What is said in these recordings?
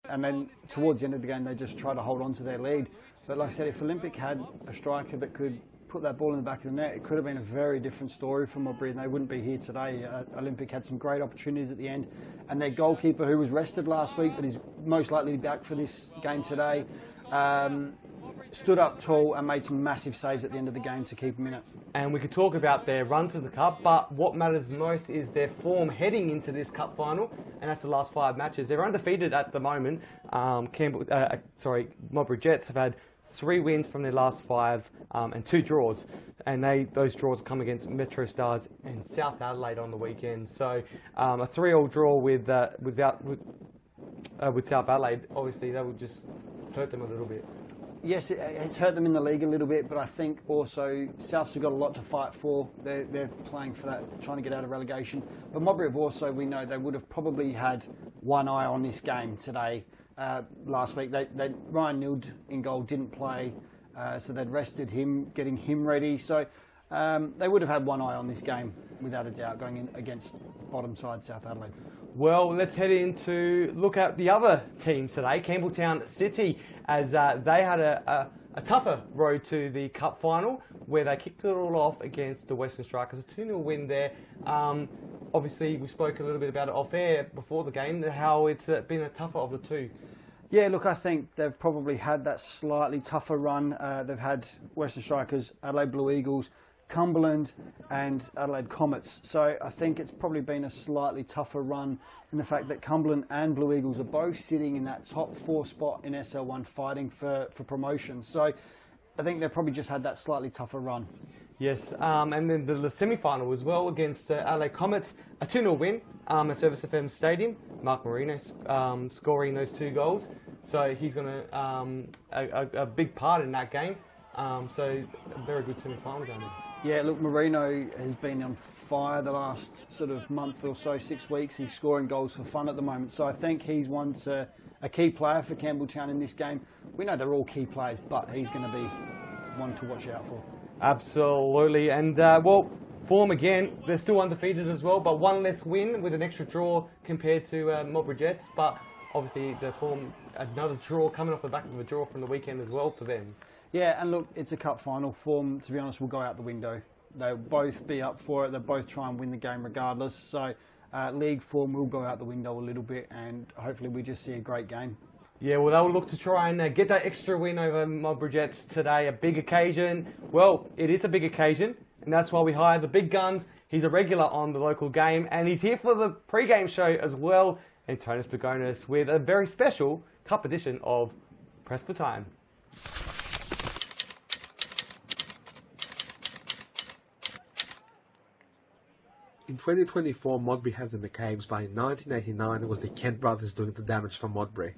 and then towards the end of the game they just try to hold on to their lead. But like I said, if Olympic had a striker that could put that ball in the back of the net, it could have been a very different story for Modbury, and they wouldn't be here today. Olympic had some great opportunities at the end, and their goalkeeper, who was rested last week but is most likely back for this game today, stood up tall and made some massive saves at the end of the game to keep them in it. And we could talk about their run to the cup, but what matters most is their form heading into this cup final, and that's the last 5 matches. They're undefeated at the moment. Modbury Jets have had 3 wins from their last 5 and 2 draws, and those draws come against Metro Stars and South Adelaide on the weekend. So a 3-3 draw with South Adelaide, obviously that would just hurt them a little bit. Yes, it's hurt them in the league a little bit, but I think also Souths have got a lot to fight for. They're playing for that, trying to get out of relegation. But Modbury have also, we know, they would have probably had one eye on this game today. Last week, Ryan Nild in goal didn't play, so they'd rested him, getting him ready. So they would have had one eye on this game, without a doubt, going in against bottom side South Adelaide. Well, let's head in to look at the other team today, Campbelltown City, as they had a tougher road to the cup final, where they kicked it all off against the Western Strikers. A 2-0 win there. Obviously, we spoke a little bit about it off air before the game, how it's been a tougher of the two. Yeah, look, I think they've probably had that slightly tougher run. They've had Western Strikers, Adelaide Blue Eagles, Cumberland and Adelaide Comets. So I think it's probably been a slightly tougher run in the fact that Cumberland and Blue Eagles are both sitting in that top 4 spot in SL1 fighting for promotion. So I think they've probably just had that slightly tougher run. Yes, and then the semi-final as well against Adelaide Comets, a 2-0 win at Service FM Stadium. Mark Marino scoring those 2 goals, so he's going to a big part in that game. So a very good semi-final down there. Yeah, look, Marino has been on fire the last sort of month or so, 6 weeks. He's scoring goals for fun at the moment. So I think he's a key player for Campbelltown in this game. We know they're all key players, but he's going to be one to watch out for. Absolutely. And, well, form again, they're still undefeated as well, but 1 less win with an extra draw compared to Modbury Jets. But obviously the form, another draw coming off the back of a draw from the weekend as well for them. Yeah, and look, it's a cup final. Form, to be honest, will go out the window. They'll both be up for it. They'll both try and win the game regardless. So league form will go out the window a little bit, and hopefully we just see a great game. Yeah, well, they'll look to try and get that extra win over Modbury Jets today. A big occasion. Well, it is a big occasion, and that's why we hired the big guns. He's a regular on the local game, and he's here for the pre-game show as well. Antonis Pagonis with a very special cup edition of Press for Time. In 2024, Modbury had the McCabe's, but in 1989 it was the Kent brothers doing the damage for Modbury.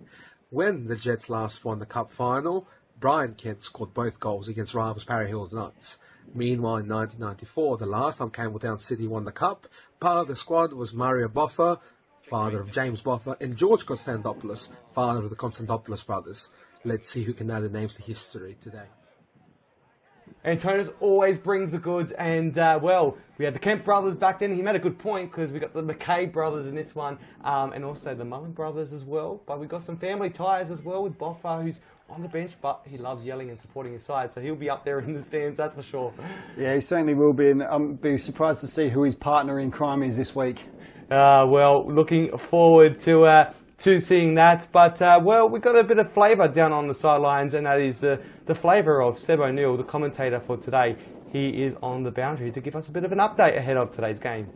When the Jets last won the cup final, Brian Kent scored both goals against rivals Parry Hills Knights. Meanwhile, in 1994, the last time Campbelltown City won the cup, part of the squad was Mario Boffa, father of James Boffa, and George Konstantopoulos, father of the Konstantopoulos brothers. Let's see who can add the names to history today. Antonis always brings the goods, and well, we had the Kemp brothers back then. He made a good point because we got the McCabe brothers in this one, and also the Mullen brothers as well. But we've got some family ties as well with Boffa, who's on the bench, but he loves yelling and supporting his side, so he'll be up there in the stands, that's for sure. Yeah, he certainly will be, and I'll be surprised to see who his partner in crime is this week. Well, looking forward to seeing that, but well, we've got a bit of flavour down on the sidelines, and that is the flavour of Seb O'Neill, the commentator for today. He is on the boundary to give us a bit of an update ahead of today's game.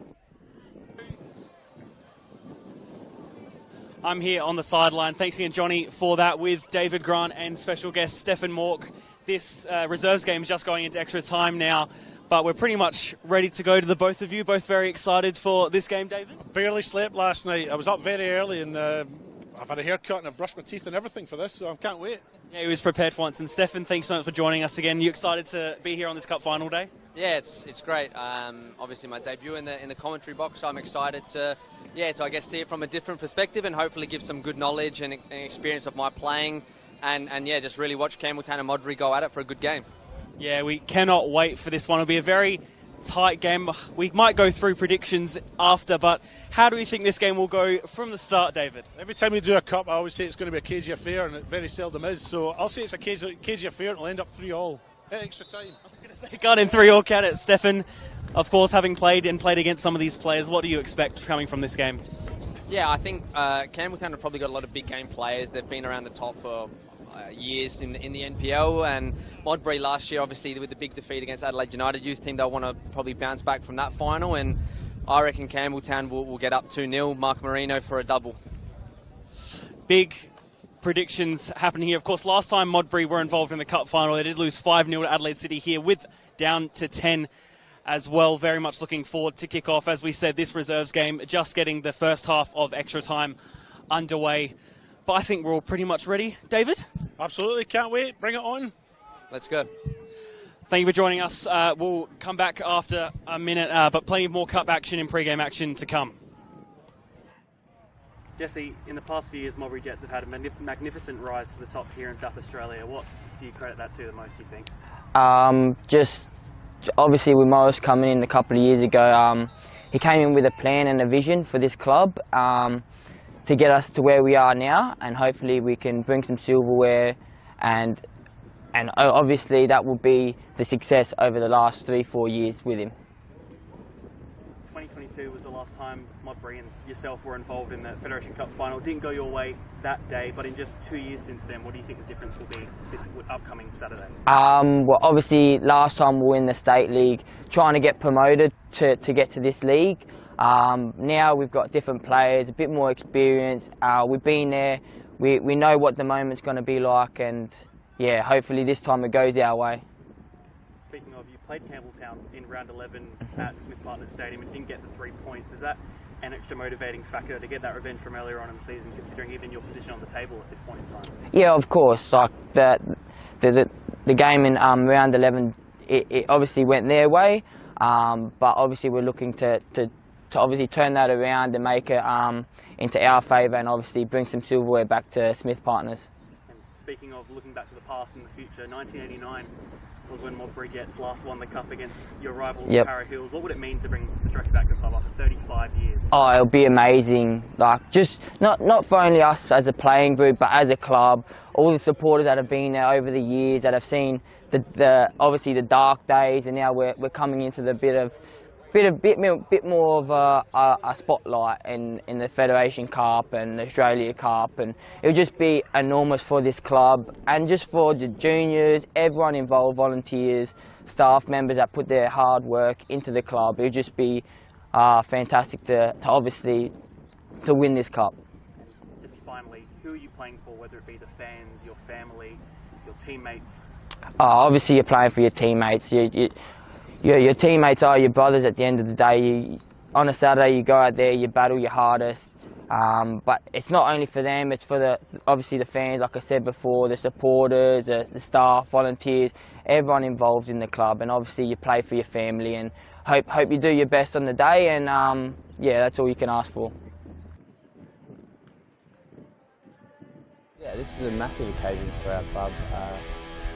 I'm here on the sideline. Thanks again, Johnny, for that, with David Grant and special guest Stefan Mork. This reserves game is just going into extra time now, but we're pretty much ready to go to the both of you. Both very excited for this game, David? I barely slept last night. I was up very early, and I've had a haircut and I've brushed my teeth and everything for this, so I can't wait. Yeah, he was prepared for once. And Stefan, thanks so much for joining us again. You excited to be here on this Cup final day? Yeah, it's great. Obviously, my debut in the commentary box, so I'm excited to I guess see it from a different perspective and hopefully give some good knowledge and experience of my playing, and yeah, just really watch Campbelltown and Modbury go at it for a good game. Yeah, we cannot wait for this one. It'll be a very tight game. We might go through predictions after, but how do we think this game will go from the start, David? Every time we do a cup, I always say it's going to be a cagey affair, and it very seldom is. So I'll say it's a cagey affair, and it'll end up 3-all at extra time. I was going to say, gun in 3-all, can it? Stefan, of course, having played against some of these players, what do you expect coming from this game? Yeah, I think Campbelltown have probably got a lot of big game players. They've been around the top for years in the NPL, and Modbury last year, obviously with the big defeat against Adelaide United youth team, they'll want to probably bounce back from that final, and I reckon Campbelltown will get up 2-0. Mark Marino for a double. Big predictions happening here. Of course, last time Modbury were involved in the cup final, they did lose 5-0 to Adelaide City here, with down to 10 as well. Very much looking forward to kick off. As we said, this reserves game just getting the first half of extra time underway. But I think we're all pretty much ready. David? Absolutely, can't wait. Bring it on. Let's go. Thank you for joining us. We'll come back after a minute, but plenty of more cup action and pre-game action to come. Jesse, in the past few years, Modbury Jets have had a magnificent rise to the top here in South Australia. What do you credit that to the most, do you think? Just obviously with Morris coming in a couple of years ago, he came in with a plan and a vision for this club to get us to where we are now, and hopefully we can bring some silverware, and obviously that will be the success over the last 3-4 years with him. 2022 was the last time Modbury and yourself were involved in the Federation Cup final. It didn't go your way that day, but in just 2 years since then, what do you think the difference will be this upcoming Saturday? Well, obviously last time we were in the State League, trying to get promoted to get to this league. Now we've got different players, a bit more experience. We've been there, we know what the moment's going to be like, and yeah, hopefully this time it goes our way. Speaking of, you played Campbelltown in round 11 at Smith Partners Stadium and didn't get the 3 points. Is that an extra motivating factor to get that revenge from earlier on in the season, considering even your position on the table at this point in time? Yeah, of course. Like the game in round 11, it obviously went their way, but obviously we're looking to obviously turn that around and make it into our favour, and obviously bring some silverware back to Smith Partners. And speaking of looking back to the past and the future, 1989 was when Modbury Jets last won the cup against your rivals, Para Hills. What would it mean to bring the trophy back to the club after 35 years? Oh, it'll be amazing. Like, just not for only us as a playing group, but as a club, all the supporters that have been there over the years, that have seen obviously the dark days, and now we're coming into the bit more of a spotlight in the Federation Cup and the Australia Cup, and it'll just be enormous for this club and just for the juniors, everyone involved, volunteers, staff members that put their hard work into the club. It'll just be fantastic to obviously to win this cup. Just finally, who are you playing for, whether it be the fans, your family, your teammates? Obviously you're playing for your teammates. Your teammates are your brothers at the end of the day. On a Saturday you go out there, you battle your hardest, but it's not only for them, it's for obviously the fans, like I said before, the supporters, the staff, volunteers, everyone involved in the club, and obviously you play for your family, and hope you do your best on the day, and yeah, that's all you can ask for. Yeah, this is a massive occasion for our club.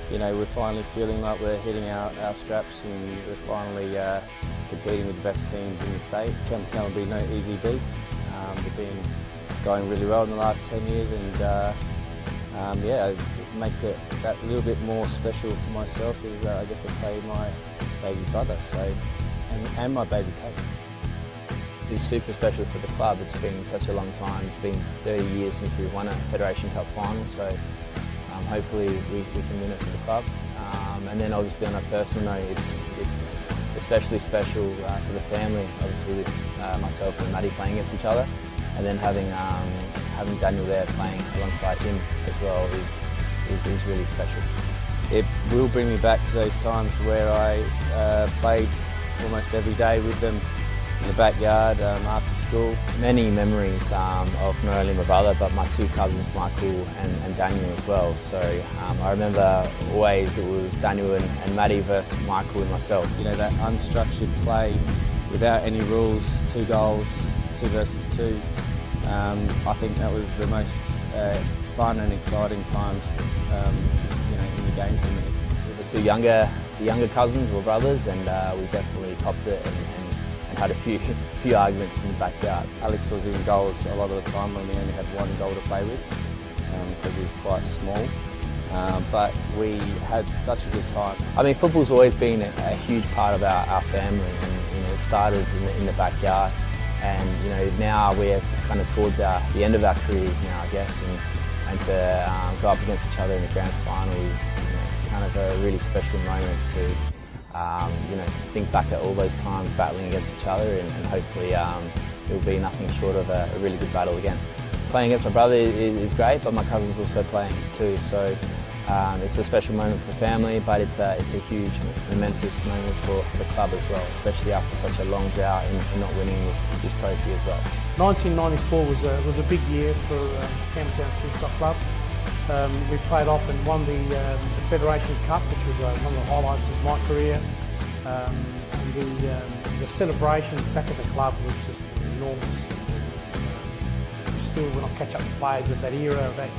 You know, we're finally feeling like we're hitting our straps, and we're finally competing with the best teams in the state. Campbelltown will be no easy beat. They've been going really well in the last 10 years, and yeah, make that a little bit more special for myself is I get to play my baby brother, and my baby cousin. It's super special for the club. It's been such a long time. It's been 30 years since we've won a Federation Cup final, so hopefully we can win it for the club. And then obviously on a personal note, it's especially special for the family, obviously with myself and Maddie playing against each other, and then having Daniel there playing alongside him as well is really special. It will bring me back to those times where I played almost every day with them in the backyard after school. Many memories of not only my brother but my two cousins, Michael and Daniel as well. So I remember always it was Daniel and Maddie versus Michael and myself. You know, that unstructured play without any rules, 2 goals, 2 versus 2. I think that was the most fun and exciting times you know, in the game for me. The two younger the younger cousins or brothers, and we definitely copped it and had a few arguments from the backyards. Alex was in goals a lot of the time when we only had one goal to play with, because he was quite small. But we had such a good time. I mean, football's always been a huge part of our family, and it started in the backyard. And now we're kind of towards the end of our careers now, I guess, and to go up against each other in the grand final is kind of a really special moment to think back at all those times battling against each other, and hopefully it will be nothing short of a really good battle again. Playing against my brother is great, but my cousin's also playing too, so it's a special moment for the family, but it's a huge, momentous moment for the club as well, especially after such a long drought in not winning this trophy as well. 1994 was a big year for Campbelltown Silk Club. We played off and won the Federation Cup, which was one of the highlights of my career. And the celebration back at the club was just enormous. Still, when I catch up with players of that era, of that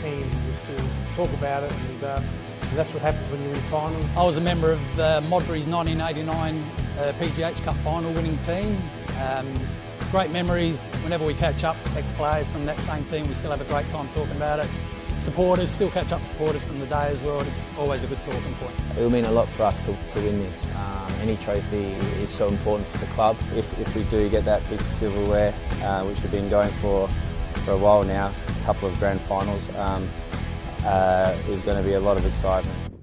team, we still talk about it, and that's what happens when you win final. I was a member of Modbury's 1989 PGH Cup final winning team. Great memories whenever we catch up, ex-players from that same team, we still have a great time talking about it. Supporters, still catch up supporters from the day as well. It's always a good talking point. It will mean a lot for us to win this. Any trophy is so important for the club. If we do get that piece of silverware, which we've been going for a while now, a couple of grand finals, there's going to be a lot of excitement.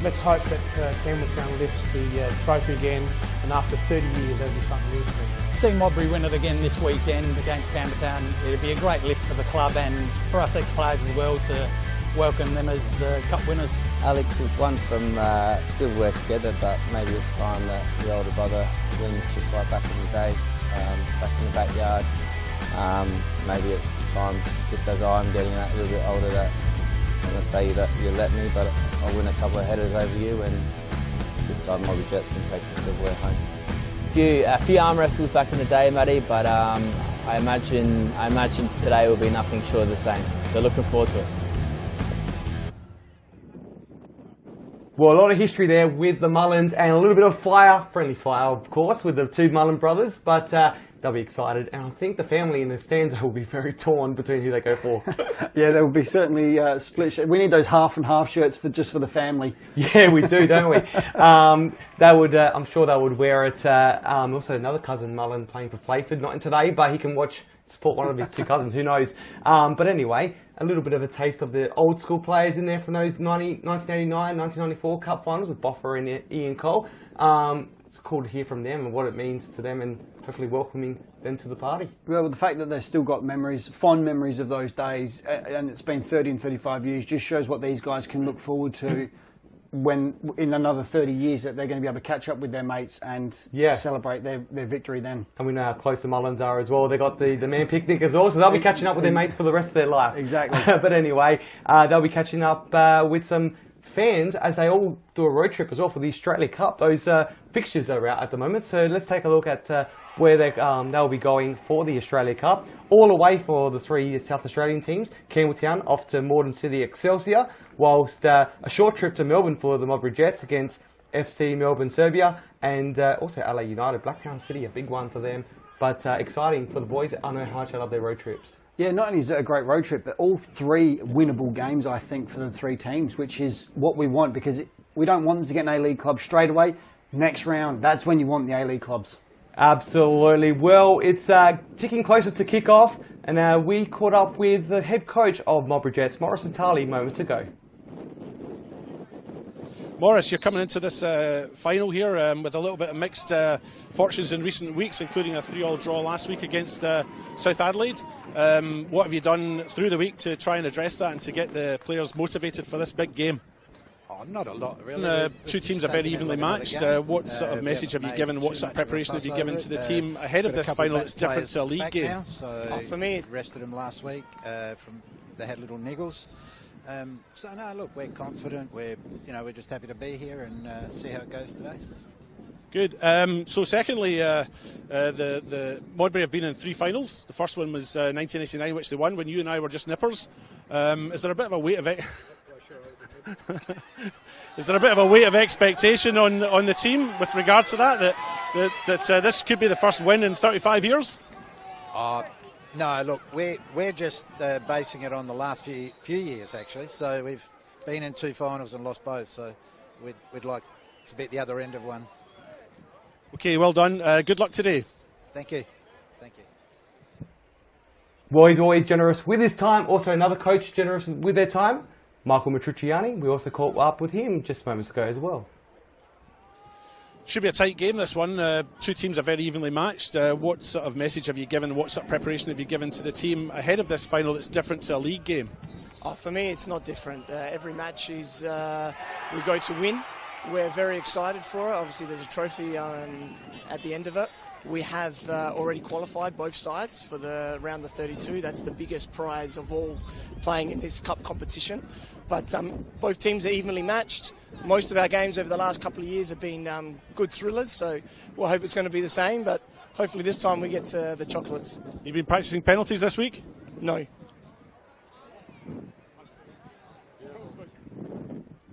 Let's hope that Campbelltown lifts the trophy again, and after 30 years that'll be something really special. Seeing Modbury win it again this weekend against Campbelltown, it'd be a great lift for the club and for us ex-players as well to welcome them as cup winners. Alex, we've won some silverware together, but maybe it's time that the older brother wins, just like back in the day, back in the backyard. Maybe it's time, just as I'm getting a little bit older, that I'm going to say that you let me, but I'll win a couple of headers over you, and this time Modbury Jets can take the silverware home. A few arm wrestles back in the day, Matty, but I imagine today will be nothing short of the same. So looking forward to it. Well, a lot of history there with the Mullins, and a little bit of fire, friendly fire of course, with the two Mullen brothers, but they'll be excited, and I think the family in the stands will be very torn between who they go for. Yeah, there will be certainly split shirts. We need those half and half shirts just for the family. Yeah, we do, don't we? I'm sure they would wear it. Also, another cousin Mullen playing for Playford, not in today, but he can support one of his two cousins, who knows. But anyway, a little bit of a taste of the old school players in there from those 1989, 1994 Cup finals with Boffa and Ian Cole. It's cool to hear from them and what it means to them, and hopefully welcoming them to the party. Well, the fact that they've still got memories, fond memories of those days, and it's been 30 and 35 years, just shows what these guys can look forward to when, in another 30 years, that they're going to be able to catch up with their mates and celebrate their victory then. And we know how close the Mullins are as well. They've got the man picnic as well, so they'll be catching up with their mates for the rest of their life. Exactly. But anyway, they'll be catching up with some fans as they all do a road trip as well for the Australia Cup. Those fixtures are out at the moment, so let's take a look at where they'll be going for the Australia Cup. All away for the three South Australian teams. Campbelltown off to Moreton City Excelsior, whilst a short trip to Melbourne for the Modbury Jets against FC Melbourne Serbia, and also LA United Blacktown City, a big one for them, but exciting for the boys. I know how much I love their road trips. Yeah, not only is it a great road trip, but all three winnable games, I think, for the three teams, which is what we want, because we don't want them to get an A-League club straight away. Next round, that's when you want the A-League clubs. Absolutely. Well, it's ticking closer to kick-off, and we caught up with the head coach of Modbury Jets, Morris Natali, moments ago. Morris, you're coming into this final here with a little bit of mixed fortunes in recent weeks, including a 3-3 draw last week against South Adelaide. What have you done through the week to try and address that and to get the players motivated for this big game? Oh, not a lot, really. Two teams are very evenly matched. What sort of message have you given? What sort of preparation have you given to the team ahead of this final that's different to a league game? Now, so for me, it's rested them last week. They had little niggles. So no, look, we're confident. We're just happy to be here and see how it goes today. Good. So secondly, the Modbury have been in 3 finals. The first one was 1989, which they won when you and I were just nippers. Is there a bit of a weight of it? Is there a bit of a weight of expectation on the team with regard to that this could be the first win in 35 years? No, look, we're just basing it on the last few years, actually. So we've been in 2 finals and lost both, so we'd like to be at the other end of one. Okay, well done. Good luck today. Thank you. Thank you. Well, he's always generous with his time. Also, another coach generous with their time, Michael Matrucciani. We also caught up with him just moments ago as well. Should be a tight game, this one. 2 teams are very evenly matched. What sort of message have you given, what sort of preparation have you given to the team ahead of this final that's different to a league game? For me, it's not different. Every match is we go to win. We're very excited for it. Obviously, there's a trophy at the end of it. We have already qualified both sides for the round of 32. That's the biggest prize of all playing in this cup competition. But both teams are evenly matched. Most of our games over the last couple of years have been good thrillers, so we'll hope it's going to be the same, but hopefully this time we get to the chocolates. You've been practicing penalties this week? No.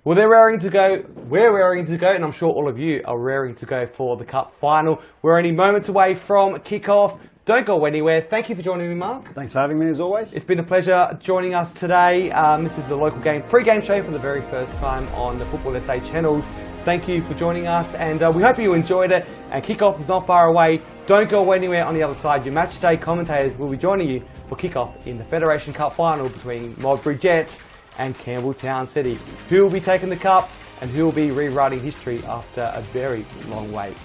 Well, they're raring to go, we're raring to go, and I'm sure all of you are raring to go for the Cup final. We're only moments away from kick-off. Don't go anywhere. Thank you for joining me, Mark. Thanks for having me, as always. It's been a pleasure joining us today. This is the local game pre-game show for the very first time on the Football SA channels. Thank you for joining us, and we hope you enjoyed it. And kick-off is not far away. Don't go anywhere on the other side. Your match day commentators will be joining you for kick-off in the Federation Cup final between Modbury Jets and Campbelltown City. Who will be taking the cup and who will be rewriting history after a very long wait?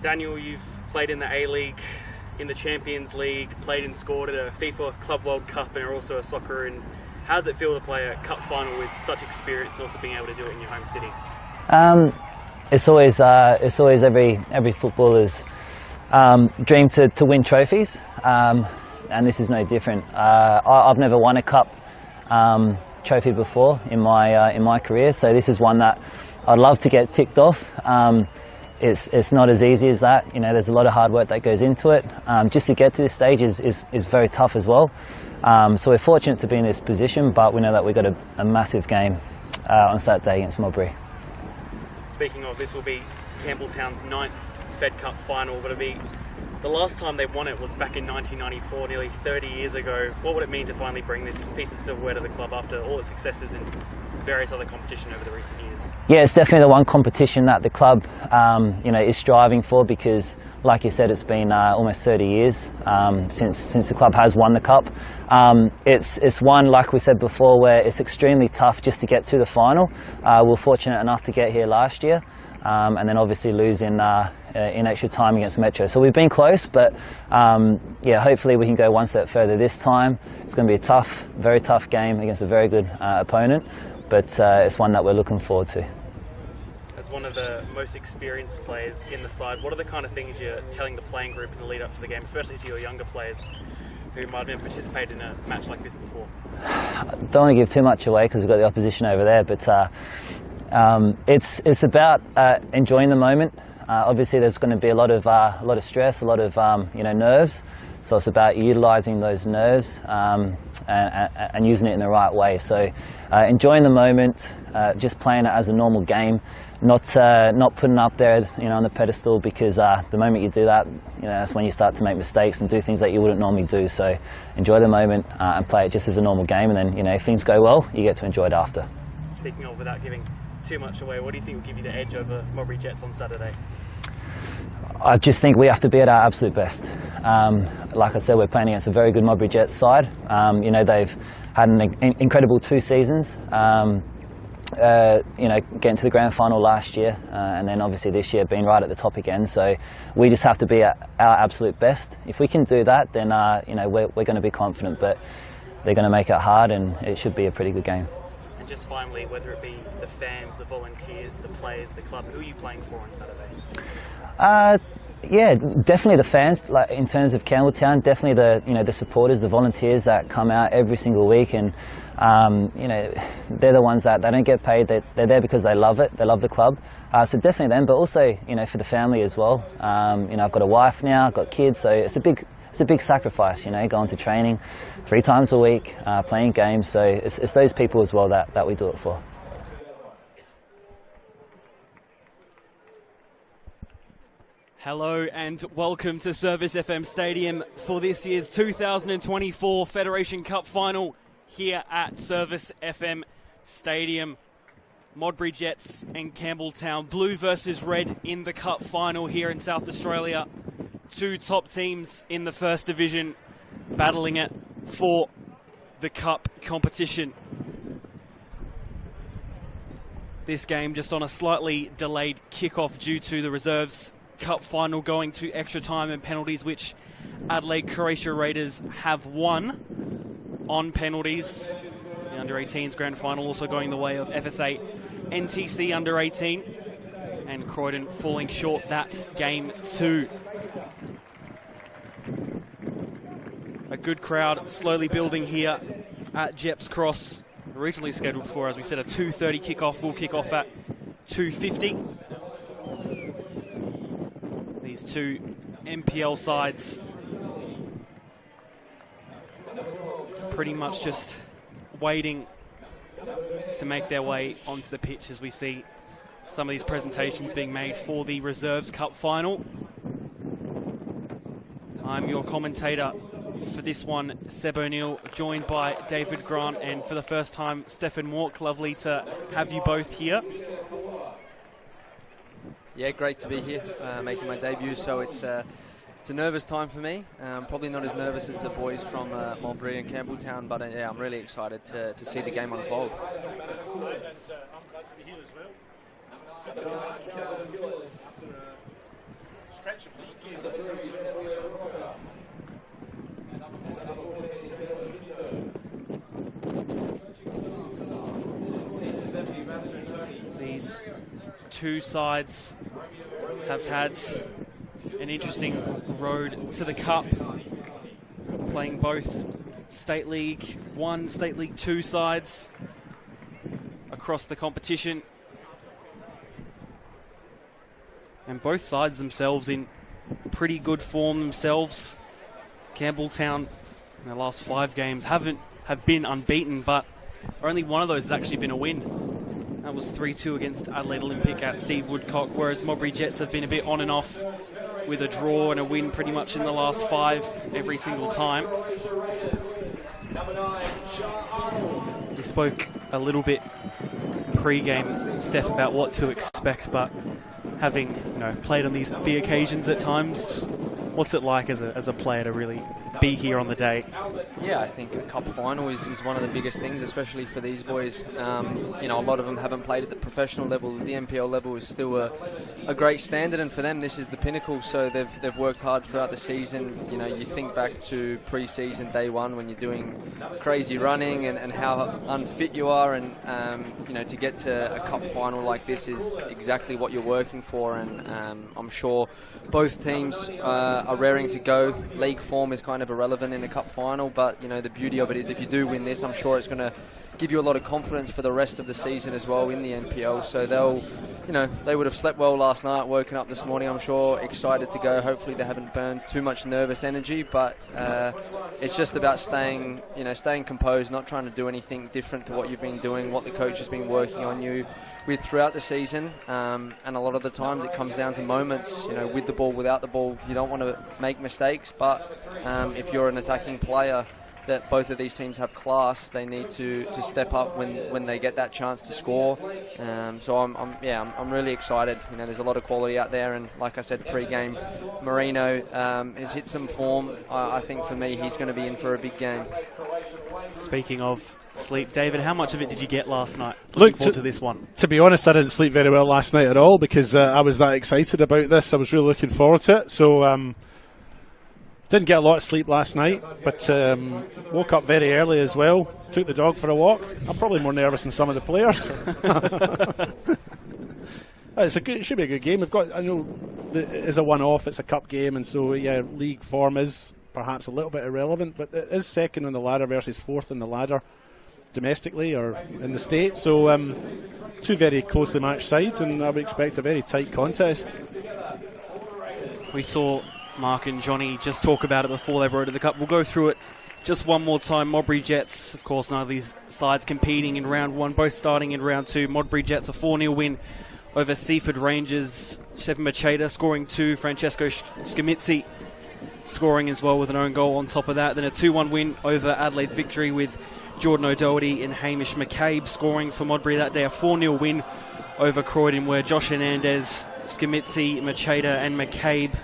Daniel, you've played in the A-League, in the Champions League, played and scored at a FIFA Club World Cup, and are also a soccer. And how does it feel to play a cup final with such experience and also being able to do it in your home city? It's always every footballer's dream to win trophies, and this is no different. I've never won a cup trophy before in my career, so this is one that I'd love to get ticked off. It's not as easy as that. You know, there's a lot of hard work that goes into it. Just to get to this stage is very tough as well. So we're fortunate to be in this position, but we know that we've got a massive game on Saturday against Modbury. Speaking of, this will be Campbelltown's 9th Fed Cup final, but it'll be the last time they've won it was back in 1994, nearly 30 years ago. What would it mean to finally bring this piece of silverware to the club after all its successes in various other competition over the recent years? Yeah, it's definitely the one competition that the club is striving for, because like you said, it's been almost 30 years since the club has won the cup. It's one, like we said before, where it's extremely tough just to get to the final. We're fortunate enough to get here last year, and then obviously lose in extra time against Metro. So we've been close, but yeah, hopefully we can go one step further this time. It's going to be a tough, very tough game against a very good opponent, but it's one that we're looking forward to. As one of the most experienced players in the side, what are the kind of things you're telling the playing group in the lead up to the game, especially to your younger players who might have participated in a match like this before? Don't want to give too much away because we've got the opposition over there, but it's about enjoying the moment. Obviously, there's going to be a lot of stress, a lot of nerves. So it's about utilising those nerves and using it in the right way. So enjoying the moment, just playing it as a normal game, not putting up there on the pedestal, because the moment you do that, that's when you start to make mistakes and do things that you wouldn't normally do. So enjoy the moment and play it just as a normal game, and then if things go well, you get to enjoy it after. Speaking of, without giving too much away, what do you think will give you the edge over Modbury Jets on Saturday? I just think we have to be at our absolute best. Like I said, we're playing against a very good Modbury Jets side. They've had an incredible 2 seasons. Getting to the grand final last year, and then obviously this year being right at the top again. So we just have to be at our absolute best. If we can do that, then we're going to be confident. But they're going to make it hard, and it should be a pretty good game. And just finally, whether it be the fans, the volunteers, the players, the club, who are you playing for on Saturday? Yeah, definitely the fans. Like in terms of Campbelltown, definitely the supporters, the volunteers that come out every single week, and they're the ones that they don't get paid. They're there because they love it. They love the club. So definitely them, but also for the family as well. I've got a wife now, I've got kids, so it's a big sacrifice. Going to training 3 times a week, playing games. So it's those people as well that we do it for. Hello and welcome to Service FM Stadium for this year's 2024 Federation Cup Final here at Service FM Stadium. Modbury Jets and Campbelltown, blue versus red in the Cup Final here in South Australia. 2 top teams in the First Division battling it for the Cup competition. This game just on a slightly delayed kickoff due to the reserves Cup Final going to extra time and penalties, which Adelaide Croatia Raiders have won on penalties. The Under-18s Grand Final also going the way of FSA NTC Under-18, and Croydon falling short that game too. A good crowd slowly building here at Jeps Cross. Originally scheduled for, as we said, a 2:30 kickoff. Will kick off at 2:50. These 2 NPL sides pretty much just waiting to make their way onto the pitch as we see some of these presentations being made for the Reserves Cup Final. I'm your commentator for this one, Seb O'Neill, joined by David Grant, and for the first time, Stefan Mork. Lovely to have you both here. Yeah, great to be here, making my debut. So it's a nervous time for me. Probably not as nervous as the boys from Modbury and Campbelltown, but yeah, I'm really excited to see the game unfold. I'm glad to be here as well. Good to be back after a stretch of league games. These 2 sides have had an interesting road to the Cup, playing both State League 1, State League 2 sides across the competition. And both sides themselves in pretty good form themselves. Campbelltown in their last 5 games have been unbeaten, but only one of those has actually been a win. That was 3-2 against Adelaide Olympic at Steve Woodcock, whereas Modbury Jets have been a bit on and off with a draw and a win pretty much in the last 5 every single time. We spoke a little bit pre-game, Steph, about what to expect, but having played on these big occasions at times, what's it like as a player to really be here on the day? Yeah, I think a cup final is one of the biggest things, especially for these boys. A lot of them haven't played at the professional level. The NPL level is still a great standard, and for them this is the pinnacle. So they've worked hard throughout the season. You think back to pre-season day 1 when you're doing crazy running and how unfit you are, and to get to a cup final like this is exactly what you're working for. And I'm sure both teams are raring to go. League form is kind of irrelevant in the cup final, but the beauty of it is if you do win this, I'm sure it's going to give you a lot of confidence for the rest of the season as well in the NPL. So they would have slept well last night, woken up this morning, I'm sure, excited to go. Hopefully they haven't burned too much nervous energy, but it's just about staying composed, not trying to do anything different to what you've been doing, what the coach has been working on you with throughout the season. And a lot of the times it comes down to moments, with the ball, without the ball. You don't want to make mistakes, but if you're an attacking player, that both of these teams have class, they need to step up when they get that chance to score. So I'm really excited. There's a lot of quality out there, and like I said pre-game, Marino has hit some form. I think for me, he's going to be in for a big game. Speaking of sleep, David, how much of it did you get last night? Looking forward to this one. To be honest, I didn't sleep very well last night at all because I was that excited about this. I was really looking forward to it. So Didn't get a lot of sleep last night, but woke up very early as well. Took the dog for a walk. I'm probably more nervous than some of the players. It should be a good game. I know it is a one-off. It's a cup game, and so yeah, league form is perhaps a little bit irrelevant, but it is second on the ladder versus fourth on the ladder domestically or in the state. So two very closely matched sides, and I would expect a very tight contest. We saw Mark and Johnny just talk about it before they rode to the cup. We'll go through it just one more time. Modbury Jets, of course, none of these sides competing in round one, both starting in round two. Modbury Jets a 4-0 win over Seaford Rangers. Stephen Macheda scoring 2, Francesco Scamitzi scoring as well with an own goal on top of that. Then a 2-1 win over Adelaide Victory with Jordan O'Doherty and Hamish McCabe scoring for Modbury that day. A 4-0 win over Croydon where Josh Hernandez, Scamitzi, Macheda and McCabe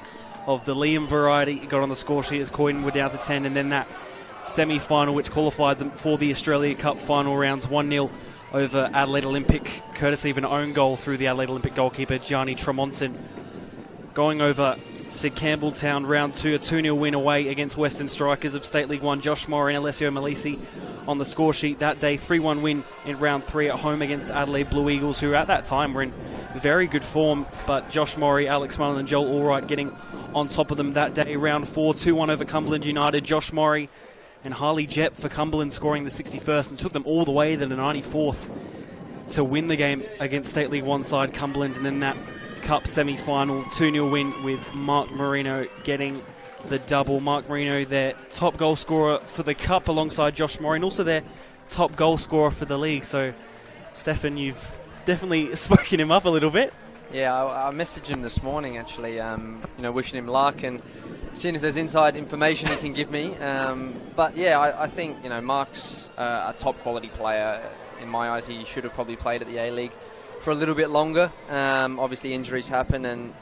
of the Liam variety got on the score sheet as Croydon were down to 10. And then that semi-final which qualified them for the Australia Cup final rounds, 1-0 over Adelaide Olympic, courtesy of an own goal through the Adelaide Olympic goalkeeper Gianni Tremonton. Going over to Campbelltown, round 2, a 2-0 win away against Western Strikers of State League 1. Josh Murray and Alessio Malisi on the score sheet that day. 3-1 win in round 3 at home against Adelaide Blue Eagles, who at that time were in very good form, but Josh Murray, Alex Mullen and Joel Allwright getting on top of them that day. Round 4, 2-1 over Cumberland United. Josh Murray and Harley Jepp for Cumberland scoring the 61st and took them all the way to the 94th to win the game against State League 1 side Cumberland. And then that Cup semi-final 2-0 win with Mark Marino getting the double. Mark Marino, their top goal scorer for the Cup alongside Josh Murray, and also their top goal scorer for the league. So, Stefan, you've definitely spoken him up a little bit. Yeah, I messaged him this morning actually, wishing him luck and seeing if there's inside information he can give me. But yeah, I think Mark's a top quality player. In my eyes, he should have probably played at the A-League for a little bit longer. Obviously injuries happen and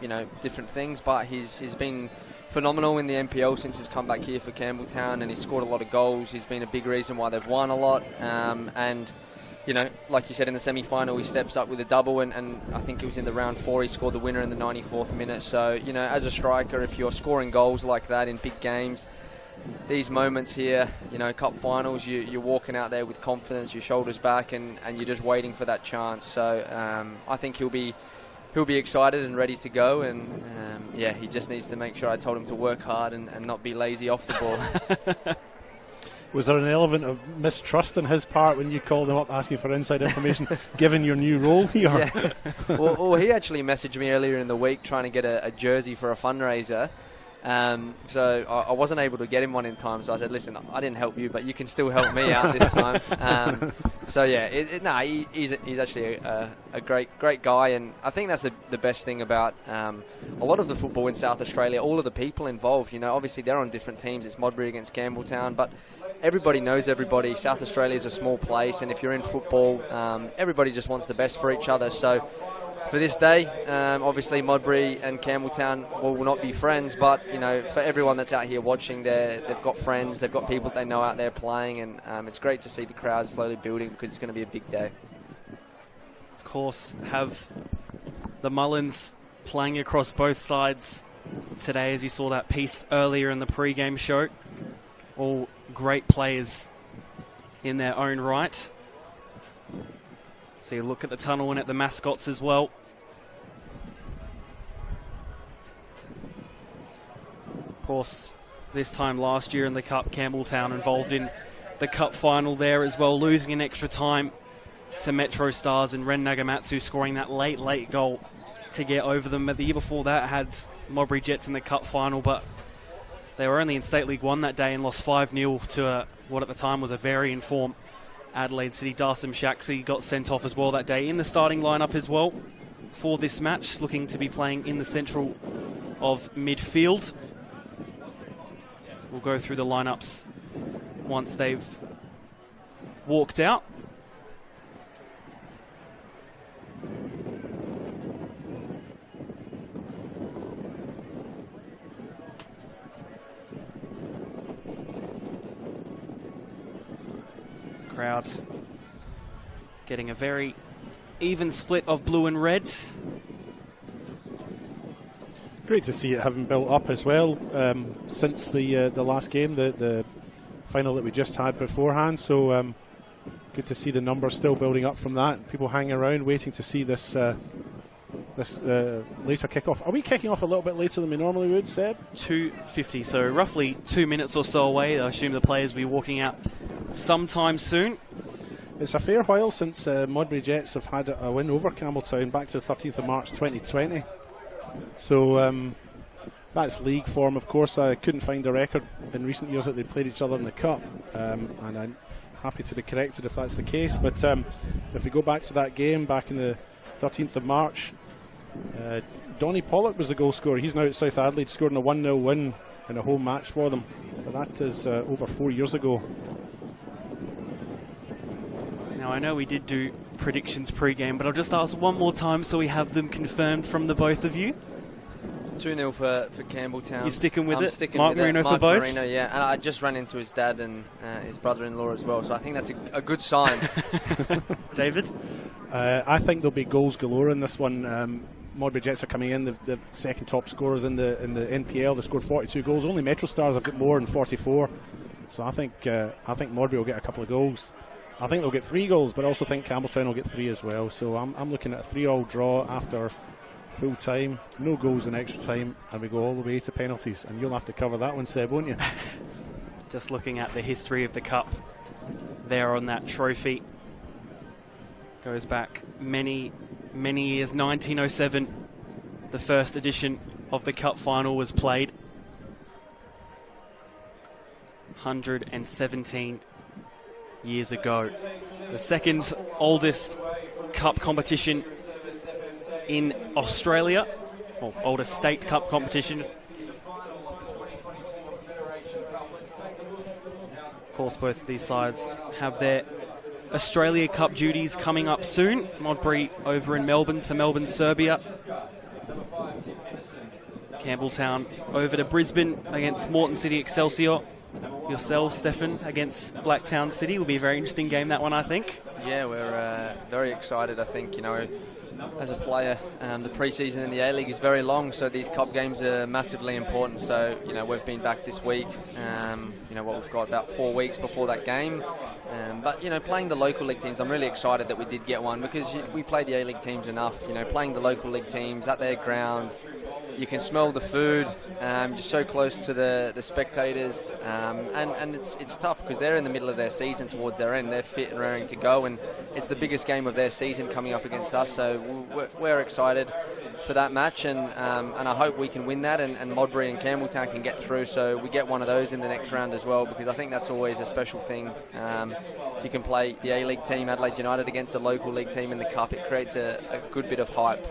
different things, but he's been phenomenal in the NPL since he's come back here for Campbelltown, and he's scored a lot of goals. He's been a big reason why they've won a lot. And like you said, in the semi-final, he steps up with a double, and I think it was in the round 4 he scored the winner in the 94th minute. So, as a striker, if you're scoring goals like that in big games, these moments here, cup finals, you're walking out there with confidence, your shoulders back, and you're just waiting for that chance. So I think he'll be excited and ready to go, and he just needs to make sure I told him to work hard and not be lazy off the ball. Was there an element of mistrust on his part when you called him up asking for inside information, given your new role here? Yeah. Well, he actually messaged me earlier in the week trying to get a jersey for a fundraiser. So I wasn't able to get him one in time, so I said, listen, I didn't help you, but you can still help me out this time. So yeah, he's actually a great guy, and I think that's the best thing about a lot of the football in South Australia. All of the people involved, obviously they're on different teams. It's Modbury against Campbelltown, but everybody knows everybody. South Australia is a small place, and if you're in football, everybody just wants the best for each other. So for this day, obviously Modbury and Campbelltown will not be friends, but for everyone that's out here watching, they've got friends, they've got people they know out there playing, and it's great to see the crowd slowly building because it's going to be a big day. Of course, have the Mullins playing across both sides today, as you saw that piece earlier in the pre-game show. All great players in their own right. So you look at the tunnel and at the mascots as well. Of course, this time last year in the Cup, Campbelltown involved in the Cup final there as well, losing in extra time to Metro Stars and Ren Nagamatsu scoring that late goal to get over them. The year before that had Modbury Jets in the Cup final, but they were only in State League 1 that day and lost 5-0 to what at the time was a very informed Adelaide City. Darsim Shaxi got sent off as well that day in the starting lineup as well for this match, looking to be playing in the central of midfield. We'll go through the lineups once they've walked out. Crowd getting a very even split of blue and red. Great to see it having built up as well since the last game, the final that we just had beforehand. So good to see the numbers still building up from that. People hanging around waiting to see this later kick-off. Are we kicking off a little bit later than we normally would, Seb? 2:50, so roughly 2 minutes or so away. I assume the players will be walking out sometime soon. It's a fair while since Modbury Jets have had a win over Campbelltown, back to the 13th of March 2020. So that's league form, of course. I couldn't find a record in recent years that they played each other in the Cup, and I'm happy to be corrected if that's the case. But if we go back to that game back in the 13th of March, Donny Pollock was the goal scorer. He's now at South Adelaide, scoring a 1-0 win in a home match for them. But that is over 4 years ago. Now, I know we did do predictions pre-game, but I'll just ask one more time so we have them confirmed from the both of you. 2-0 for Campbelltown. You're sticking with it? Sticking Mark with Marino it. for Mark both? Marino, yeah. And I just ran into his dad and his brother-in-law as well, so I think that's a good sign. David? I think there'll be goals galore in this one. Modbury Jets are coming in, the second top scorers in the NPL. They scored 42 goals. Only Metro Stars have got more than 44. So I think Modbury will get a couple of goals. I think they'll get 3 goals, but I also think Campbelltown will get 3 as well. So I'm looking at a 3-3 draw after full time, no goals in extra time, and we go all the way to penalties. And you'll have to cover that one, Seb, won't you? Just looking at the history of the Cup there on that trophy. Goes back many, many years. 1907, the first edition of the Cup final was played. 117 years ago. The second oldest Cup competition in Australia, or oldest state Cup competition. Of course, both of these sides have their Australia Cup duties coming up soon. Modbury over in Melbourne, so Melbourne, Serbia. Campbelltown over to Brisbane against Moreton City Excelsior. Yourself, Stefan, against Blacktown City will be a very interesting game, that one, I think. Yeah, we're very excited. I think, you know, as a player, the pre-season in the A-League is very long, so these Cup games are massively important. So, you know, we've been back this week. You know, we've got about 4 weeks before that game. But, you know, playing the local league teams, I'm really excited that we did get one, because we play the A-League teams enough. You know, playing the local league teams at their ground, you can smell the food, just so close to the spectators, and it's tough because they're in the middle of their season towards their end. They're fit and raring to go, and it's the biggest game of their season coming up against us, so we're excited for that match, and I hope we can win that, and Modbury and Campbelltown can get through, so we get one of those in the next round as well, because I think that's always a special thing. You can play the A-League team, Adelaide United, against a local league team in the Cup. It creates a good bit of hype.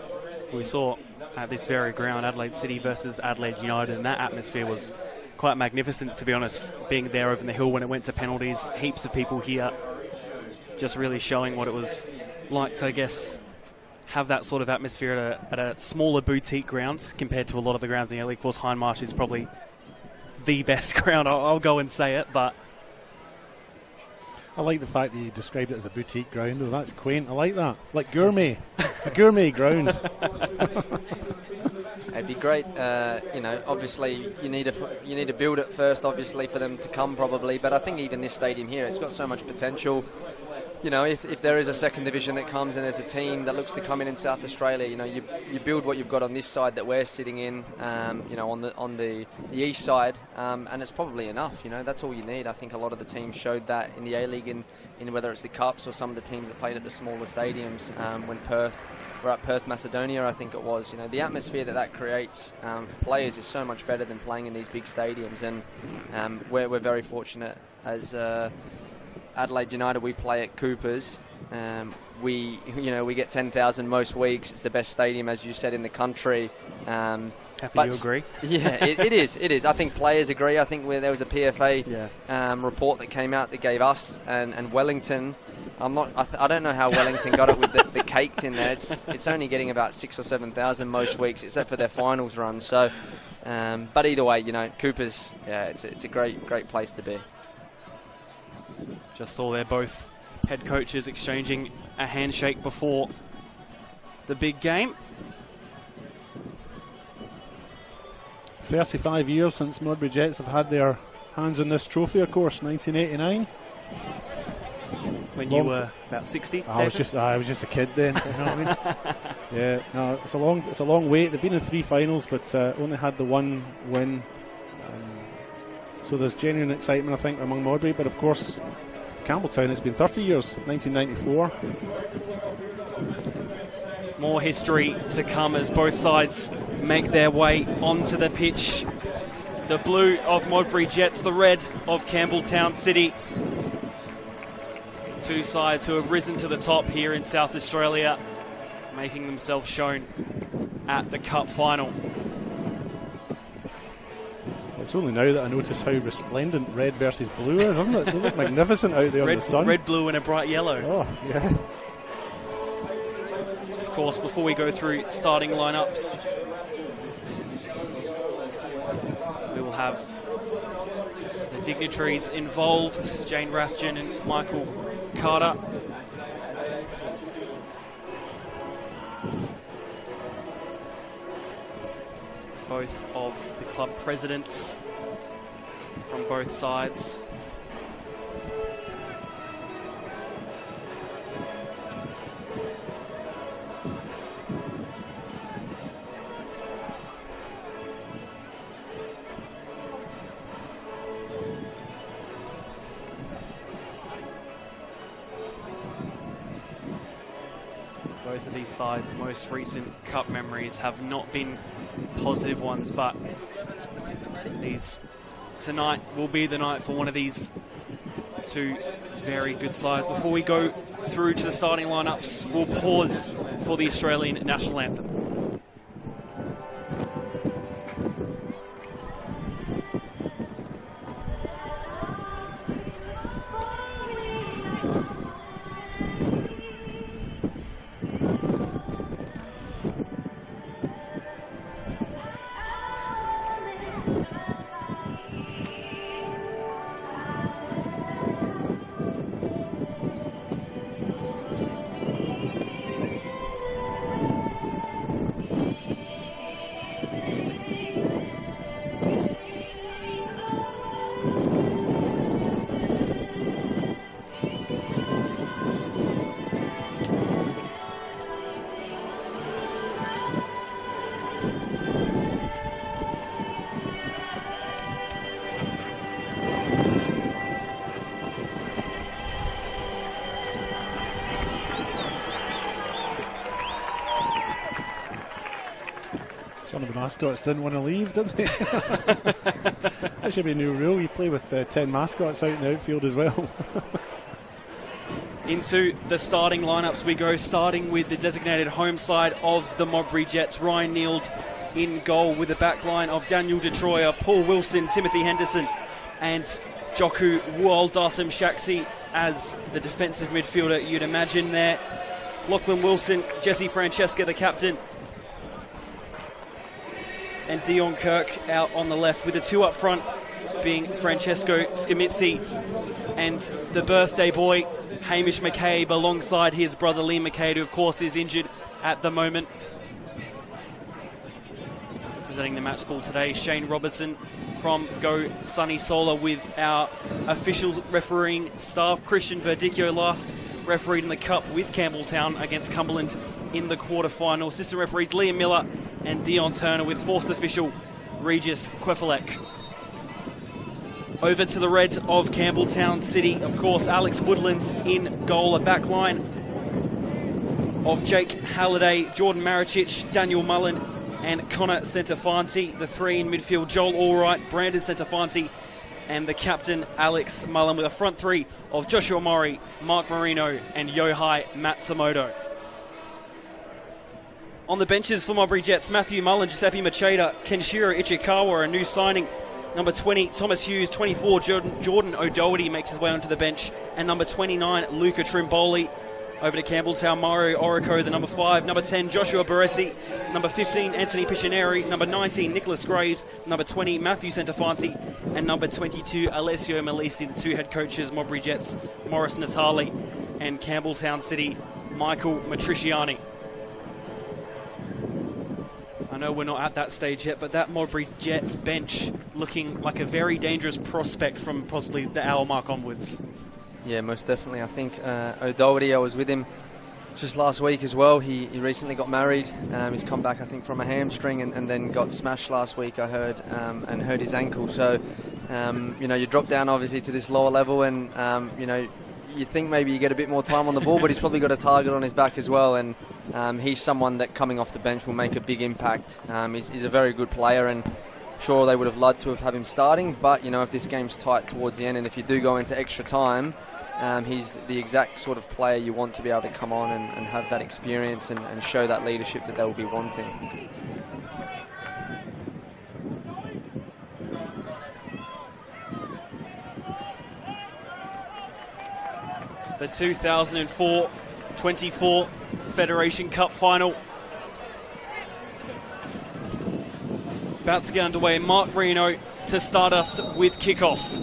We saw at this very ground Adelaide City versus Adelaide United, and that atmosphere was quite magnificent, to be honest, being there over in the hill when it went to penalties. Heaps of people here, just really showing what it was like to, I guess, have that sort of atmosphere at a smaller boutique ground compared to a lot of the grounds in the A-League. Of course, Hindmarsh is probably the best ground, I'll go and say it, but I like the fact that you described it as a boutique ground. Oh, that's quaint. I like that. Like gourmet. A gourmet ground. It'd be great. You know, obviously you need to build it first, obviously, for them to come probably. But I think even this stadium here, it's got so much potential. You know, if there is a second division that comes and there's a team that looks to come in South Australia, you know, you build what you've got on this side that we're sitting in, you know, on the east side, and it's probably enough. You know, that's all you need. I think a lot of the teams showed that in the A-League, in whether it's the Cups or some of the teams that played at the smaller stadiums. When we're at Perth, Macedonia, I think it was. You know, the atmosphere that creates for players is so much better than playing in these big stadiums, and we're very fortunate as Adelaide United. We play at Coopers. We get 10,000 most weeks. It's the best stadium, as you said, in the country. Happy you agree? Yeah, it is. It is. I think players agree. I think there was a PFA report that came out that gave us and Wellington. I don't know how Wellington got it with the cake tin there. It's only getting about 6,000 or 7,000 most weeks, except for their finals run. So, but either way, you know, Coopers. Yeah, it's a great place to be. Just saw there both head coaches exchanging a handshake before the big game. 35 years since Modbury Jets have had their hands on this trophy, of course, 1989. When you were about 60, I was just a kid then. You know what I mean? Yeah, no, it's a long wait. They've been in 3 finals, but only had the 1 win. So there's genuine excitement, I think, among Modbury. But of course, Campbelltown, it's been 30 years, 1994. More history to come as both sides make their way onto the pitch. The blue of Modbury Jets, the red of Campbelltown City. Two sides who have risen to the top here in South Australia, making themselves shown at the Cup final. It's only now that I notice how resplendent red versus blue is, isn't it? They look magnificent out there in the sun. Red, blue and a bright yellow. Oh, yeah. Of course, before we go through starting lineups, we will have the dignitaries involved, Jane Rathjen and Michael Carter. Both of the club presidents from both sides. Both of these sides' most recent cup memories have not been positive ones, but tonight will be the night for one of these two very good sides. Before we go through to the starting lineups, we'll pause for the Australian national anthem. Some of the mascots didn't want to leave, did they? That should be a new rule. You play with 10 mascots out in the outfield as well. Into the starting lineups we go, starting with the designated home side of the Modbury Jets. Ryan Neild in goal with a back line of Daniel Detroyer, Paul Wilson, Timothy Henderson and Joku Woldasum Shaxi as the defensive midfielder you'd imagine there. Lachlan Wilson, Jesse Francesca the captain, and Dion Kirk out on the left, with the two up front being Francesco Scamitzi and the birthday boy Hamish McCabe alongside his brother Liam McCabe, who of course is injured at the moment. Presenting the match ball today, Shane Robertson from Go Sunny Solar, with our official refereeing staff. Christian Verdicchio last refereed in the Cup with Campbelltown against Cumberland in the quarter-final. Assistant referees Liam Miller and Dion Turner, with fourth official Regis Quefalek. Over to the red of Campbelltown City, of course, Alex Woodlands in goal. A back line of Jake Halliday, Jordan Maricic, Daniel Mullen and Connor Centofanti. The three in midfield, Joel Allwright, Brandon Centofanti and the captain Alex Mullen, with a front three of Joshua Murray, Mark Marino and Yohai Matsumoto. On the benches for Modbury Jets, Matthew Mullen, Giuseppe Macheda, Kenshiro Ichikawa, a new signing. Number 20, Thomas Hughes. 24, Jordan O'Doherty makes his way onto the bench. And number 29, Luca Trimboli. Over to Campbelltown, Mario Orico, the number 5. Number 10, Joshua Baresi. Number 15, Anthony Piccineri. Number 19, Nicholas Graves. Number 20, Matthew Centofanti. And number 22, Alessio Malisi, the two head coaches, Modbury Jets, Morris Natali. And Campbelltown City, Michael Matriciani. know we're not at that stage yet, but that Modbury Jets bench looking like a very dangerous prospect from possibly the hour mark onwards. Yeah, most definitely. I think O'Doherty, I was with him just last week as well. He recently got married. He's come back, I think, from a hamstring and then got smashed last week, I heard, and hurt his ankle. So, you drop down obviously to this lower level and, you think maybe you get a bit more time on the ball, but he's probably got a target on his back as well. And he's someone that coming off the bench will make a big impact. He's a very good player, and sure they would have loved to have had him starting. But, if this game's tight towards the end and if you do go into extra time, he's the exact sort of player you want to be able to come on and have that experience and show that leadership that they'll be wanting. The 2004-24 Federation Cup final. About to get underway. Mark Reno to start us with kickoff.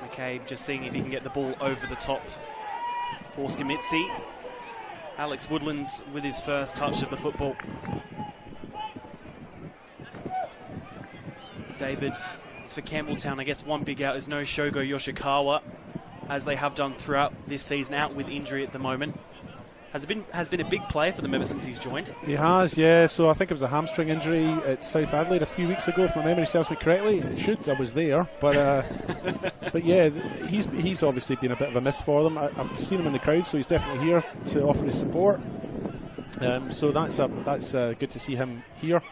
McCabe just seeing if he can get the ball over the top for Scamitzi. Alex Woodlands with his first touch of the football. David, for Campbelltown, I guess one big out is no Shogo Yoshikawa, as they have done throughout this season, out with injury at the moment. Has been a big player for them ever since he's joined. He has, yeah. So I think it was a hamstring injury at South Adelaide a few weeks ago, if my memory serves me correctly. It should, I was there, but but yeah, he's obviously been a bit of a miss for them. I've seen him in the crowd, so he's definitely here to offer his support. So that's good to see him here.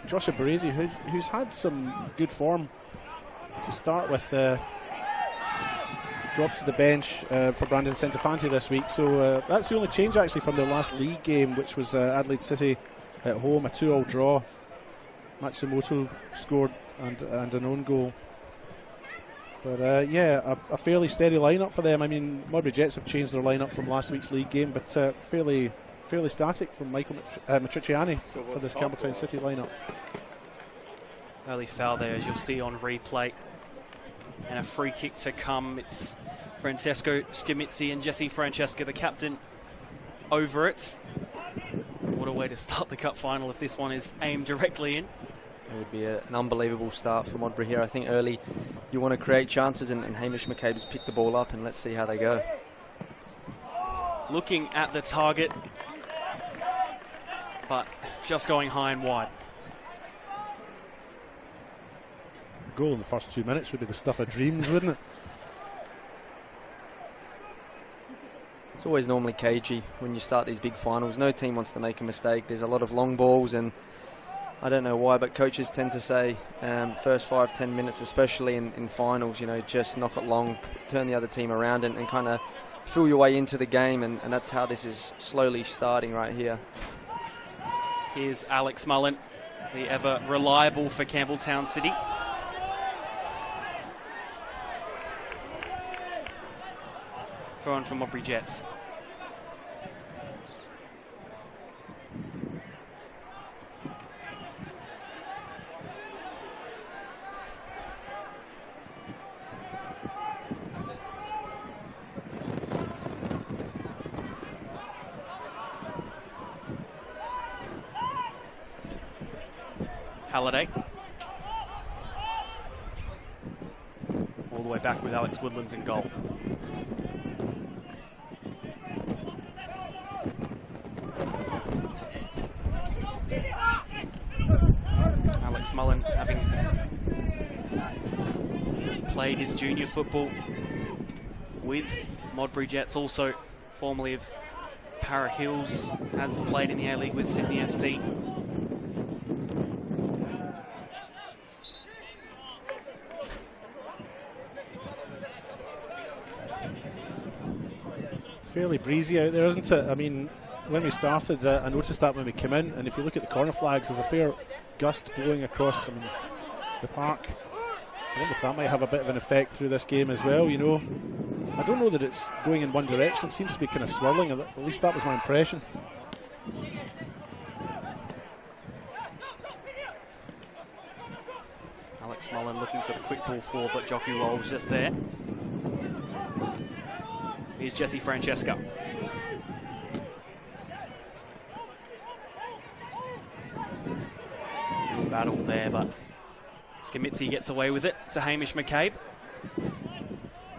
Joshua Baresi, who's had some good form to start with. Dropped to the bench for Brandon Centofanti this week, so that's the only change actually from their last league game, which was Adelaide City at home, a 2-2 draw. Matsumoto scored and an own goal. But yeah, a fairly steady lineup for them. I mean, Modbury Jets have changed their lineup from last week's league game, but fairly static from Michael Matriciani for this Campbelltown City lineup. Early foul there, as you'll see on replay. And a free kick to come. It's Francesco Scamitzi and Jesse Francesca, the captain, over it. What a way to start the cup final if this one is aimed directly in. It would be an unbelievable start for Modbury here. I think early you want to create chances, and Hamish McCabe has picked the ball up, and let's see how they go. Looking at the target, but just going high and wide. Goal in the first 2 minutes would be the stuff of dreams, wouldn't it? It's always normally cagey when you start these big finals. No team wants to make a mistake. There's a lot of long balls, and I don't know why, but coaches tend to say first 5-10 minutes, especially in finals, just knock it long, turn the other team around and kind of fill your way into the game, and that's how this is slowly starting right here. Here's Alex Mullen, the ever reliable for Campbelltown City. Thrown from Modbury Jets. Halliday. All the way back with Alex Woodlands in goal. Alex Mullen, having played his junior football with Modbury Jets, also formerly of Para Hills, has played in the A-League with Sydney FC. It's fairly breezy out there, isn't it? I mean, when we started, I noticed that when we came in, and if you look at the corner flags, there's a fair gust blowing across the park. I wonder if that might have a bit of an effect through this game as well, I don't know that it's going in one direction. It seems to be kind of swirling, at least that was my impression. Alex Mullen looking for the quick ball forward, but Jockey Roll was just there. Here's Jesse Francesca. Little battle there, but Skamitzi gets away with it to Hamish McCabe.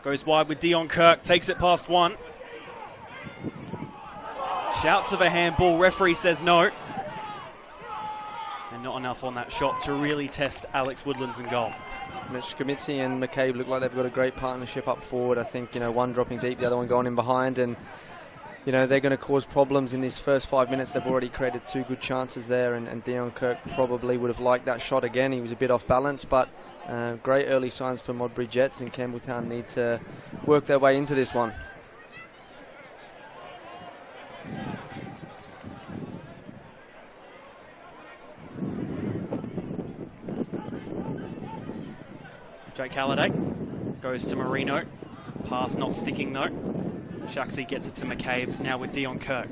Goes wide with Dion Kirk, takes it past one. Shouts of a handball, referee says no. And not enough on that shot to really test Alex Woodlands in goal. Skamitzi and McCabe look like they've got a great partnership up forward. I think, one dropping deep, the other one going in behind, and they're going to cause problems in these first 5 minutes. They've already created 2 good chances there, and Dion Kirk probably would have liked that shot again. He was a bit off balance, but great early signs for Modbury Jets, and Campbelltown need to work their way into this one. Jake Halliday goes to Marino. Pass not sticking though. Shaxi gets it to McCabe, now with Dion Kirk.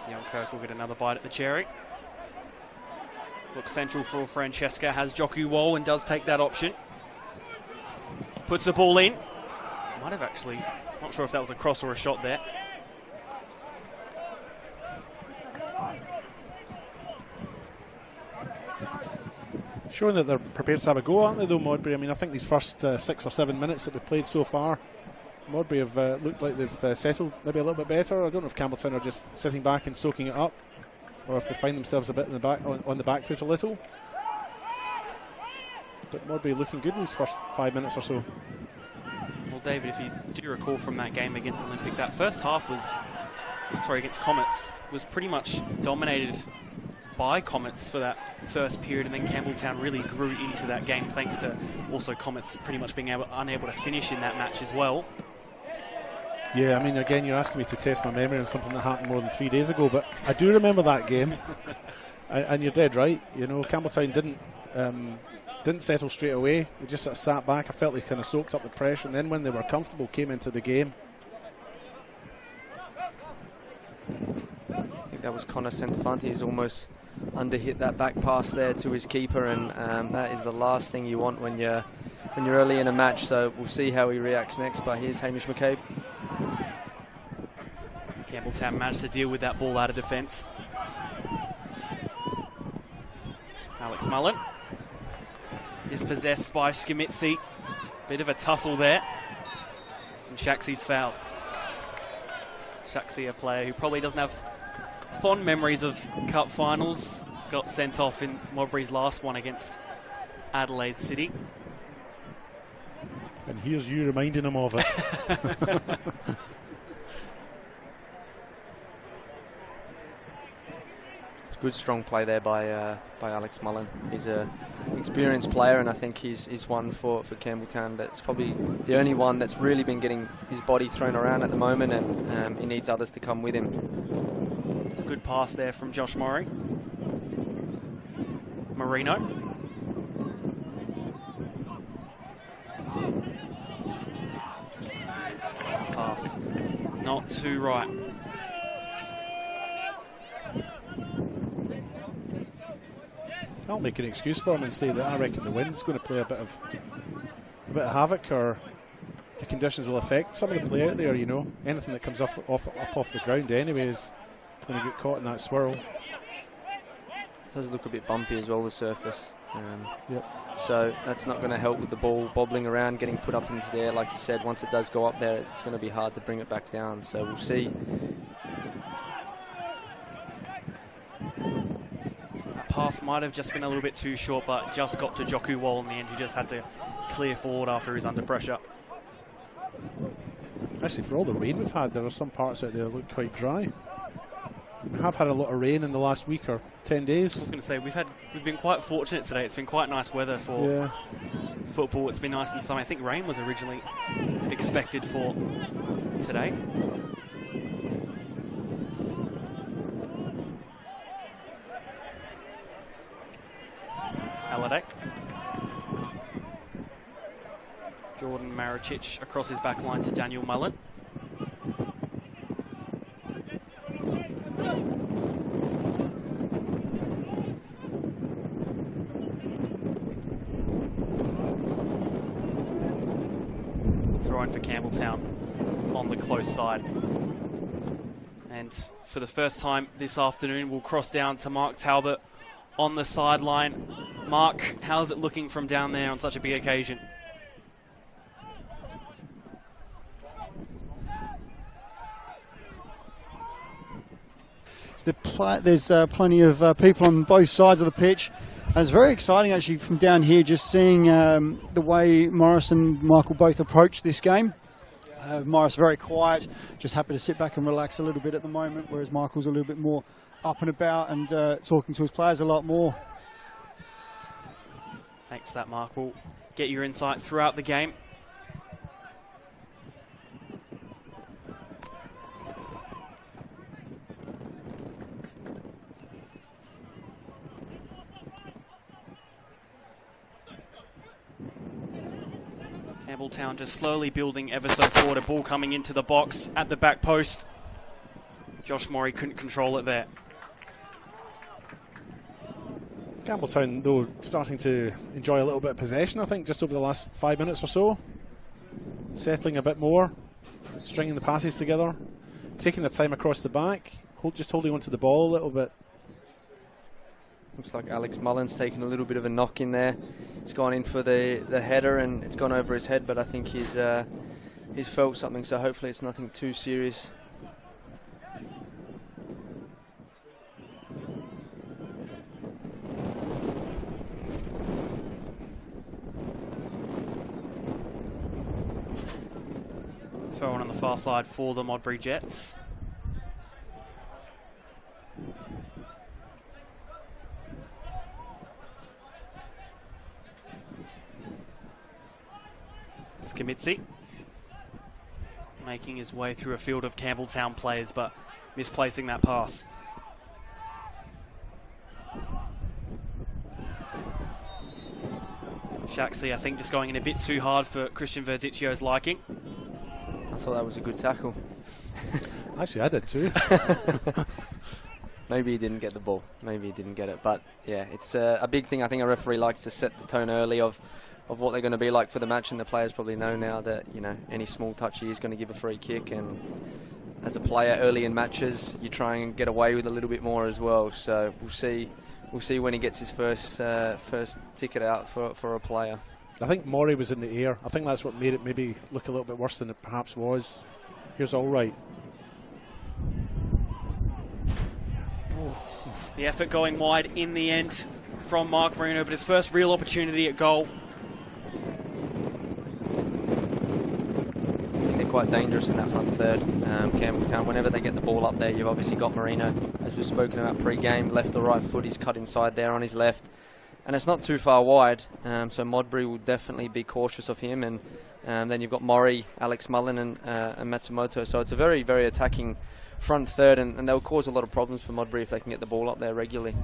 Dion Kirk will get another bite at the cherry. Looks central for Francesca, has Joku Wall and does take that option. Puts the ball in. Might have actually, not sure if that was a cross or a shot there. Showing that they're prepared to have a go, aren't they, though, Modbury? I mean, I think these first 6 or 7 minutes that we've played so far, Modbury have looked like they've settled maybe a little bit better. I don't know if Campbelltown are just sitting back and soaking it up, or if they find themselves a bit in the back on the back foot a little. But Modbury looking good in these first 5 minutes or so. Well, David, if you do recall from that game against Olympic, that first half against Comets, was pretty much dominated by Comets for that first period, and then Campbelltown really grew into that game thanks to also Comets pretty much being unable to finish in that match as well. Yeah, I mean, again, you're asking me to test my memory on something that happened more than 3 days ago, but I do remember that game. And you're dead right. Campbelltown didn't settle straight away. They just sort of sat back. I felt they kind of soaked up the pressure, and then when they were comfortable, came into the game. I think that was Connor Centefante. He's almost underhit that back pass there to his keeper, and that is the last thing you want when you're early in a match. So we'll see how he reacts next. But here's Hamish McCabe. Campbelltown managed to deal with that ball out of defence. Alex Mullen dispossessed by Skamitzi. Bit of a tussle there, and Shaxi's fouled. Shaxi, a player who probably doesn't have fond memories of cup finals, got sent off in Modbury's last one against Adelaide City. And here's you reminding him of it. It's a good, strong play there by Alex Mullen. He's an experienced player, and I think he's one for Campbelltown that's probably the only one that's really been getting his body thrown around at the moment, and he needs others to come with him. It's a good pass there from Josh Murray. Marino. Pass. Not too right. I'll make an excuse for him and say that I reckon the wind's going to play a bit of havoc, or the conditions will affect some of the play out there. Anything that comes up off the ground anyway is going to get caught in that swirl. It does look a bit bumpy as well, the surface. Yep. So that's not going to help with the ball bobbling around, getting put up into the air. Like you said, once it does go up there, it's going to be hard to bring it back down. So we'll see. That pass might have just been a little bit too short, but just got to Joku Wall in the end, who just had to clear forward after he's under pressure. Actually, for all the rain we've had, there are some parts out there that look quite dry. We have had a lot of rain in the last week or 10 days. I was going to say, we've been quite fortunate today. It's been quite nice weather for football. It's been nice and sunny. I think rain was originally expected for today. Halliday. Jordan Maricic across his back line to Daniel Mullen. thrown for Campbelltown on the close side. And for the first time this afternoon, we'll cross down to Mark Talbot on the sideline. Mark, how's it looking from down there on such a big occasion? There's plenty of people on both sides of the pitch. And it's very exciting actually from down here, just seeing the way Morris and Michael both approach this game. Morris very quiet, just happy to sit back and relax a little bit at the moment, whereas Michael's a little bit more up and about and talking to his players a lot more. Thanks for that, Mark. We'll get your insight throughout the game. Campbelltown just slowly building ever so forward. A ball coming into the box at the back post. Josh Morey couldn't control it there. Campbelltown, though, starting to enjoy a little bit of possession, I think, just over the last 5 minutes or so. Settling a bit more, stringing the passes together, taking the time across the back, just holding onto the ball a little bit. Looks like Alex Mullen's taken a little bit of a knock in there. He's gone in for the header and it's gone over his head, but I think he's felt something, so hopefully it's nothing too serious. Throw on the far side for the Modbury Jets. Skamitzi making his way through a field of Campbelltown players, but misplacing that pass. Shaxley, I think, just going in a bit too hard for Christian Verdicchio's liking. I thought that was a good tackle. Actually, I did too. Maybe he didn't get the ball. Maybe he didn't get it. But yeah, it's a big thing. I think a referee likes to set the tone early of what they're going to be like for the match, and the players probably know now that, you know, any small touch is going to give a free kick, and as a player early in matches you try and get away with a little bit more as well. So we'll see when he gets his first ticket out for a player. I think Morey was in the air. I think that's what made it maybe look a little bit worse than it perhaps was. Here's all right. The effort going wide in the end from Mark Marino, but his first real opportunity at goal. They're quite dangerous in that front third. Campbelltown, whenever they get the ball up there, you've obviously got Marino, as we've spoken about pre-game, left or right foot. He's cut inside there on his left, and it's not too far wide, so Modbury will definitely be cautious of him. And then you've got Morey, Alex Mullen and Matsumoto, so it's a very, very attacking front third, and they'll cause a lot of problems for Modbury if they can get the ball up there regularly.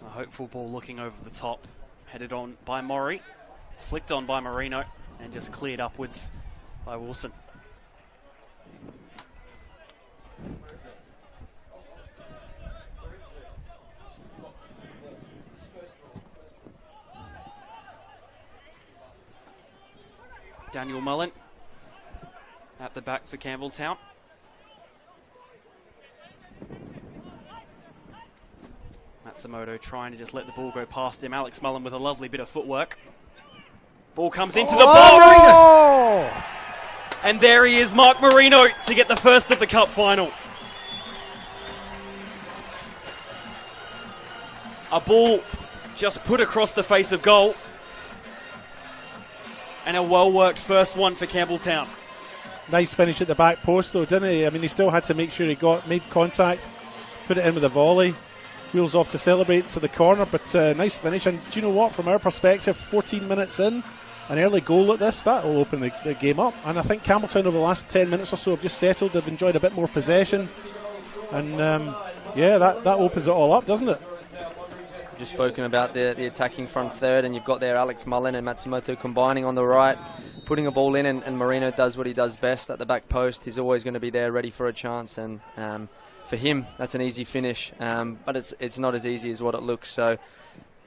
A hopeful ball looking over the top, headed on by Morey, flicked on by Marino, and just cleared upwards by Wilson. Daniel Mullen at the back for Campbelltown. Matsumoto trying to just let the ball go past him. Alex Mullen with a lovely bit of footwork. Ball comes into the box. And there he is, Mark Marino, to get the first of the cup final. A ball just put across the face of goal. And a well-worked first one for Campbelltown. Nice finish at the back post, though, didn't he? I mean, he still had to make sure he made contact, put it in with a volley, wheels off to celebrate to the corner, but nice finish. And do you know what? From our perspective, 14 minutes in, an early goal at this, that will open the game up. And I think Campbelltown over the last 10 minutes or so have just settled. They've enjoyed a bit more possession. And yeah, that opens it all up, doesn't it? just spoken about the attacking front third, and you've got there Alex Mullen and Matsumoto combining on the right, putting a ball in, and Marino does what he does best at the back post. He's always going to be there ready for a chance, and for him that's an easy finish, but it's not as easy as what it looks. So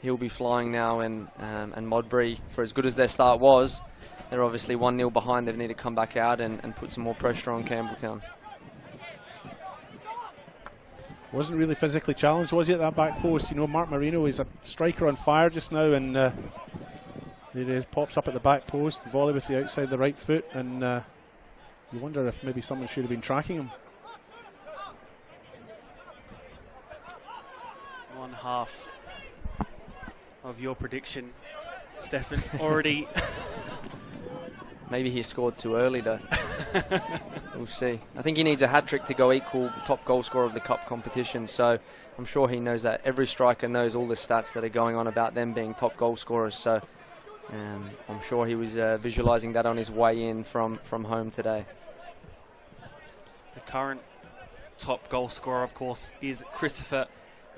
he'll be flying now, and Modbury, for as good as their start was, they're obviously 1-0 behind. They need to come back out and put some more pressure on Campbelltown. Wasn't really physically challenged, was he, at that back post? You know, Mark Marino is a striker on fire just now, and there he is, pops up at the back post, volley with the outside of the right foot, and you wonder if maybe someone should have been tracking him. One half of your prediction, Stefan, already. Maybe he scored too early, though. We'll see. I think he needs a hat-trick to go equal top goal scorer of the cup competition, so I'm sure he knows that. Every striker knows all the stats that are going on about them being top goal scorers, so I'm sure he was visualising that on his way in from home today. The current top goal scorer, of course, is Christopher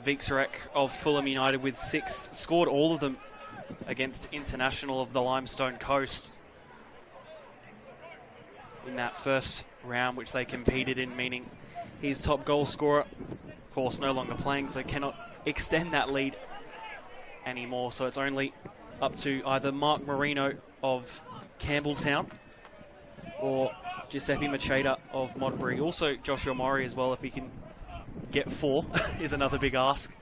Vixarek of Fulham United with 6. Scored all of them against International of the Limestone Coast in that first round which they competed in, meaning he's top goal scorer. Of course, no longer playing, so cannot extend that lead anymore. So it's only up to either Mark Marino of Campbelltown or Giuseppe Macheda of Modbury. Also Joshua Murray as well, if he can get 4 is another big ask.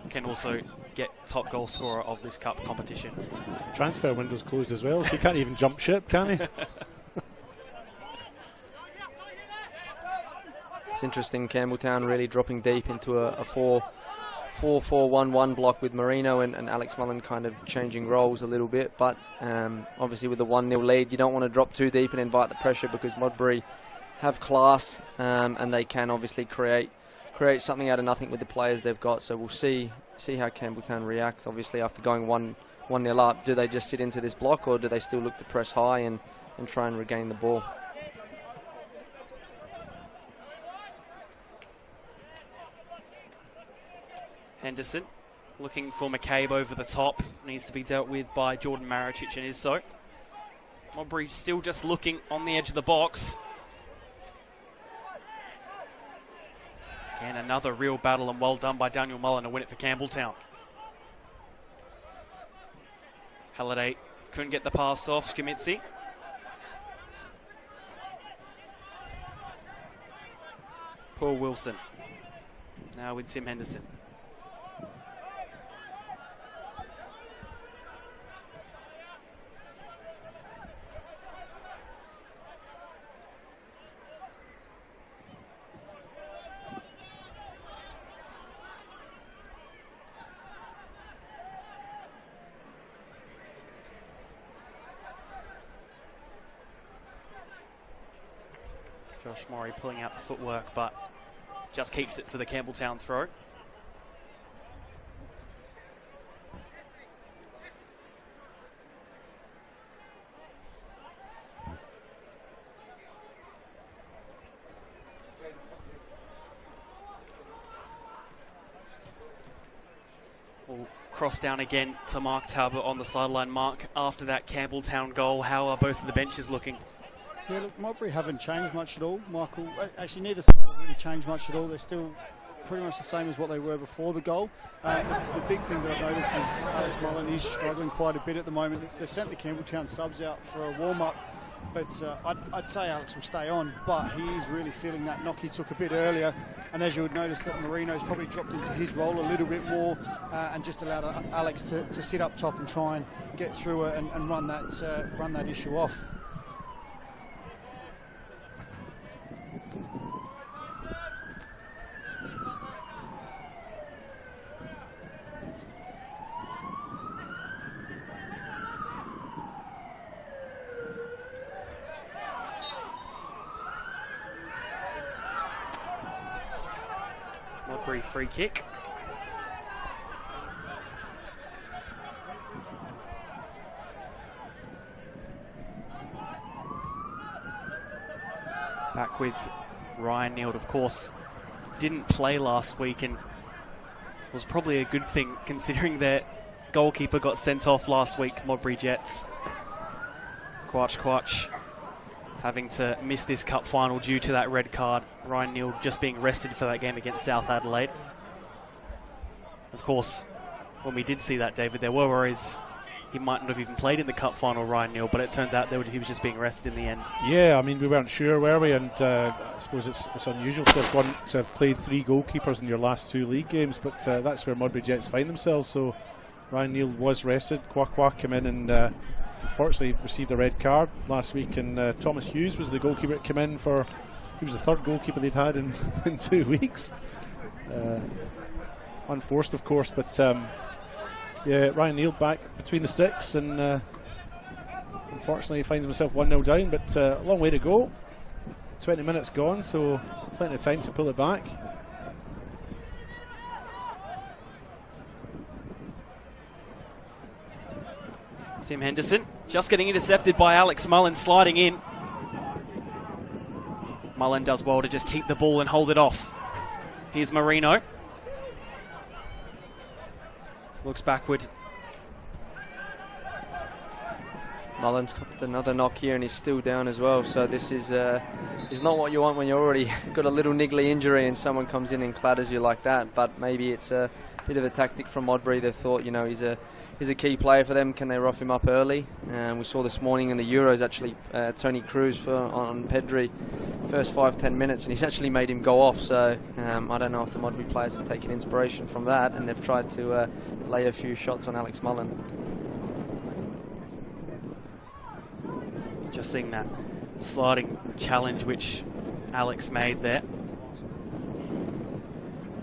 Can also get top goal scorer of this cup competition. Transfer window's closed as well, so he can't even jump ship, can he? It's interesting, Campbelltown really dropping deep into a 4-4-1-1 block with Marino and Alex Mullen kind of changing roles a little bit, but obviously with the 1-0 lead you don't want to drop too deep and invite the pressure, because Modbury have class, and they can obviously create something out of nothing with the players they've got. So we'll see how Campbelltown react. Obviously after going 1-0 up, do they just sit into this block, or do they still look to press high and try and regain the ball? Henderson looking for McCabe over the top. Needs to be dealt with by Jordan Maricic, and is so. Modbury still just looking on the edge of the box. Again, another real battle, and well done by Daniel Mullen to win it for Campbelltown. Halliday couldn't get the pass off. Scamitzi. Paul Wilson. Now with Tim Henderson. Josh Murray pulling out the footwork, but just keeps it for the Campbelltown throw. We'll cross down again to Mark Talbot on the sideline. Mark, after that Campbelltown goal, how are both of the benches looking? Yeah, look, Modbury haven't changed much at all, Michael. Actually, neither side have really changed much at all. They're still pretty much the same as what they were before the goal. The big thing that I've noticed is Alex Mullen is struggling quite a bit at the moment. They've sent the Campbelltown subs out for a warm-up, but I'd say Alex will stay on, but he is really feeling that knock he took a bit earlier. And as you would notice, that Marino's probably dropped into his role a little bit more and just allowed Alex to sit up top and try and get through it and run that issue off. Modbury free kick. Back with Ryan Neild, of course, didn't play last week, and was probably a good thing considering their goalkeeper got sent off last week, Modbury Jets. Quach having to miss this cup final due to that red card. Ryan Neal just being rested for that game against South Adelaide. Of course, when we did see that, David, there were worries he might not have even played in the cup final, Ryan Neal, but it turns out he was just being rested in the end. Yeah, I mean, we weren't sure, were we? And I suppose it's unusual to have played 3 goalkeepers in your last 2 league games, but that's where Modbury Jets find themselves. So Ryan Neal was rested. Quach came in and unfortunately received a red card last week, and Thomas Hughes was the goalkeeper that came in for. He was the 3rd goalkeeper they'd had in 2 weeks. Unforced, of course, but yeah, Ryan Neal back between the sticks, and unfortunately he finds himself 1-0 down, but a long way to go. 20 minutes gone, so plenty of time to pull it back. Tim Henderson just getting intercepted by Alex Mullen, sliding in. Mullen does well to just keep the ball and hold it off. Here's Marino. Looks backward. Mullen's got another knock here and he's still down as well, so this is not what you want when you're already got a little niggly injury and someone comes in and clatters you like that. But maybe it's a bit of a tactic from Modbury. They've thought, you know, he's a key player for them. Can they rough him up early? We saw this morning in the Euros actually Tony Cruz on Pedri first 5-10 minutes, and he's actually made him go off. So I don't know if the Modbury players have taken inspiration from that and they've tried to lay a few shots on Alex Mullen. Just seeing that sliding challenge which Alex made there.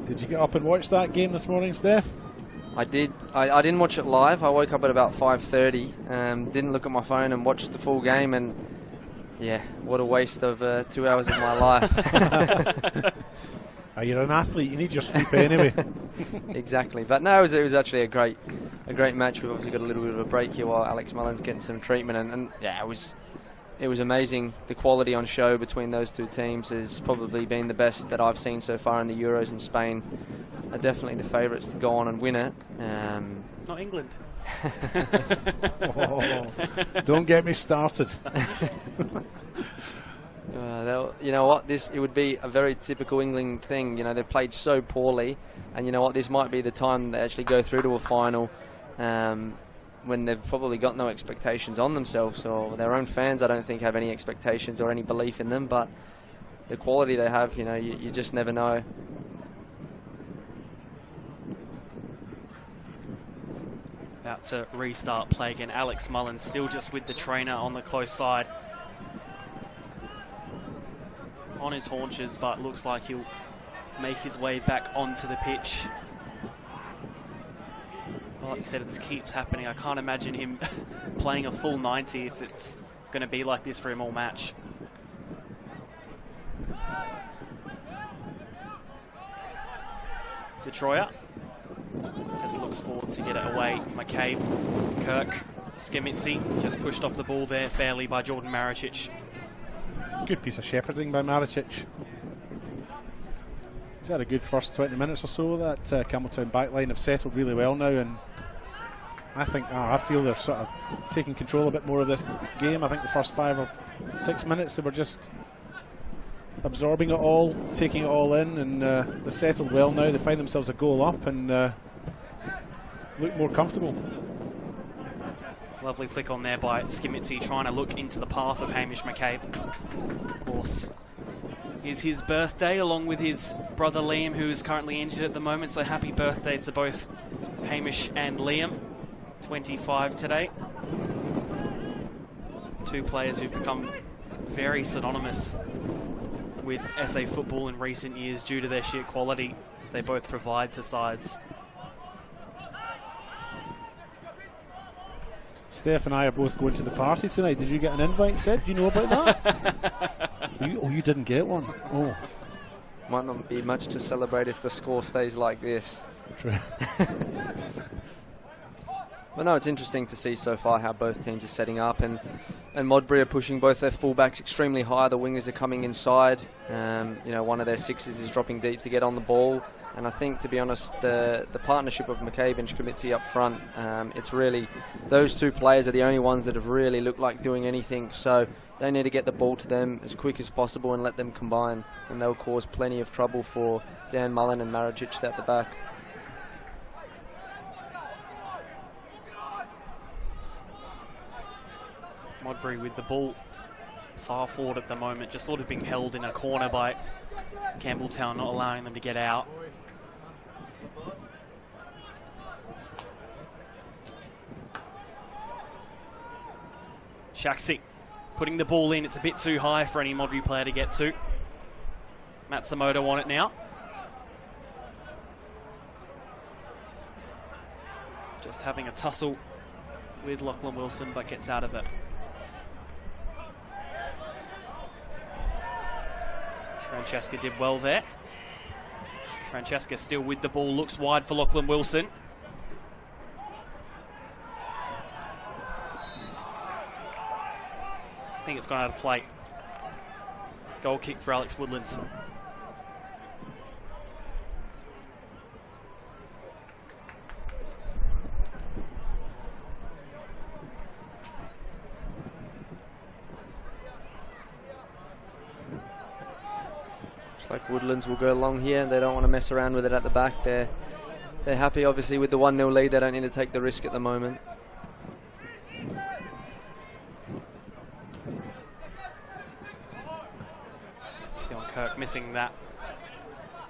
Did you get up and watch that game this morning, Steph? I did. I didn't watch it live. I woke up at about 5:30. Didn't look at my phone and watched the full game. And yeah, what a waste of 2 hours of my life. You're an athlete. You need your sleep anyway. Exactly. But no, it was actually a great match. We've obviously got a little bit of a break here while Alex Mullen's getting some treatment. And yeah, it was amazing. The quality on show between those 2 teams has probably been the best that I've seen so far in the Euros, and Spain are definitely the favourites to go on and win it. Not England. Oh, don't get me started. You know what? It would be a very typical England thing. You know, they've played so poorly, and you know what? This might be the time they actually go through to a final. When they've probably got no expectations on themselves, or their own fans I don't think have any expectations or any belief in them, but the quality they have, you know, you just never know. About to restart play again. Alex Mullen still just with the trainer on the close side. On his haunches, but looks like he'll make his way back onto the pitch. Like you said, if this keeps happening, I can't imagine him playing a full 90 if it's going to be like this for him all match. Detroit just looks forward to get it away. McCabe, Kirk, Skimitzi just pushed off the ball there fairly by Jordan Maricic. Good piece of shepherding by Maricic. He's had a good first 20 minutes or so. That Campbelltown backline have settled really well now, and I feel they're sort of taking control a bit more of this game. I think the first 5 or 6 minutes they were just absorbing it all, taking it all in, and they've settled well now. They find themselves a goal up and look more comfortable. Lovely flick on there by Skimitzi, trying to look into the path of Hamish McCabe. Of course, is his birthday along with his brother Liam, who is currently injured at the moment, so happy birthday to both Hamish and Liam. 25 today. 2 players who've become very synonymous with SA football in recent years due to their sheer quality they both provide to sides. Steph and I are both going to the party tonight. Did you get an invite, Sid? Do you know about that? You didn't get one. Oh. Might not be much to celebrate if the score stays like this. True. But no, it's interesting to see so far how both teams are setting up, and Modbury are pushing both their fullbacks extremely high. The wingers are coming inside. You know, one of their sixes is dropping deep to get on the ball. And I think, to be honest, the partnership of McCabe and Schmitzi up front, it's really, those two players are the only ones that have really looked like doing anything. So they need to get the ball to them as quick as possible and let them combine. And they'll cause plenty of trouble for Dan Mullen and Maricic at the back. Modbury with the ball far forward at the moment, just sort of being held in a corner by Campbelltown, not allowing them to get out. Shaxi putting the ball in. It's a bit too high for any Modbury player to get to. Matsumoto on it now. Just having a tussle with Lachlan Wilson, but gets out of it. Francesca did well there. Francesca still with the ball, looks wide for Lachlan Wilson. I think it's gone out of play. Goal kick for Alex Woodlands. Looks like Woodlands will go long here. They don't want to mess around with it at the back. They're happy, obviously, with the 1-0 lead. They don't need to take the risk at the moment. Kirk missing that,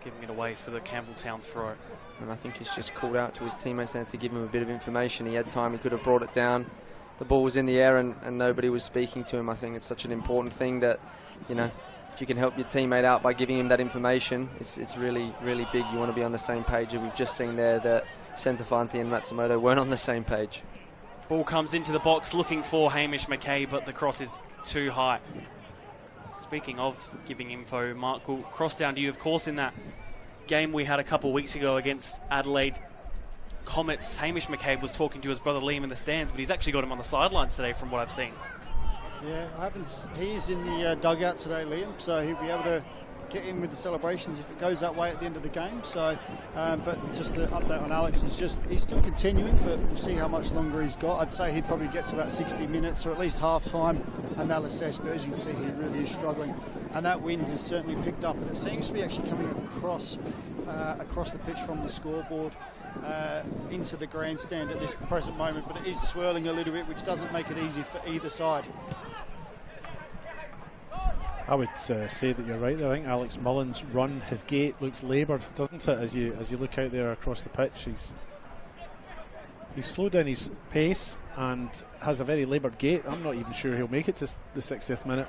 giving it away for the Campbelltown throw. And I think he's just called out to his teammates there to give him a bit of information. He had time, he could have brought it down. The ball was in the air and nobody was speaking to him. I think it's such an important thing that, you know, if you can help your teammate out by giving him that information, it's really, really big. You want to be on the same page. And we've just seen there that Centofanti and Matsumoto weren't on the same page. Ball comes into the box looking for Hamish McCabe, but the cross is too high. Speaking of giving info, Mark, we'll cross down to you. Of course, in that game we had a couple of weeks ago against Adelaide Comets, Hamish McCabe was talking to his brother Liam in the stands, but he's actually got him on the sidelines today from what I've seen. Yeah, he's in the dugout today, Liam, so he'll be able to get in with the celebrations if it goes that way at the end of the game. So, but just the update on Alex is just he's still continuing, but we'll see how much longer he's got. I'd say he'd probably get to about 60 minutes or at least half time, and they'll assess. But as you can see, he really is struggling, and that wind has certainly picked up, and it seems to be actually coming across the pitch from the scoreboard into the grandstand at this present moment. But it is swirling a little bit, which doesn't make it easy for either side. I would say that you're right there. I think Alex Mullen's run, his gait looks laboured, doesn't it? As you look out there across the pitch, he's slowed down his pace and has a very laboured gait. I'm not even sure he'll make it to the 60th minute.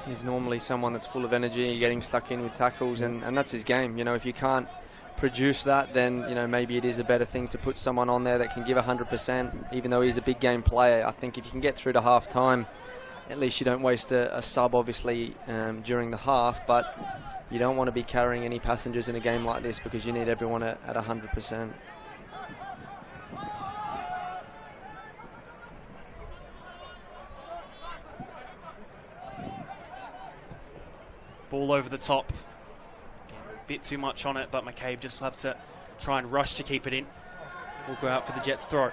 He's normally someone that's full of energy, getting stuck in with tackles, and that's his game. You know, if you can't produce that, then, you know, maybe it is a better thing to put someone on there that can give 100%, even though he's a big game player. I think if you can get through to half time, at least you don't waste a sub, obviously, during the half, but you don't want to be carrying any passengers in a game like this because you need everyone at 100%. Ball over the top. Again, a bit too much on it, but McCabe just will have to try and rush to keep it in. We'll go out for the Jets throw.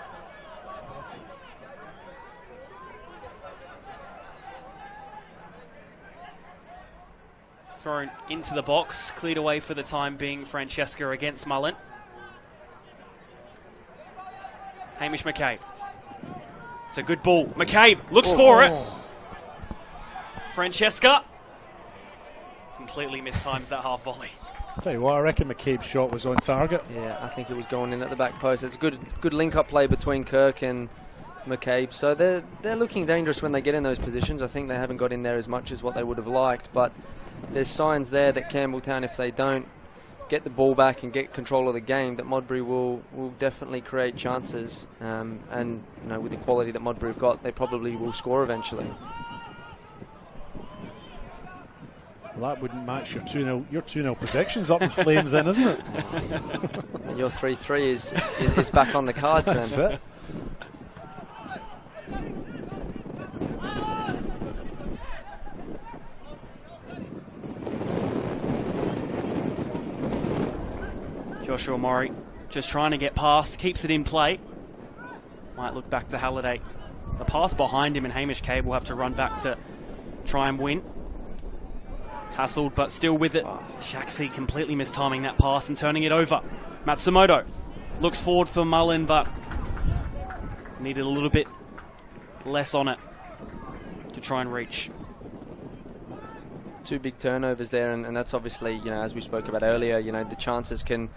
Thrown into the box, cleared away for the time being. Francesca against Mullen. Hamish McCabe. It's a good ball. McCabe looks for it. Francesca completely mistimes that half volley. I'll tell you what, I reckon McCabe's shot was on target. Yeah, I think it was going in at the back post. It's a good link-up play between Kirk and McCabe. So they're looking dangerous when they get in those positions. I think they haven't got in there as much as what they would have liked, but there's signs there that Campbelltown, if they don't get the ball back and get control of the game, that Modbury will definitely create chances. And you know, with the quality that Modbury have got, they probably will score eventually. Well, that wouldn't match your 2-0 predictions up in flames then, isn't it? Your 3-3 is back on the cards then. That's it. Joshua Murray just trying to get past, keeps it in play. Might look back to Halliday. The pass behind him, and Hamish Cable will have to run back to try and win. Hassled, but still with it. Shaxi completely mistiming that pass and turning it over. Matsumoto looks forward for Mullen, but needed a little bit less on it to try and reach. 2 big turnovers there, and that's obviously, as we spoke about earlier, the chances can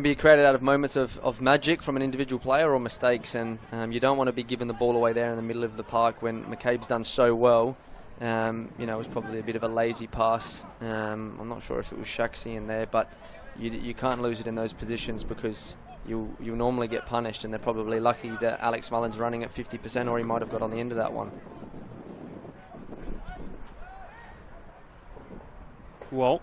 be created out of moments of magic from an individual player or mistakes, and you don't want to be giving the ball away there in the middle of the park when McCabe's done so well. It was probably a bit of a lazy pass. I'm not sure if it was Shaxi in there, but you can't lose it in those positions because you normally get punished, and they're probably lucky that Alex Mullen's running at 50%, or he might have got on the end of that one. Well,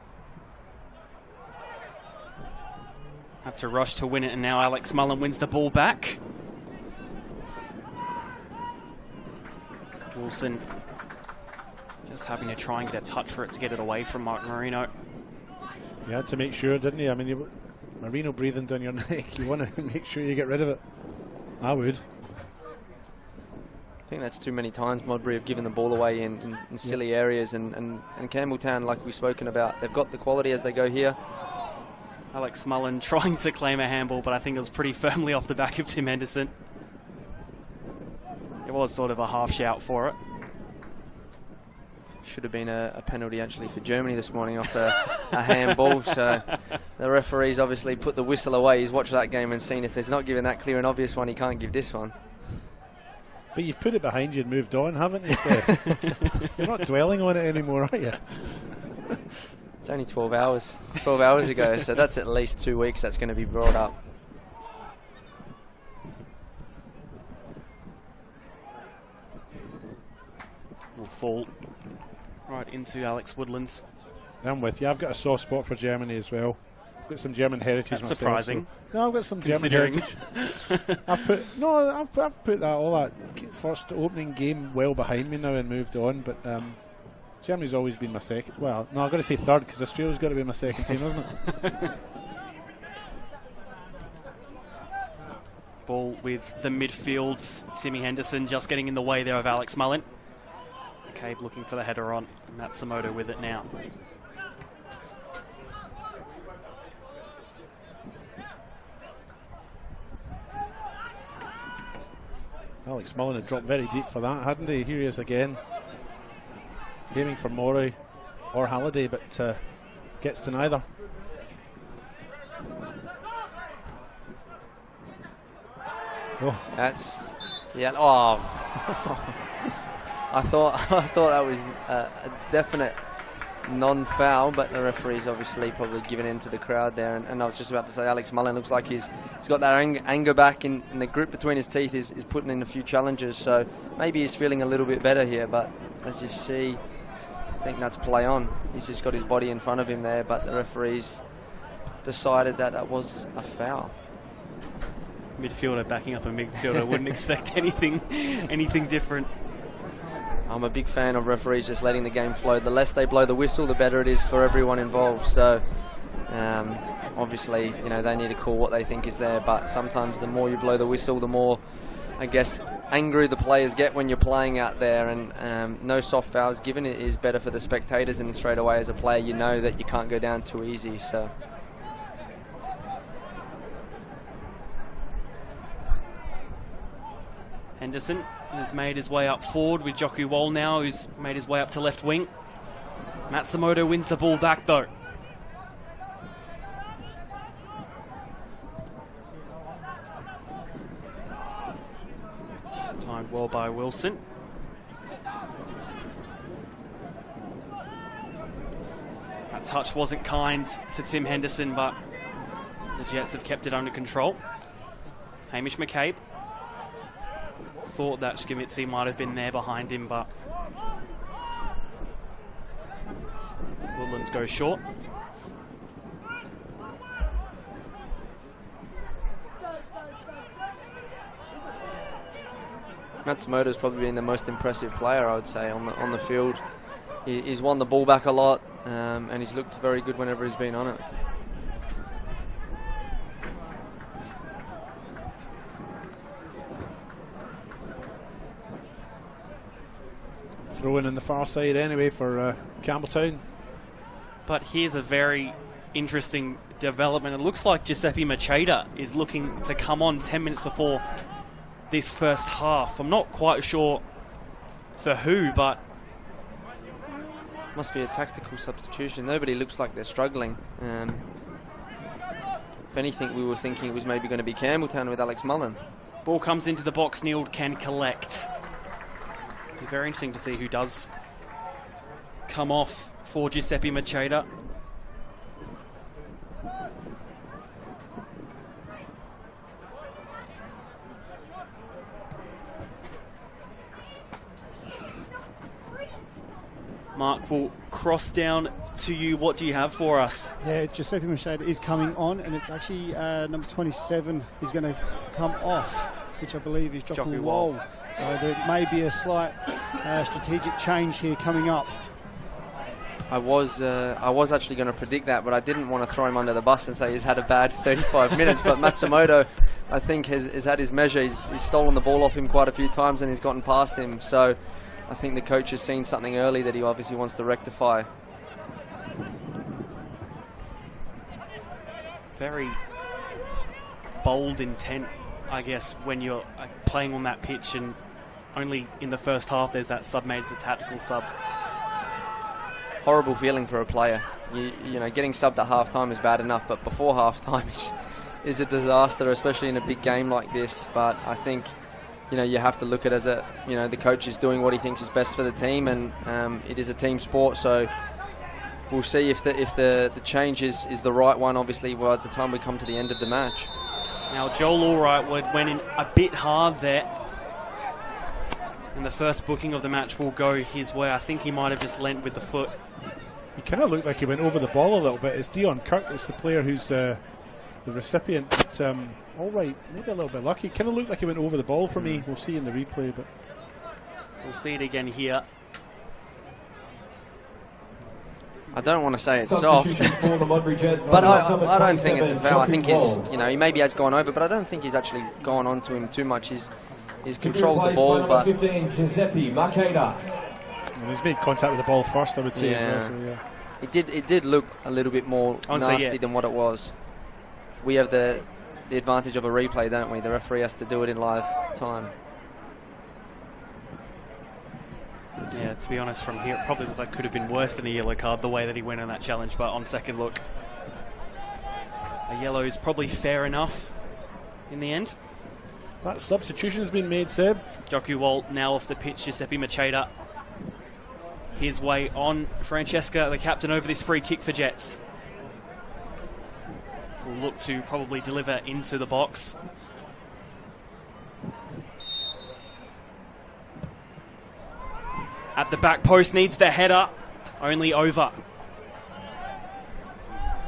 have to rush to win it, and now Alex Mullen wins the ball back. Wilson just having to try and get a touch for it to get it away from Mark Marino. You had to make sure, didn't you? I mean, Marino breathing down your neck. You want to make sure you get rid of it. I would. I think that's too many times Modbury have given the ball away in silly areas, and Campbelltown, like we've spoken about, they've got the quality as they go here. Alex Mullen trying to claim a handball, but I think it was pretty firmly off the back of Tim Henderson. It was sort of a half shout for it. Should have been a penalty actually for Germany this morning off a handball. So the referee's obviously put the whistle away. He's watched that game and seen if there's not given that clear and obvious one, he can't give this one. But you've put it behind you and moved on, haven't you, Steph? You're not dwelling on it anymore, are you? It's only 12 hours ago, so that's at least 2 weeks that's going to be brought up. Will fall right into Alex Woodlands. I'm with you. I've got a soft spot for Germany as well. I've got some German heritage That's myself. surprising. So, no, I've got some German heritage. I've put all that first opening game well behind me now and moved on. But Germany's always been my second. Well, no, I've got to say third because Australia's got to be my second team, isn't it? Ball with the midfield. Timmy Henderson just getting in the way there of Alex Mullen. McCabe looking for the header on. Matsumoto with it now. Alex Mullen had dropped very deep for that, hadn't he? Here he is again. Aiming for Morey or Halliday, but gets to neither. Oh. That's, yeah, oh. I thought that was a definite non-foul, but the referee's obviously probably given in to the crowd there, and I was just about to say Alex Mullen looks like he's got that anger back in the grip between his teeth, is putting in a few challenges, so maybe he's feeling a little bit better here, but as you see, I think that's play on. He's just got his body in front of him there, but the referee's decided that was a foul. Midfielder backing up a midfielder, wouldn't expect anything different. I'm a big fan of referees just letting the game flow. The less they blow the whistle, the better it is for everyone involved. So obviously, they need to call what they think is there, but sometimes the more you blow the whistle, the more, I guess, angry the players get when you're playing out there, and no soft fouls given it is better for the spectators, and straight away as a player you know that you can't go down too easy. So Henderson has made his way up forward with Joku Wall now, who's made his way up to left wing. Matsumoto wins the ball back though. Timed well by Wilson. That touch wasn't kind to Tim Henderson, but the Jets have kept it under control. Hamish McCabe. Thought that Schmitzi might have been there behind him, but Woodlands goes short. Matsumoto's probably been the most impressive player, I would say, on the field. He's won the ball back a lot, and he's looked very good whenever he's been on it. Throwing in the far side anyway for Campbelltown. But here's a very interesting development. It looks like Giuseppe Macheda is looking to come on 10 minutes before this first half. I'm not quite sure for who, but must be a tactical substitution. Nobody looks like they're struggling. If anything, we were thinking it was maybe going to be Campbelltown with Alex Mullen. Ball comes into the box. Neild can collect. It'll be very interesting to see who does come off for Giuseppe Macheda. Mark will cross down to you. What do you have for us? Yeah, Giuseppe Macheda is coming on, and it's actually number 27 is going to come off, which I believe is Joku Wall. So there may be a slight strategic change here coming up. I was actually going to predict that, but I didn't want to throw him under the bus and say he's had a bad 35 minutes. But Matsumoto, I think, has had his measure. He's stolen the ball off him quite a few times, and he's gotten past him. So I think the coach has seen something early that he obviously wants to rectify. Very bold intent, I guess, when you're playing on that pitch, and only in the first half there's that sub made as a tactical sub. Horrible feeling for a player. You know, getting subbed at half-time is bad enough, but before half-time is a disaster, especially in a big game like this. But I think, you know, you have to look at it as a, you know, the coach is doing what he thinks is best for the team, and it is a team sport, so we'll see if the change is the right one, obviously, by the time we come to the end of the match. Now, Joel Allright went in a bit hard there, and the first booking of the match will go his way. I think he might have just lent with the foot. He kind of looked like he went over the ball a little bit. It's Dion Kirk that's the player who's the recipient. But, Allright, maybe a little bit lucky. Kind of looked like he went over the ball for me. We'll see in the replay, but we'll see it again here. I don't want to say it's soft, but I don't think it's a foul. I think he maybe has gone over, but I don't think he's actually gone on to him too much. He's controlled the ball, but 15, Giuseppe Macheda. And he's made contact with the ball first, I would say, as well. So, yeah. It did look a little bit more nasty than what it was. We have the advantage of a replay, don't we? The referee has to do it in live time. Yeah, to be honest, from here, it probably looked like could have been worse than a yellow card, the way that he went on that challenge, but on second look, a yellow is probably fair enough in the end. That substitution has been made, Seb. Joku Walt now off the pitch. Giuseppe Macheda his way on. Francesca, the captain, over this free kick for Jets. Will look to probably deliver into the box. At the back post, needs the header, only over.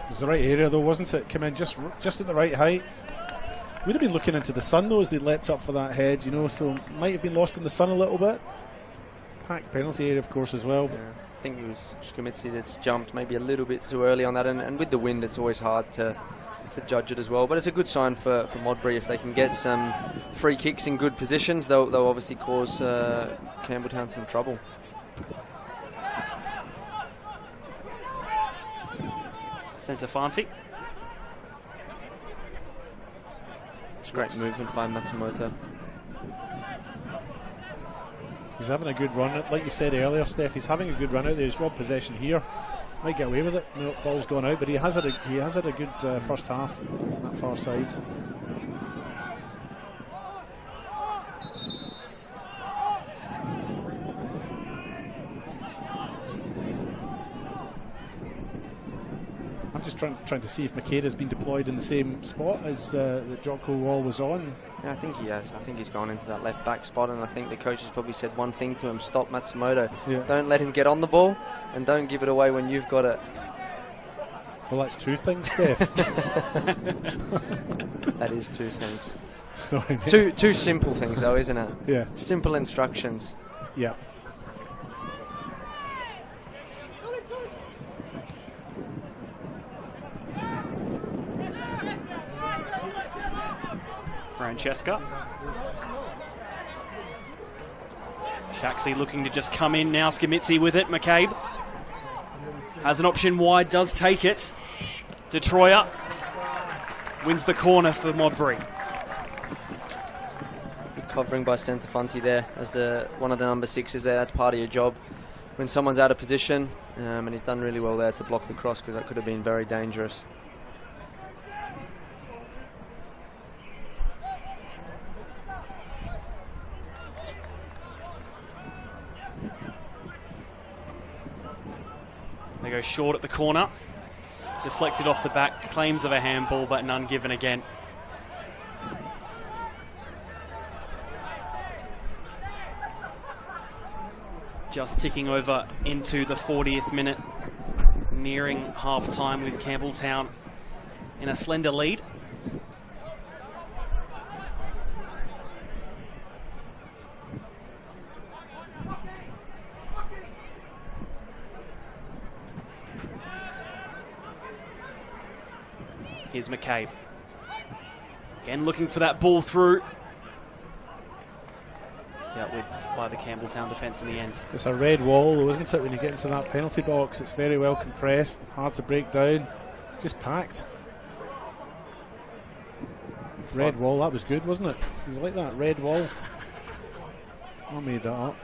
It was the right area though, wasn't it? Come in just at the right height. Would have been looking into the sun though as they leapt up for that head, you know, so might have been lost in the sun a little bit. Packed penalty area, of course, as well. Yeah, I think it was Shkomitsi that's jumped maybe a little bit too early on that, and with the wind it's always hard to judge it as well. But it's a good sign for Modbury if they can get some free kicks in good positions. They'll obviously cause Campbelltown some trouble. Santafanti. It's great movement by Matsumoto. He's having a good run. Like you said earlier, Steph, he's having a good run out there. He's robbed possession here. Might get away with it. No, ball's gone out, but he has had a good first half on that far side. I'm just just trying to see if Makeda's been deployed in the same spot as the Jocko Wall was on. Yeah, I think he has. I think he's gone into that left back spot, and I think the coach has probably said one thing to him: stop Matsumoto. Yeah. Don't let him get on the ball, and don't give it away when you've got it. Well, that's two things, Steph. That is two things. Sorry, two simple things, though, isn't it? Yeah. Simple instructions. Yeah. Francesca. Shaxi looking to just come in now. Scamitzi with it. McCabe has an option wide, does take it. Detroyer wins the corner for Modbury. Good covering by Centofanti there as one of the number 6s there. That's part of your job when someone's out of position, and he's done really well there to block the cross, because that could have been very dangerous. They go short at the corner. Deflected off the back. Claims of a handball, but none given again. Just ticking over into the 40th minute. Nearing half-time with Campbelltown in a slender lead. Here's McCabe. Again looking for that ball through. Dealt with by the Campbelltown defence in the end. It's a red wall, though, isn't it, when you get into that penalty box? It's very well compressed, hard to break down, just packed. Red wall, that was good, wasn't it? You like that red wall? I made that up.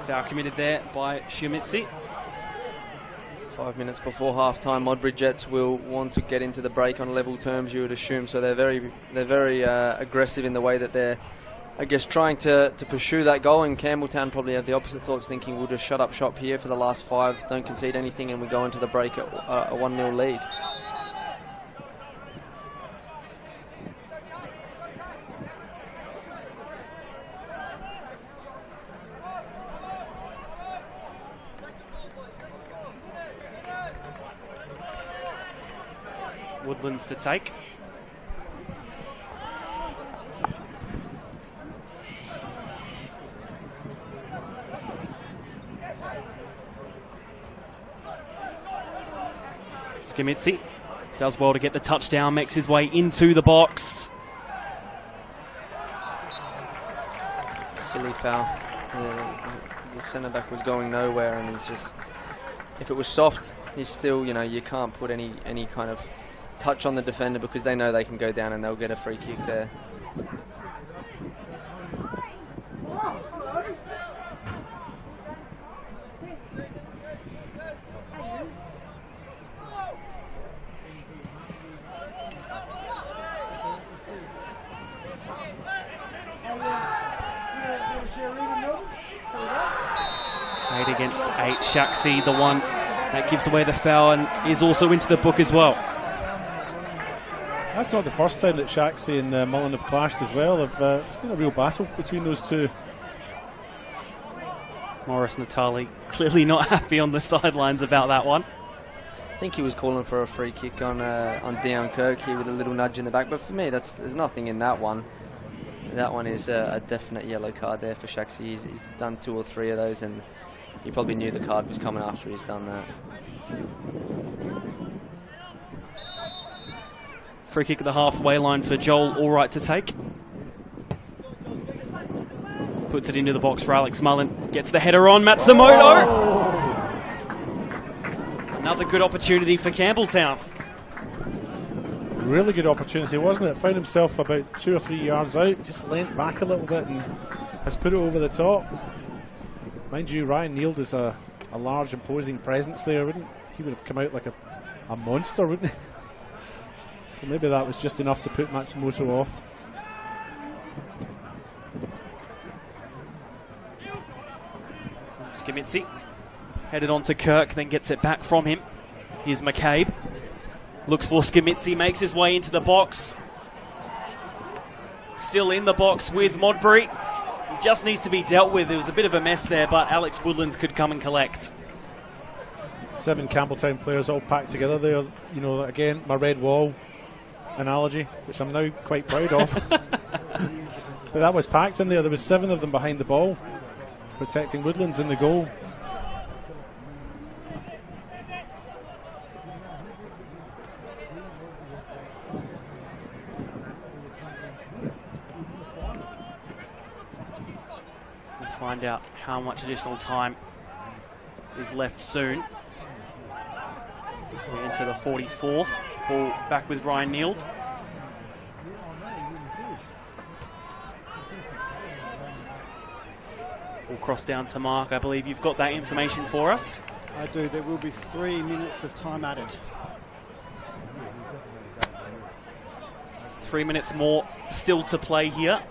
Foul committed there by Shumitsi. 5 minutes before half-time, Modbury Jets will want to get into the break on level terms, you would assume. So they're very aggressive in the way that they're, I guess, trying to pursue that goal. And Campbelltown probably have the opposite thoughts, thinking we'll just shut up shop here for the last 5, don't concede anything, and we go into the break at a 1-0 lead. Woodlands to take. Scamitzi does well to get the touchdown, makes his way into the box. Silly foul. The centre back was going nowhere, and he's just, if it was soft, he's still, you can't put any kind of touch on the defender, because they know they can go down and they'll get a free kick there. Eight against 8. Shaxi, the one that gives away the foul, and is also into the book as well. That's not the first time that Shaxi and Mullen have clashed as well. It's been a real battle between those two. Morris Natali clearly not happy on the sidelines about that one. I think he was calling for a free kick on Dion Kirk here with a little nudge in the back, but for me, there's nothing in that one. That one is a definite yellow card there for Shaxi. He's done 2 or 3 of those, and he probably knew the card was coming after he's done that. Free kick at the halfway line for Joel, all right to take. Puts it into the box for Alex Mullen. Gets the header on, Matsumoto! Oh. Another good opportunity for Campbelltown. Really good opportunity, wasn't it? Found himself about 2 or 3 yards out, just leant back a little bit and has put it over the top. Mind you, Ryan Neild is a large, imposing presence there, wouldn't he? Would have come out like a monster, wouldn't he? So maybe that was just enough to put Matsumoto off. Scamitzi Headed on to Kirk, then gets it back from him. Here's McCabe. Looks for Skimitzi, makes his way into the box. Still in the box with Modbury. Just needs to be dealt with. It was a bit of a mess there, but Alex Woodlands could come and collect. 7 Campbelltown players all packed together there. You know, again, my red wall analogy, which I'm now quite proud of. But that was packed in there. There was 7 of them behind the ball, protecting Woodlands in the goal. We'll find out how much additional time is left soon. We enter the 44th. Ball back with Ryan Neild. We'll cross down to Mark. I believe you've got that information for us. I do. There will be 3 minutes of time added. 3 minutes more still to play here.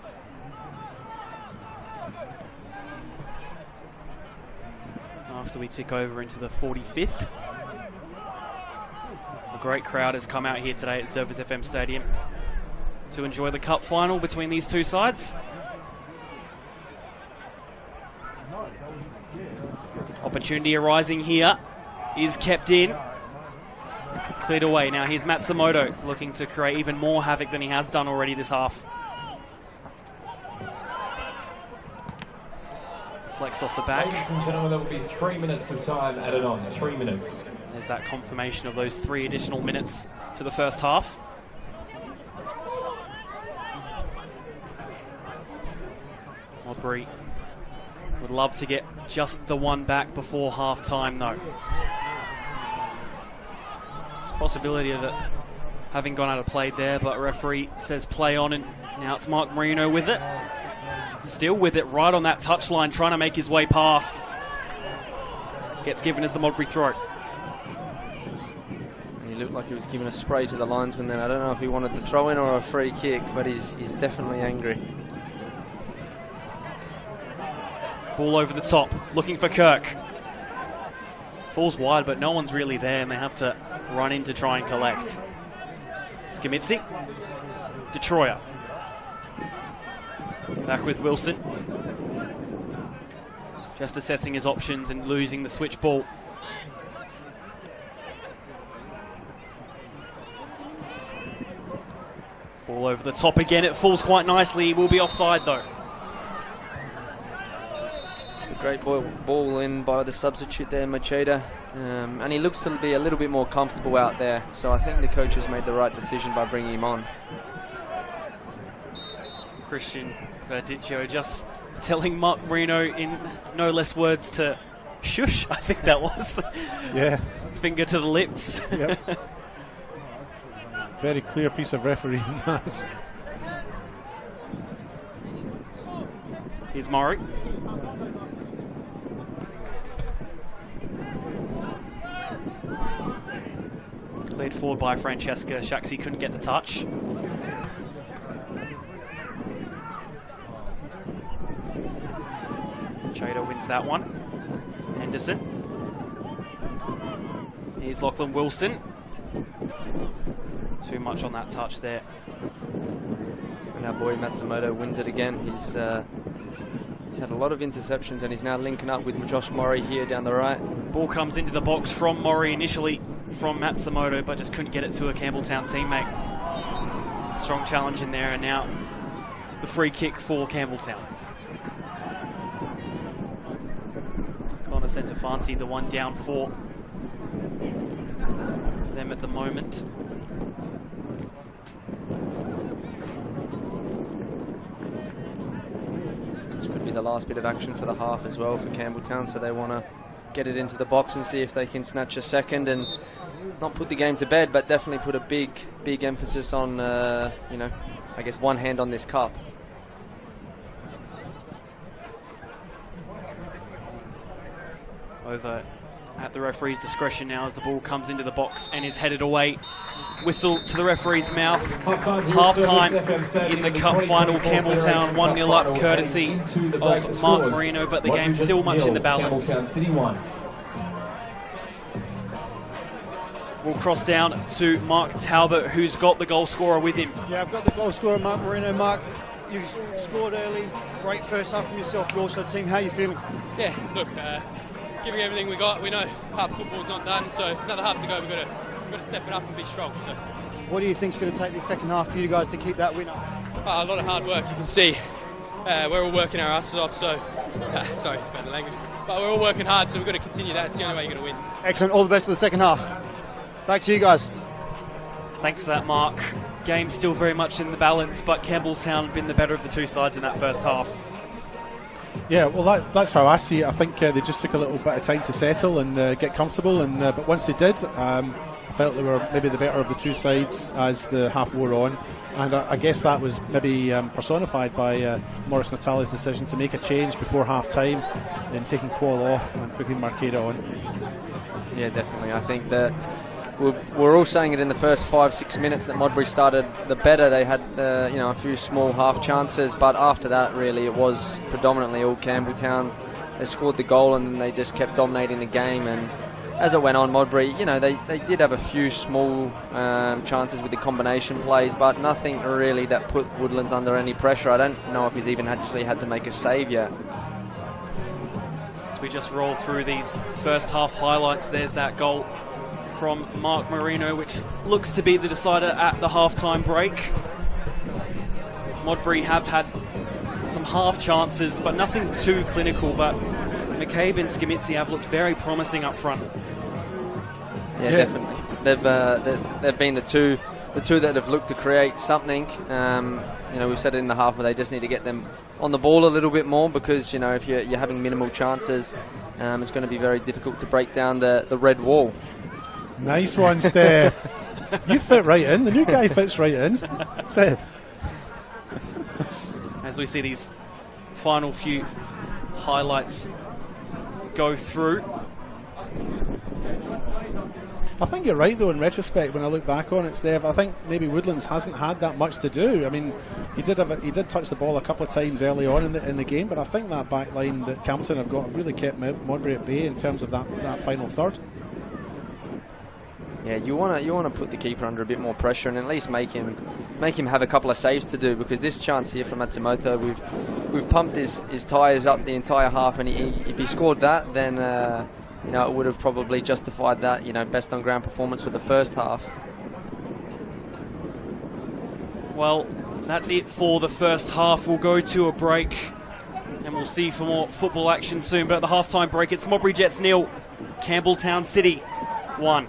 After we tick over into the 45th. A great crowd has come out here today at Service FM Stadium to enjoy the cup final between these two sides. Opportunity arising here is kept in. Cleared away. Now here's Matsumoto looking to create even more havoc than he has done already this half. Deflects off the back. Ladies and gentlemen, there will be 3 minutes of time added on. 3 minutes. There's that confirmation of those 3 additional minutes to the first half. Modbury would love to get just the one back before half-time, though. Possibility of it having gone out of play there, but referee says play on, and now it's Mark Marino with it. Still with it, right on that touchline, trying to make his way past. Gets given as the Modbury throw. He looked like he was giving a spray to the linesman then. I don't know if he wanted the throw in or a free kick, but he's definitely angry. Ball over the top, looking for Kirk. Falls wide, but no one's really there, and they have to run in to try and collect. Skimitzi. Detroyer. Back with Wilson. Just assessing his options and losing the switch ball. Ball over the top again. It falls quite nicely. He will be offside, though. It's a great ball in by the substitute there, Machida. And he looks to be a little bit more comfortable out there. So I think the coach has made the right decision by bringing him on. Christian Verdicchio just telling Mark Marino in no less words to shush, I think that was. Yeah. Finger to the lips. Yep. Very clear piece of refereeing that. Here's Murray. Cleared forward by Francesca. Shaxi couldn't get the touch. Chader wins that one. Henderson. Here's Lachlan Wilson. Too much on that touch there. And our boy Matsumoto wins it again. He's had a lot of interceptions, and he's now linking up with Josh Murray here down the right. Ball comes into the box from Murray initially from Matsumoto, but just couldn't get it to a Campbelltown teammate. Strong challenge in there, and now the free kick for Campbelltown. Connor Centofanti, the one down for them at the moment. This could be the last bit of action for the half as well for Campbelltown, so they want to get it into the box and see if they can snatch a second and not put the game to bed, but definitely put a big emphasis on, you know, I guess one hand on this cup. Over at the referee's discretion now as the ball comes into the box and is headed away. Whistle to the referee's mouth. Half-time in the cup final. Campbelltown 1-0 up courtesy of Mark Marino, but the game's still much in the balance. Campbelltown City 1. We'll cross down to Mark Talbot, who's got the goal scorer with him. Yeah, I've got the goal scorer, Mark Marino. Mark, you've scored early. Great first half from yourself, but also the team. How are you feeling? Yeah, look, giving everything we got. We know half football's not done, so another half to go. We've got to step it up and be strong. So, what do you think's going to take this second half for you guys to keep that win up? a lot of hard work. You can see we're all working our asses off. So, sorry for the language, but we're all working hard. So we've got to continue that. It's the only way you're going to win. Excellent. All the best for the second half. Back to you guys. Thanks for that, Mark. Game still very much in the balance, but Campbelltown have been the better of the two sides in that first half. Yeah, well, that's how I see it. I think they just took a little bit of time to settle and get comfortable, and but once they did, I felt they were maybe the better of the two sides as the half wore on, and I guess that was maybe personified by Maurice Natalia's decision to make a change before half time and taking Paul off and putting Marqueda on. Yeah, definitely. I think that we're all saying it in the first 5-6 minutes that Modbury started the better. They had a few small half chances, but after that really it was predominantly all Campbelltown. They scored the goal and then they just kept dominating the game, and as it went on, Modbury, they did have a few small chances with the combination plays, but nothing really that put Woodlands under any pressure. I don't know if he's even actually had to make a save yet. As we just roll through these first half highlights, there's that goal from Mark Marino, which looks to be the decider at the half-time break. Modbury have had some half chances, but nothing too clinical, but McCabe and Scamitzi have looked very promising up front. Yeah, definitely. They've been the two that have looked to create something. We've said it in the half where they just need to get them on the ball a little bit more, because if you're having minimal chances, it's going to be very difficult to break down the red wall. Nice one, Steph. You fit right in. The new guy fits right in, Steph. As we see these final few highlights go through. I think you're right, though, in retrospect, when I look back on it, Steph. I think maybe Woodlands hasn't had that much to do. I mean, he did touch the ball a couple of times early on in the game, but I think that back line that Campbelltown have got have really kept Modbury at bay in terms of that final third. Yeah, you want to put the keeper under a bit more pressure and at least make him have a couple of saves to do, because this chance here from Matsumoto, we've pumped his tyres up the entire half, and if he scored that, then it would have probably justified that best on ground performance for the first half. Well, that's it for the first half. We'll go to a break and we'll see for more football action soon. But at the half-time break, it's Modbury Jets 0, Campbelltown City 1.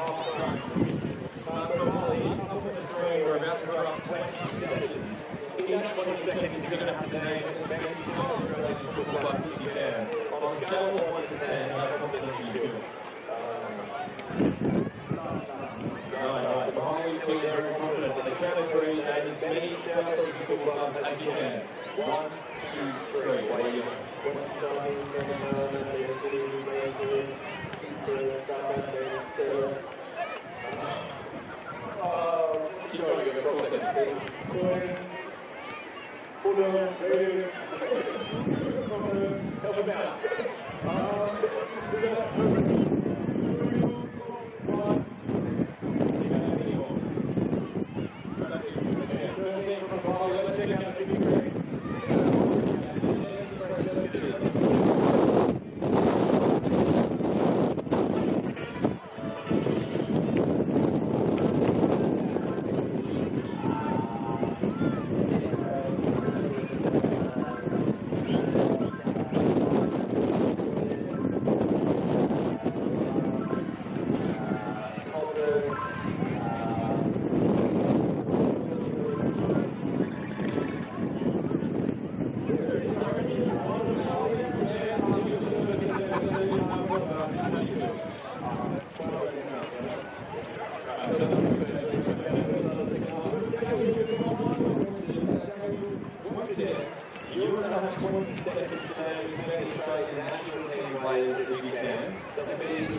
We're about to drop 20 seconds. In that 20 seconds, you're going to have to name as many Australian football clubs as you can. On a scale of 1 to 10, how confident are you? Right. Behind you, please, very confident. On the count of 3, name as many South Australian football clubs as you can. 1, 2, 3. What are you? Keep going, you've got 12 seconds. Help him out. Let's check out the big three. You have 20 seconds to name as many Australian national team players as you can. That means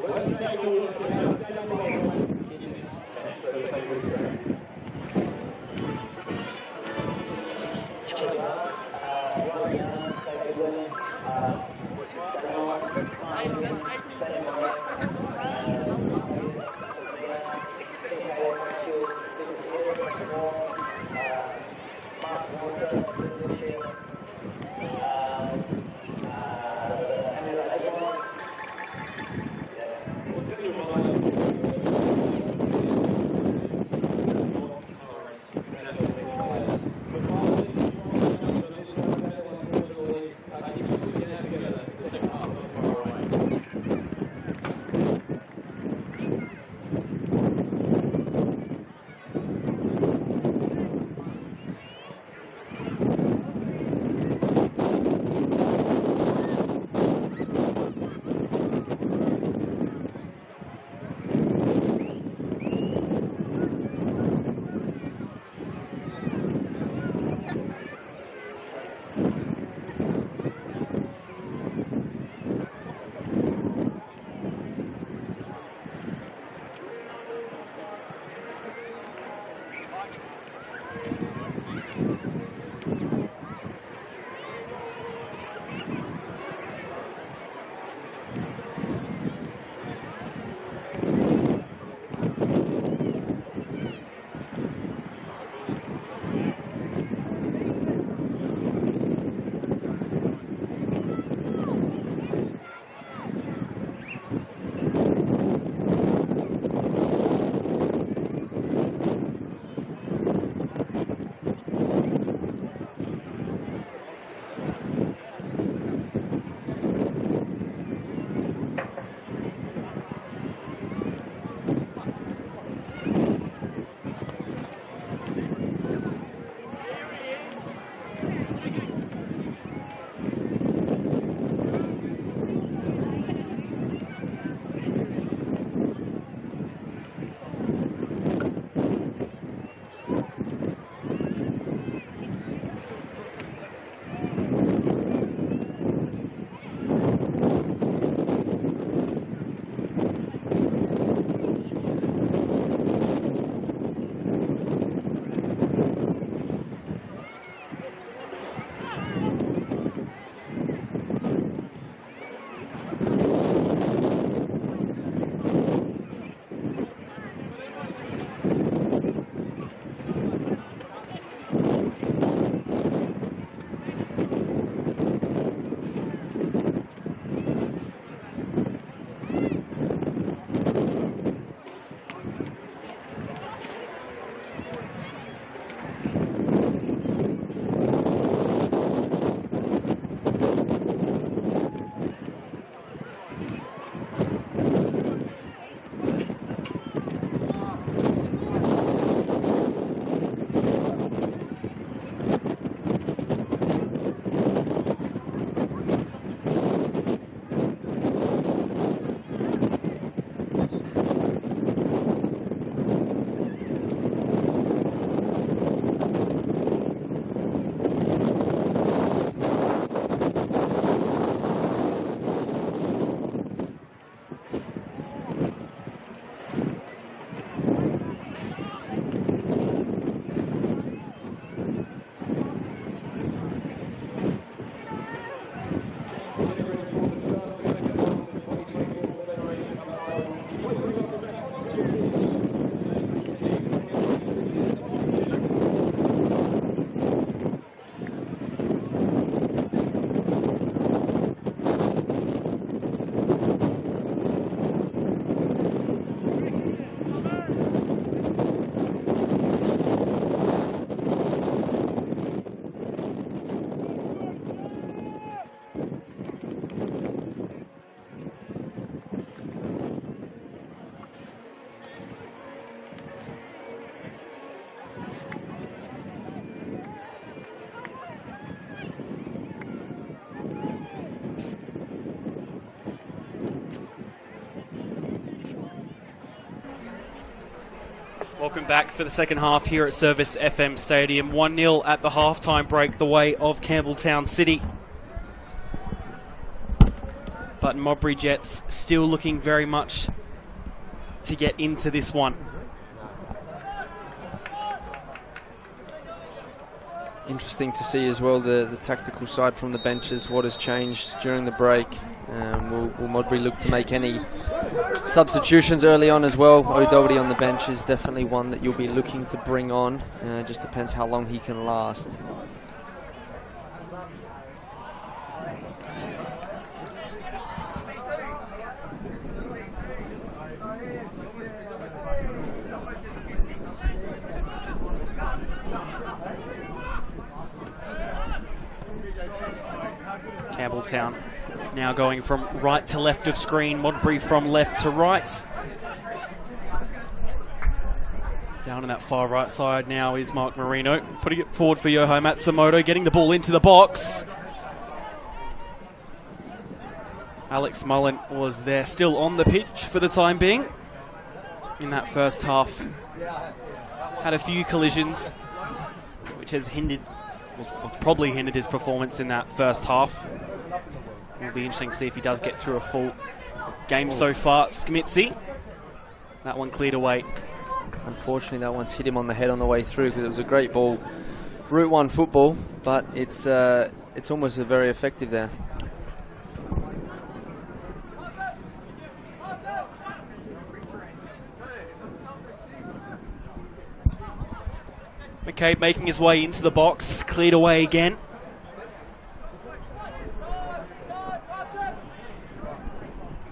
let's take a look at how down below it is. So take a look. Welcome back for the second half here at Service FM Stadium. 1-0 at the halftime break, the way of Campbelltown City. But Modbury Jets still looking very much to get into this one. Interesting to see as well the tactical side from the benches, what has changed during the break. Will Modbury look to make any substitutions early on as well? O'Doherty on the bench is definitely one that you'll be looking to bring on. Just depends how long he can last. Campbelltown now going from right to left of screen, Modbury from left to right. Down on that far right side now is Mark Marino, putting it forward for Yoho Matsumoto, getting the ball into the box. Alex Mullen was there, still on the pitch for the time being. In that first half, had a few collisions, which has hindered, well, probably hindered his performance in that first half. It'll be interesting to see if he does get through a full game so far. Skemitsi, that one cleared away. Unfortunately, that one's hit him on the head on the way through, because it was a great ball. Route 1 football, but it's almost very effective there. McCabe making his way into the box, cleared away again.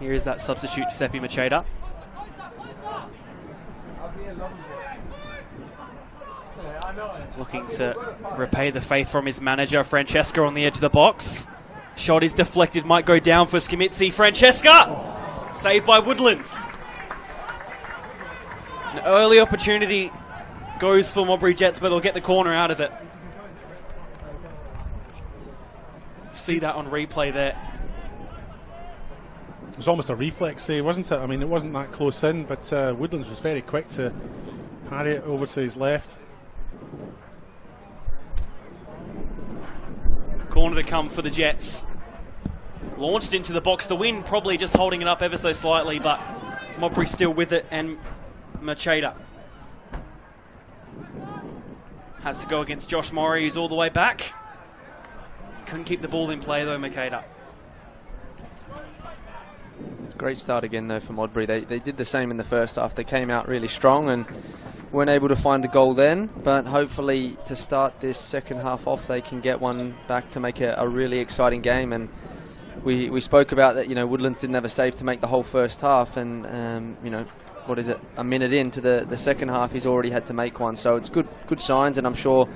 Here is that substitute, Giuseppe Macheda. Looking to repay the faith from his manager, Francesca, on the edge of the box. Shot is deflected, might go down for Skemitsi. Francesca! Saved by Woodlands. An early opportunity goes for Modbury Jets, but they'll get the corner out of it. See that on replay there. It was almost a reflex save, wasn't it? I mean, it wasn't that close in, but Woodlands was very quick to parry it over to his left. Corner to come for the Jets. Launched into the box. The wind probably just holding it up ever so slightly, but Modbury still with it, and Macheda has to go against Josh Murray, who's all the way back. Couldn't keep the ball in play though, Macheda. Great start again though for Modbury. They did the same in the first half. They came out really strong and weren't able to find the goal then, but hopefully to start this second half off they can get one back to make a really exciting game. And we spoke about that, you know, Woodlands didn't have a save to make the whole first half, and you know, what is it, a minute into the second half he's already had to make one, so it's good signs. And I'm sure,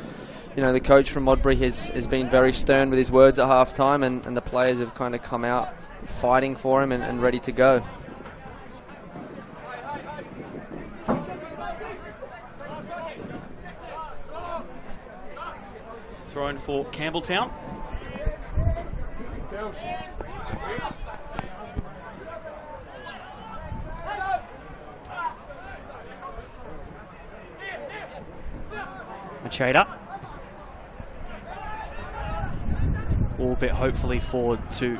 you know, the coach from Modbury has been very stern with his words at half time, and the players have kind of come out fighting for him and ready to go. Thrown for Campbelltown. Macheda. All bit hopefully forward to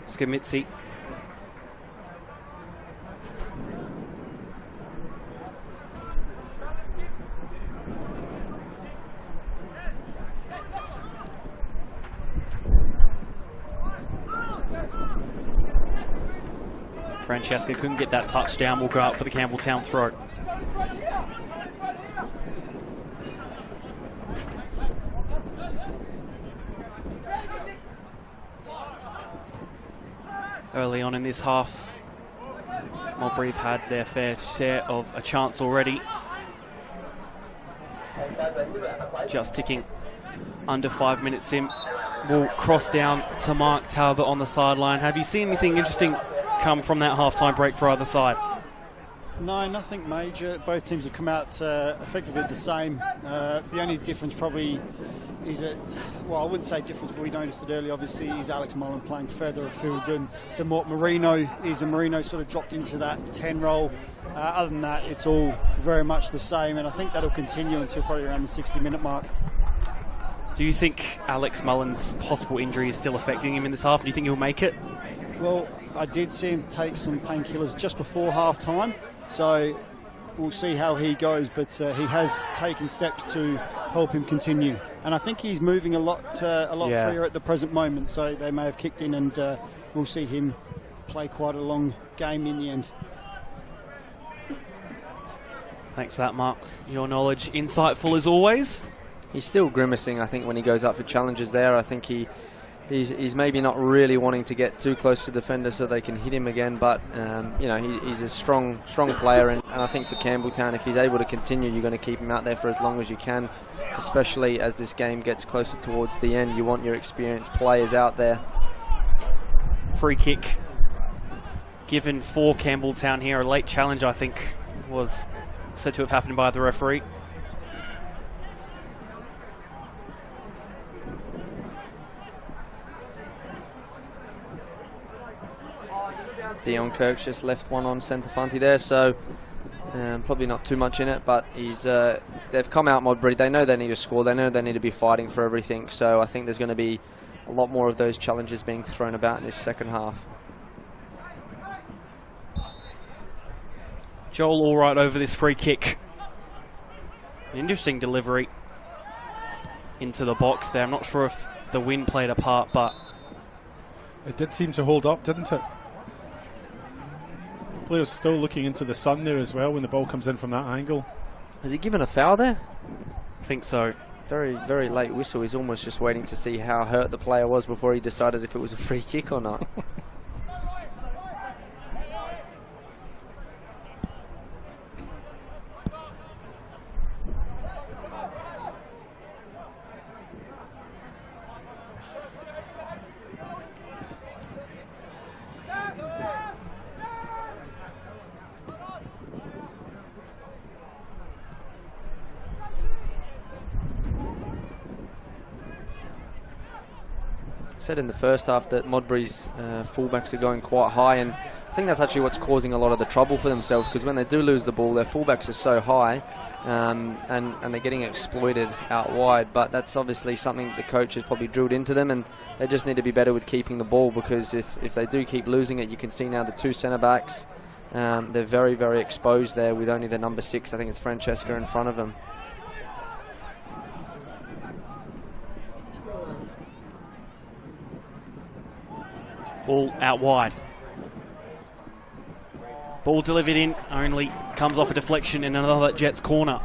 Skemitsi. Francesca couldn't get that touchdown. Will go out for the Campbelltown throw. Early on in this half, Modbury have had their fair share of a chance already. Just ticking under 5 minutes in. We'll cross down to Mark Talbot on the sideline. Have you seen anything interesting come from that halftime break for either side? No, nothing major. Both teams have come out effectively the same. The only difference probably is well, I wouldn't say difference, but we noticed it earlier, obviously, is Alex Mullen playing further afield than what Marino is, and Marino sort of dropped into that 10 role. Other than that, it's all very much the same, and I think that'll continue until probably around the 60-minute mark. Do you think Alex Mullen's possible injury is still affecting him in this half? Do you think he'll make it? Well, I did see him take some painkillers just before half-time, so we'll see how he goes, but he has taken steps to help him continue. And I think he's moving a lot freer at the present moment, so they may have kicked in, and we'll see him play quite a long game in the end. Thanks for that, Mark. Your knowledge, insightful as always. He's still grimacing, I think, when he goes up for challenges there. I think he's maybe not really wanting to get too close to the defender so they can hit him again, but you know, he's a strong player, and I think for Campbelltown, if he's able to continue, you're going to keep him out there for as long as you can, especially as this game gets closer towards the end. You want your experienced players out there. Free kick given for Campbelltown here. A late challenge, I think, was said to have happened by the referee. Dion Kirk's just left one on centre funty there, so probably not too much in it, but they've come out Modbury. They know they need to score. They know they need to be fighting for everything, so I think there's going to be a lot more of those challenges being thrown about in this second half. Joel all right over this free kick. An interesting delivery into the box there. I'm not sure if the wind played a part, but it did seem to hold up, didn't it? Players still looking into the sun there as well when the ball comes in from that angle. Has he given a foul there? I think so. Very, very late whistle. He's almost just waiting to see how hurt the player was before he decided if it was a free kick or not. Said in the first half that Modbury's fullbacks are going quite high, and I think that's actually what's causing a lot of the trouble for themselves, because when they do lose the ball, their fullbacks are so high, and they're getting exploited out wide. But that's obviously something the coach has probably drilled into them, and they just need to be better with keeping the ball, because if they do keep losing it, you can see now the two centre backs, they're very, very exposed there with only the number 6, I think it's Francesca, in front of them. Ball out wide. Ball delivered in, only comes off a deflection in another Jets corner.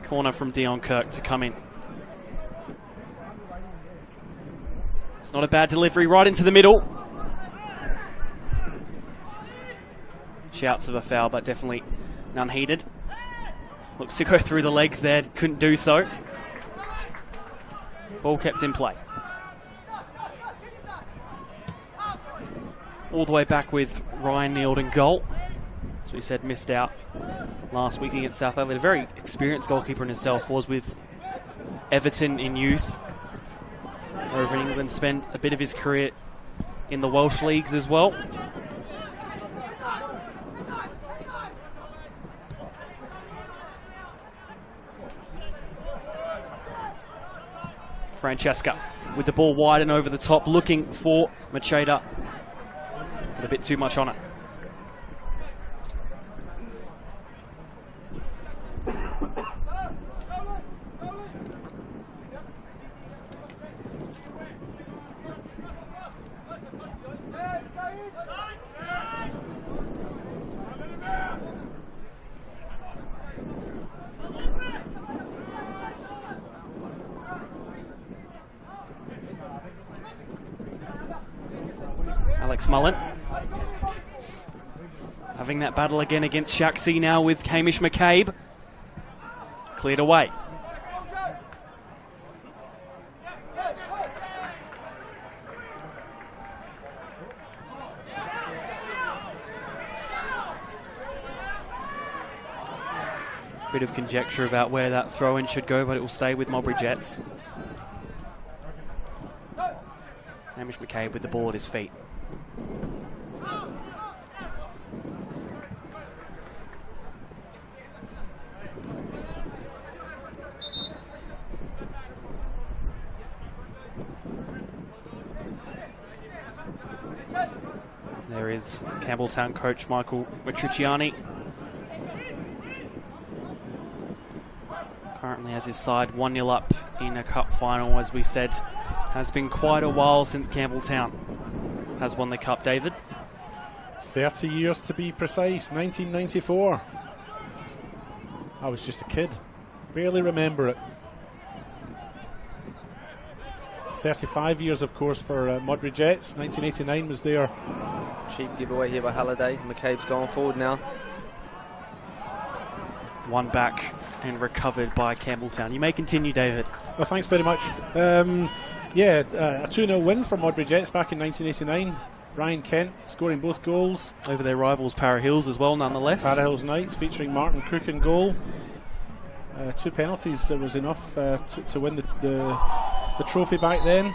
Corner from Dion Kirk to come in. It's not a bad delivery, right into the middle. Shouts of a foul, but definitely none heeded. Looks to go through the legs there, couldn't do so. Ball kept in play. All the way back with Ryan Neild in goal. As we said, missed out last week against South Adelaide. A very experienced goalkeeper in himself, was with Everton in youth. Over in England, spent a bit of his career in the Welsh leagues as well. Francesca with the ball wide and over the top, looking for Macheda, but a bit too much on it. Alex Mullen. Having that battle again against Shaxi now with Hamish McCabe. Cleared away. Bit of conjecture about where that throw-in should go, but it will stay with Modbury Jets. Hamish McCabe with the ball at his feet. There is Campbelltown coach Michael Matriciani. Currently has his side 1-0 up in a cup final, as we said. Has been quite a while since Campbelltown has won the cup, David. 30 years to be precise, 1994. I was just a kid, barely remember it. 35 years, of course, for Modbury Jets. 1989 was there. Cheap giveaway here by Halliday. McCabe's going forward now. One back and recovered by Campbelltown. You may continue, David. Well, thanks very much. A 2-0 win for Modbury Jets back in 1989. Brian Kent scoring both goals. Over their rivals Para Hills as well, nonetheless. Para Hills Knights featuring Martin Crook in goal. 2 penalties was enough to win the trophy back then.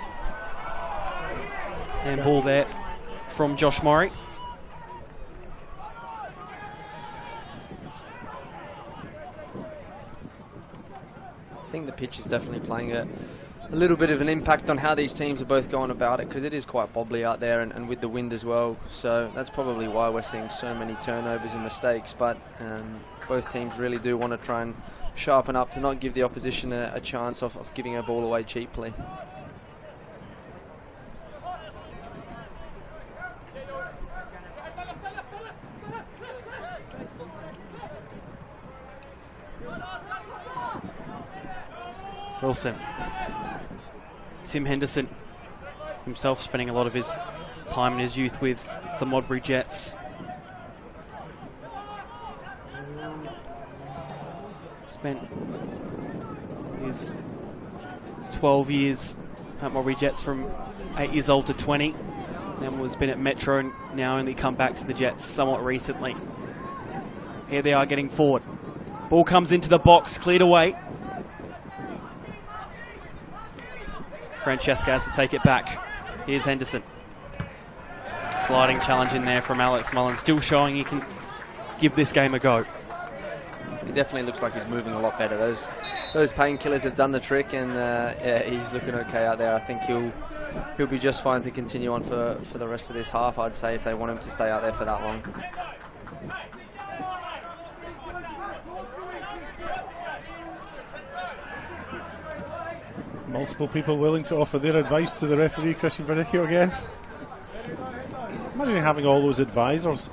And ball there from Josh Murray. I think the pitch is definitely playing a little bit of an impact on how these teams are both going about it, because it is quite bobbly out there and with the wind as well. So that's probably why we're seeing so many turnovers and mistakes. But both teams really do want to try and sharpen up to not give the opposition a chance of giving a ball away cheaply. Wilson. Tim Henderson, himself spending a lot of his time in his youth with the Modbury Jets. Spent his 12 years at Modbury Jets from 8 years old to 20. Then was been at Metro and now only come back to the Jets somewhat recently. Here they are getting forward. Ball comes into the box, cleared away. Francesca has to take it back. Here's Henderson. Sliding challenge in there from Alex Mullen, still showing he can give this game a go. He definitely looks like he's moving a lot better. Those painkillers have done the trick, and yeah, he's looking okay out there. I think he'll be just fine to continue on for the rest of this half, I'd say, if they want him to stay out there for that long. Multiple people willing to offer their advice to the referee, Christian Verdicchio again. Imagine having all those advisors.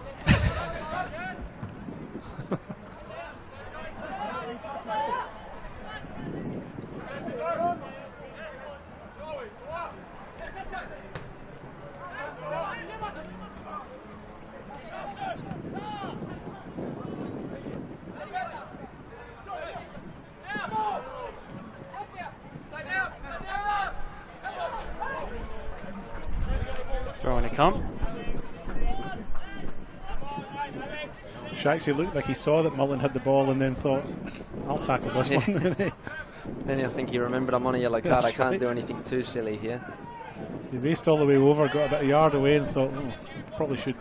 Throwing a come. Shaxi looked like he saw that Mullen had the ball and then thought, I'll tackle this one. Then I think he remembered, I'm on a yellow card. I can't do anything too silly here. He raced all the way over, got about a yard away and thought, probably should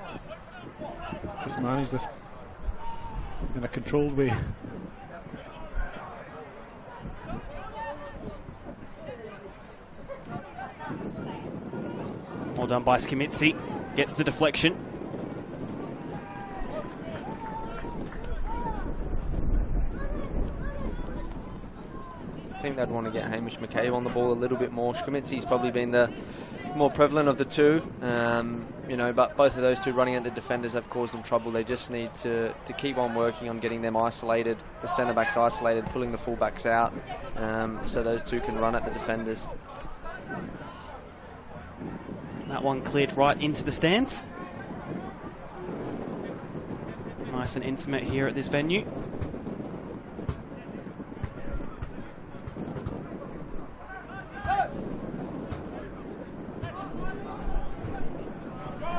just manage this in a controlled way. Well done by Skimitsi. Gets the deflection. I think they'd want to get Hamish McCabe on the ball a little bit more. Schmitzie's probably been the more prevalent of the two, but both of those two running at the defenders have caused them trouble. They just need to keep on working on getting them isolated, the centre backs isolated, pulling the full backs out, so those two can run at the defenders. That one cleared right into the stands. Nice and intimate here at this venue.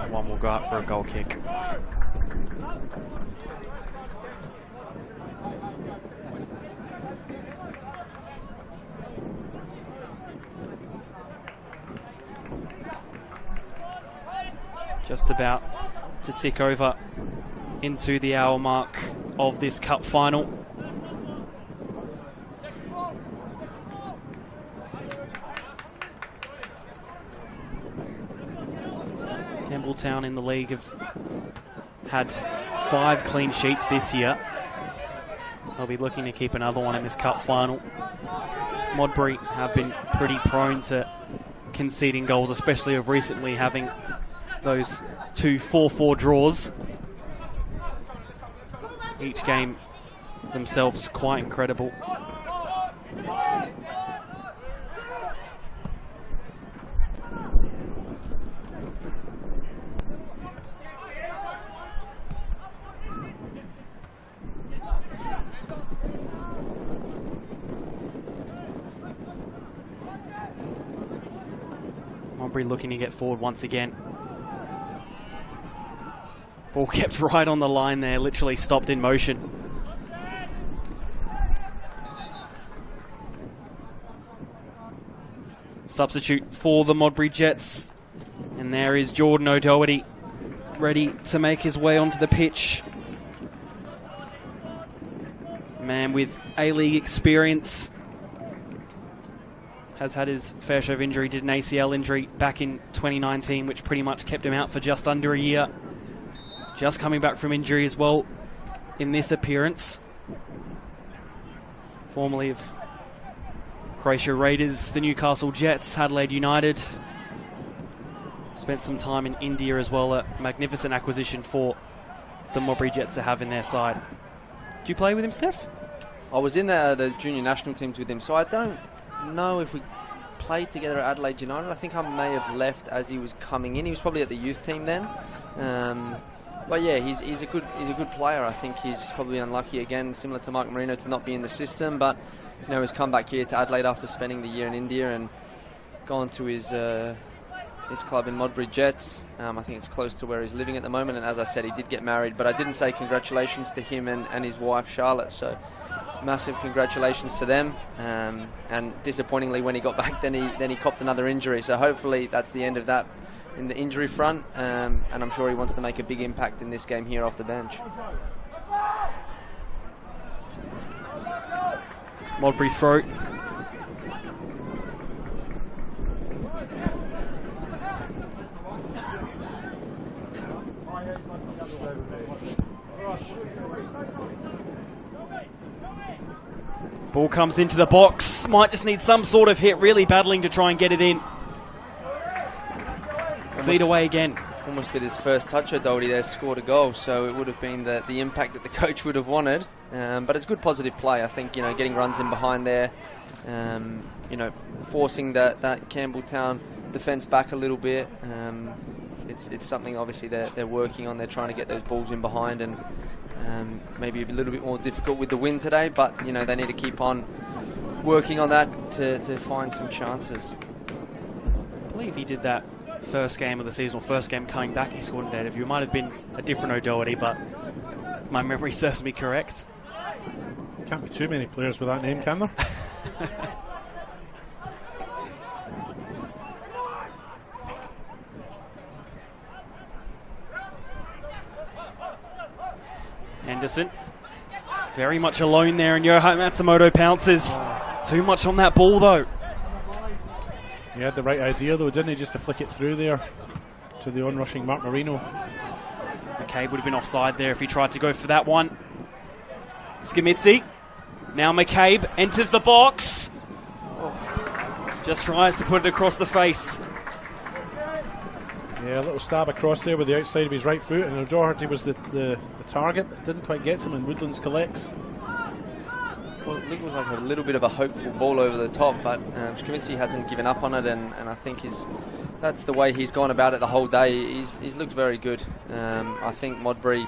One will go out for a goal kick. Just about to tick over into the hour mark of this cup final. Campbelltown in the league have had 5 clean sheets this year. They'll be looking to keep another one in this cup final. Modbury have been pretty prone to conceding goals, especially of recently having those 2 4-4 draws. Each game themselves quite incredible. Modbury looking to get forward once again. Ball kept right on the line there, literally stopped in motion. Substitute for the Modbury Jets. And there is Jordan O'Doherty, ready to make his way onto the pitch. Man with A-League experience. Has had his fair share of injury, did an ACL injury back in 2019, which pretty much kept him out for just under a year. Just coming back from injury as well in this appearance. Formerly of Croatia Raiders, the Newcastle Jets, Adelaide United. Spent some time in India as well, a magnificent acquisition for the Modbury Jets to have in their side. Did you play with him, Steph? I was in the junior national teams with him, so I don't know if we played together at Adelaide United. I think I may have left as he was coming in. He was probably at the youth team then. But yeah, he's a good player. I think he's probably unlucky again, similar to Mike Marino, to not be in the system. But you know, he's come back here to Adelaide after spending the year in India and gone to his club in Modbury Jets. I think it's close to where he's living at the moment. And as I said, he did get married, but I didn't say congratulations to him and his wife Charlotte. So massive congratulations to them. And disappointingly, when he got back, then he copped another injury. So hopefully that's the end of that in the injury front, and I'm sure he wants to make a big impact in this game here off the bench. Modbury throw. Ball comes into the box. Might just need some sort of hit, really battling to try and get it in. Cleared away again. Almost with his first touch, O'Doherty there scored a goal, so it would have been the impact that the coach would have wanted. But it's good positive play, I think, you know, getting runs in behind there, you know, forcing that Campbelltown defence back a little bit. It's something obviously they're working on. They're trying to get those balls in behind, and maybe a little bit more difficult with the wind today, but you know, they need to keep on working on that to find some chances. I believe he did that first game of the season, or first game coming back, he scored in that. If you might have been a different O'Doherty, but my memory serves me correct. Can't be too many players with that name, can there? Henderson, very much alone there, and Yoho Matsumoto pounces. Too much on that ball, though. He had the right idea, though, didn't he? Just to flick it through there to the onrushing Mark Marino. McCabe would have been offside there if he tried to go for that one. Skamitsi. Now McCabe enters the box. Just tries to put it across the face. Yeah, a little stab across there with the outside of his right foot, and O'Doherty was the target. Didn't quite get to him, and Woodlands collects. Well, it looked like a little bit of a hopeful ball over the top, but Skamitsi hasn't given up on it, and I think that's the way he's gone about it the whole day. He's looked very good. I think Modbury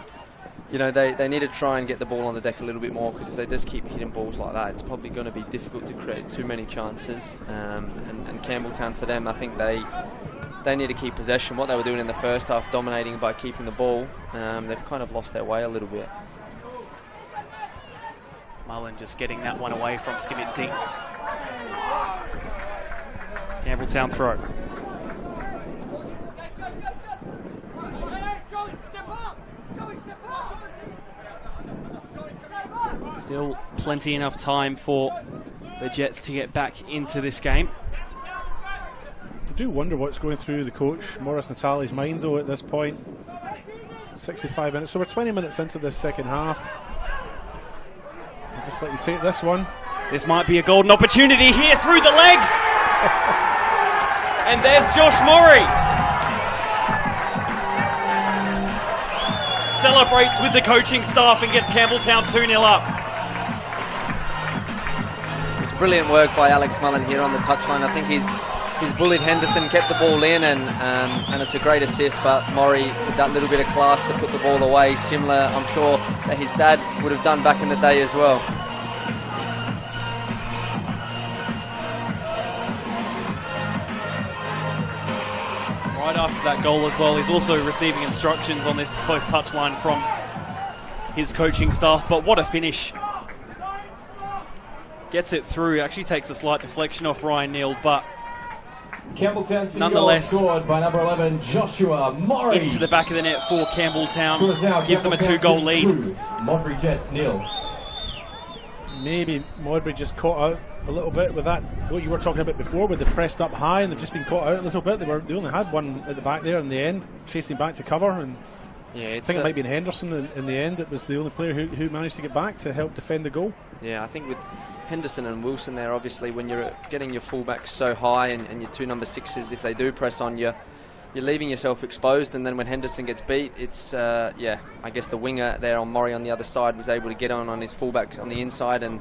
you know, they need to try and get the ball on the deck a little bit more, because if they just keep hitting balls like that, it's probably going to be difficult to create too many chances. And Campbelltown, for them, I think they need to keep possession. What they were doing in the first half, dominating by keeping the ball, they've kind of lost their way a little bit. Mullen just getting that one away from Skimitzi. Campbelltown throw. Still plenty enough time for the Jets to get back into this game. I do wonder what's going through the coach Maurice Natali's mind though at this point. 65 minutes, so we're 20 minutes into this second half. I'll just let you take this one. This might be a golden opportunity here through the legs. And there's Josh Murray. Celebrates with the coaching staff and gets Campbelltown 2-0 up. It's brilliant work by Alex Mullen here on the touchline. I think he's bullied Henderson, kept the ball in, and it's a great assist. But Murray, with that little bit of class to put the ball away, similar, I'm sure, that his dad would have done back in the day as well. Right after that goal as well, he's also receiving instructions on this close touchline from his coaching staff. But what a finish. Gets it through, actually takes a slight deflection off Ryan Neal, but Campbelltown nonetheless scored by number 11 Joshua Murray. Into the back of the net for Campbelltown. Gives them a 2-goal lead. Modbury Jets 0. Maybe Modbury just caught out a little bit with that, what you were talking about before, with the pressed up high, and they've just been caught out a little bit. They only had one at the back there in the end, chasing back to cover, and yeah, I think it might be Henderson in the end. It was the only player who managed to get back to help defend the goal. Yeah, I think with Henderson and Wilson there, obviously when you're getting your fullbacks so high and your two number 6s, if they do press on you, you're leaving yourself exposed. And then when Henderson gets beat, it's yeah, I guess the winger there on Murray on the other side was able to get on his fullback on the inside, and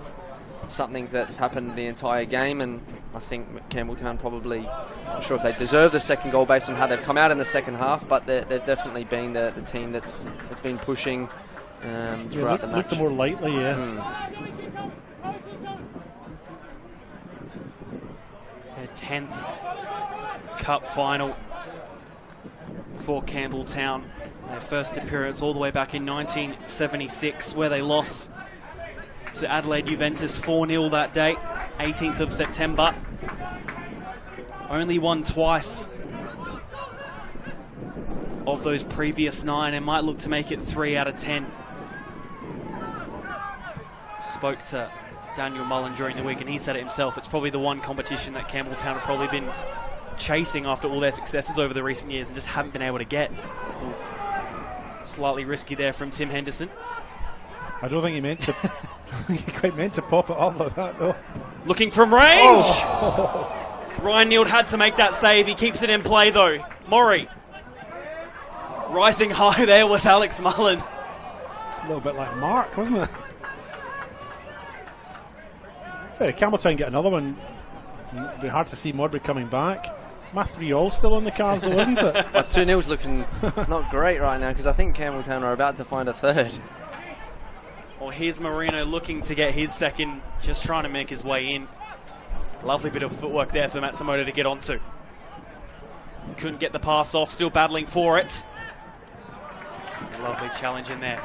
something that's happened the entire game. And I think Campbelltown probably, not sure if they deserve the second goal based on how they've come out in the second half, but they've definitely been the team that's been pushing throughout the match. Looked more lightly, yeah. Their 10th cup final for Campbelltown. Their first appearance all the way back in 1976, where they lost to Adelaide Juventus 4-0 that day, 18th of September. Only won twice of those previous 9 and might look to make it 3 out of 10. Spoke to Daniel Mullen during the week and he said it himself, it's probably the one competition that Campbelltown have probably been chasing after all their successes over the recent years and just haven't been able to get. Slightly risky there from Tim Henderson. I don't think he meant to. He quite meant to pop it up like that though. Looking from range. Ryan Neal had to make that save. He keeps it in play though. Murray. Rising high there was Alex Mullen. A little bit like Mark, wasn't it? Campbelltown get another one. It'd be hard to see Modbury coming back. My 3-all still on the cards though, isn't it? Well, 2-0's looking not great right now, because I think Campbelltown are about to find a third. Well, here's Marino looking to get his second, just trying to make his way in. Lovely bit of footwork there for Matsumoto to get onto. Couldn't get the pass off, still battling for it. Lovely challenge in there.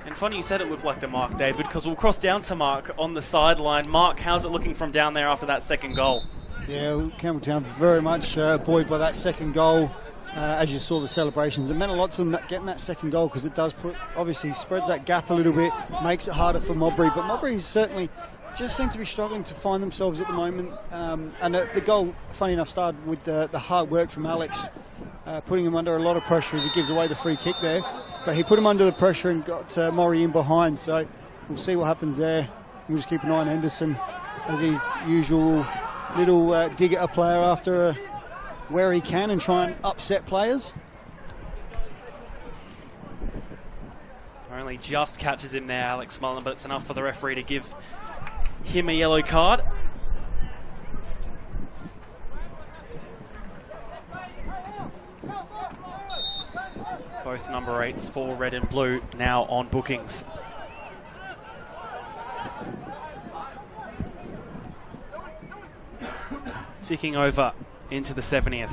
And funny you said it looked like the mark, David, because we'll cross down to Mark on the sideline. Mark, how's it looking from down there after that second goal? Yeah, Campbelltown very much buoyed by that second goal. As you saw the celebrations, it meant a lot to them getting that second goal, because it does obviously spreads that gap a little bit, makes it harder for Modbury. But Modbury certainly just seem to be struggling to find themselves at the moment. And the goal, funny enough, started with the hard work from Alex, putting him under a lot of pressure as he gives away the free kick there. But he put him under the pressure and got Murray in behind. So we'll see what happens there. We'll just keep an eye on Henderson as his usual little dig at a player after where he can and try and upset players. Only just catches him there, Alex Mullen, but it's enough for the referee to give him a yellow card. Both number 8s for red and blue now on bookings. Ticking over into the 70th.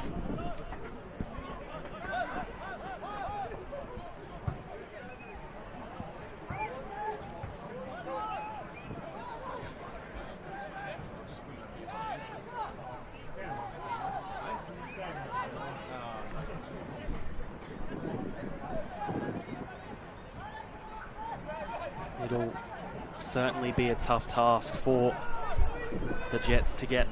It'll certainly be a tough task for the Jets to get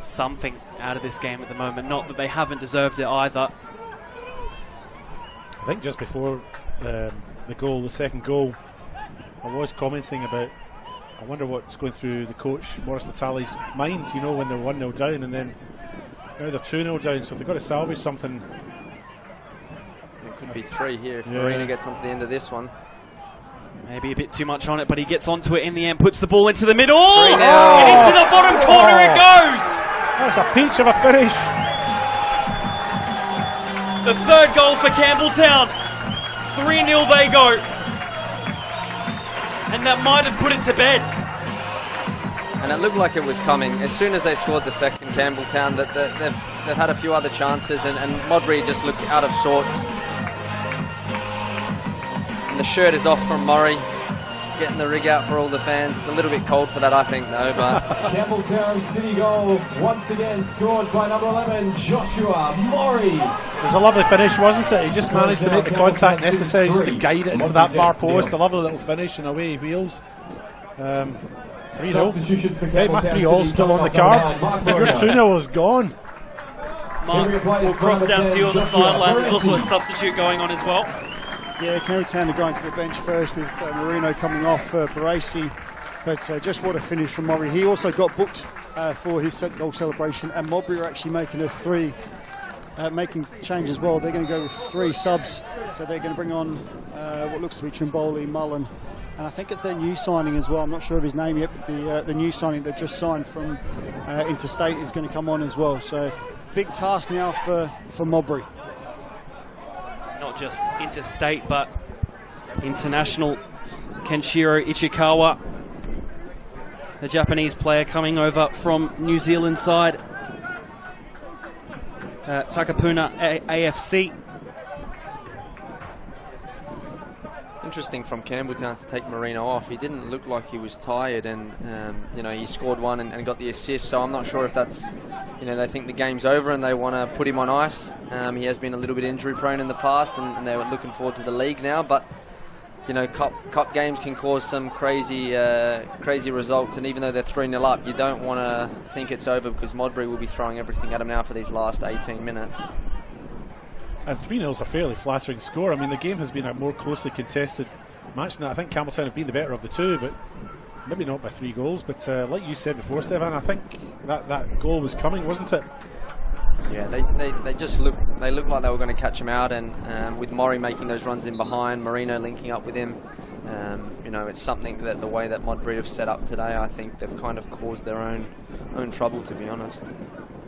something out of this game at the moment. Not that they haven't deserved it either. I think just before the second goal, I was commenting about, I wonder what's going through the coach Maurice Natali's mind, you know, when they're 1-0 down and then now they're 2-0 down, so if they've got to salvage something. It could be 3 here if Marina gets onto the end of this one. Maybe a bit too much on it, but he gets onto it in the end, puts the ball into the middle, 3-0. And into the bottom corner it goes! That's a peach of a finish. The third goal for Campbelltown. 3-0 they go. And that might have put it to bed. And it looked like it was coming. As soon as they scored the second, Campbelltown, they've had a few other chances, and Modbury just looked out of sorts. The shirt is off from Murray, getting the rig out for all the fans. It's a little bit cold for that, I think, though. But Campbelltown City goal once again scored by number 11, Joshua Murray. It was a lovely finish, wasn't it? He just managed to make the contact necessary just to guide it into that far post. A lovely little finish, and away he wheels. 3-0. Hey, my 3-0 still on the cards. Your 2-0 is gone. Mark, we'll cross down to you on the sideline. There's also a substitute going on as well. Yeah, Campbelltown are going to the bench first with Marino coming off Barasi. But just what a finish from Modbury. He also got booked for his second goal celebration, and Modbury are actually making making change as well. They're going to go with 3 subs, so they're going to bring on what looks to be Trimboli, Mullen, and I think it's their new signing as well. I'm not sure of his name yet, but the new signing that just signed from Interstate is going to come on as well. So big task now for Modbury. Not just interstate, but international. Kenshiro Ichikawa, the Japanese player coming over from New Zealand side. Takapuna AFC. interesting from Campbelltown to take Marino off. He didn't look like he was tired, and you know, he scored one and got the assist. So I'm not sure if that's, you know, they think the game's over and they want to put him on ice. He has been a little bit injury prone in the past, and they were looking forward to the league now. But you know, cup games can cause some crazy results, and even though they're 3-0 up, you don't want to think it's over, because Modbury will be throwing everything at them now for these last 18 minutes. And 3-0 is a fairly flattering score. I mean, the game has been a more closely contested match than that. I think Campbelltown have been the better of the two, but maybe not by 3 goals. But like you said before, Stefan, I think that goal was coming, wasn't it? Yeah, they just look like they were going to catch him out, and with Murray making those runs in behind, Marino linking up with him, you know, it's something that the way that Modbury have set up today, I think they've kind of caused their own trouble, to be honest.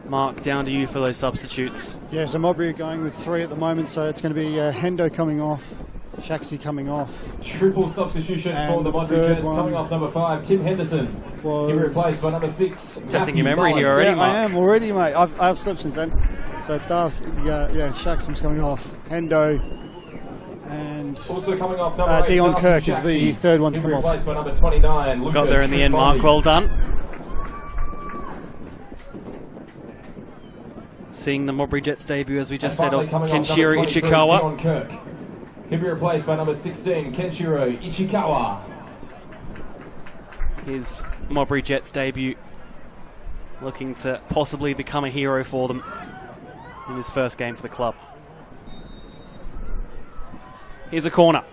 Mark, down to you for those substitutes. Yeah, so Modbury are going with 3 at the moment, so it's going to be Hendo coming off, Shaxi coming off. Triple substitution for the Modbury Jets. Coming off number 5, Tim Henderson. He replaced by number 6. Testing your memory here already, yeah, Mark. I am already, mate. I've slept since then. So it does, Shaxum's coming off, Hendo, and also coming off number 8, Dion Kirk is the third one to come off. Replaced by number 29. Got there in the end, Mark. Well done. Seeing the Modbury Jets debut, as we just said, of Kenshiro Ichikawa. Kirk. He'll be replaced by number 16, Kenshiro Ichikawa. His Modbury Jets debut, looking to possibly become a hero for them in his first game for the club. Here's a corner.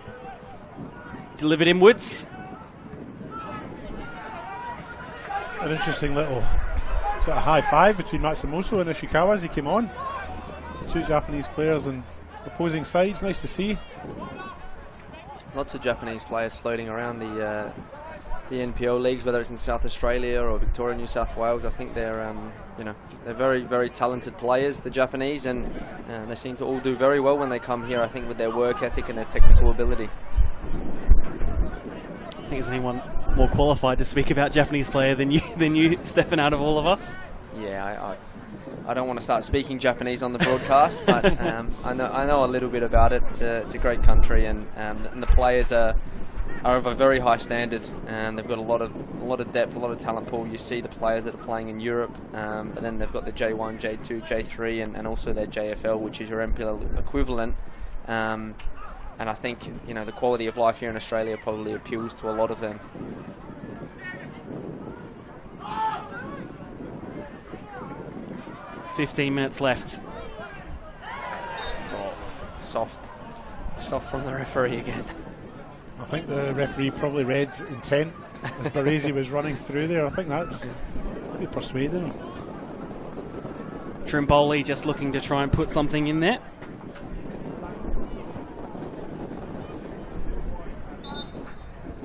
Delivered inwards. An interesting little sort of high five between Matsumoto and Ishikawa as he came on. The 2 Japanese players on opposing sides. Nice to see. Lots of Japanese players floating around NPL leagues, whether it's in South Australia or Victoria, New South Wales. I think they're they're very, very talented players, the Japanese, and they seem to all do very well when they come here. I think with their work ethic and their technical ability. I think there's anyone more qualified to speak about Japanese player than you, Stefan, out of all of us. Yeah, I don't want to start speaking Japanese on the broadcast, but I know a little bit about it. It's a great country, and the players are of a very high standard, and they've got a lot of depth, a lot of talent pool. You see the players that are playing in Europe, but then they've got the J1, J2, J3, and also their JFL, which is your NPL equivalent. And I think the quality of life here in Australia probably appeals to a lot of them. "15 minutes left." Oh, soft from the referee again. I think the referee probably read intent as Baresi was running through there. I think that's pretty persuading him. Trimboli just looking to try and put something in there.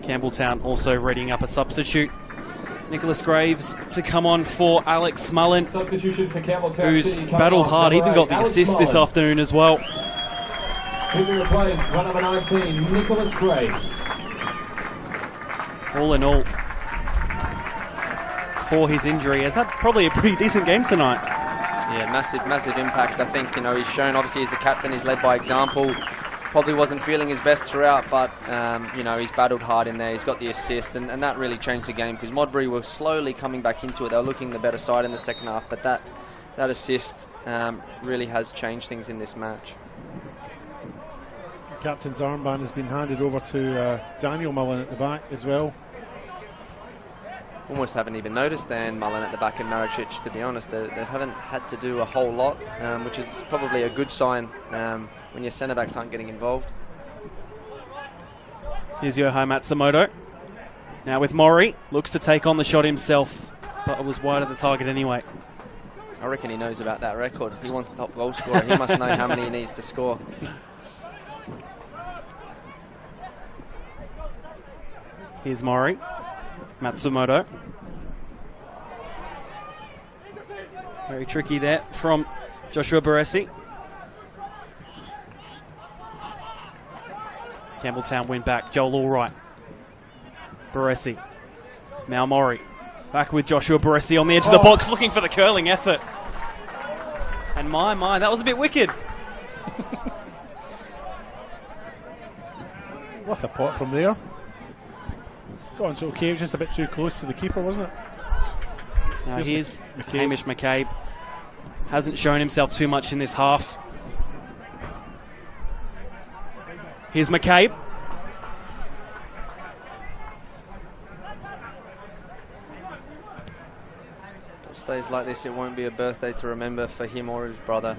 Campbelltown also readying up a substitute. Nicholas Graves to come on for Alex Mullen, Substitution for Campbelltown who's City, battled hard, even got the Alex assist this Mullen. afternoon as well. Who will replace run number 19, Nicholas Graves. All in all, for his injury, has had probably a pretty decent game tonight. Yeah, massive impact. I think he's shown, obviously, he's the captain, he's led by example. Probably wasn't feeling his best throughout, but he's battled hard in there. He's got the assist, and that really changed the game, because Modbury were slowly coming back into it. They were looking the better side in the second half, but that assist really has changed things in this match. Captain's armband has been handed over to Daniel Mullen at the back as well. Almost haven't even noticed Dan Mullen at the back and Maricic, to be honest. They haven't had to do a whole lot, which is probably a good sign when your centre-backs aren't getting involved. Here's Yohei Matsumoto. Now with Mori, looks to take on the shot himself, but it was wide of the target anyway. I reckon he knows about that record. He wants the top goal scorer. He must know how many he needs to score. Here's Mori. Matsumoto. Very tricky there from Joshua Baresi. Campbelltown win back. Joel Allwright. Baresi. Now Mori. Back with Joshua Baresi on the edge of the box, looking for the curling effort. And my, that was a bit wicked. What a pot from there. Gone so okay, it was just a bit too close to the keeper, wasn't it? Now here's Hamish McCabe. Hasn't shown himself too much in this half. Here's McCabe. If it stays like this, it won't be a birthday to remember for him or his brother.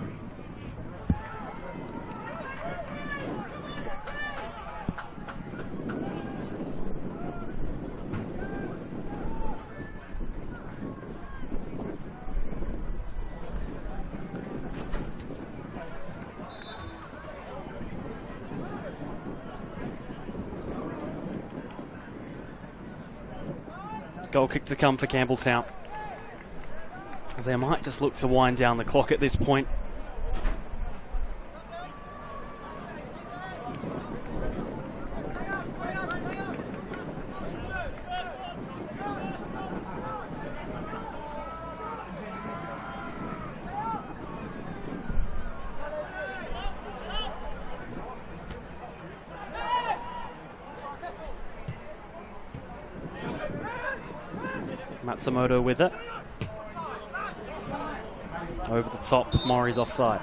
Goal kick to come for Campbelltown. They might just look to wind down the clock at this point. Matsumoto with it. Over the top, Mori's offside.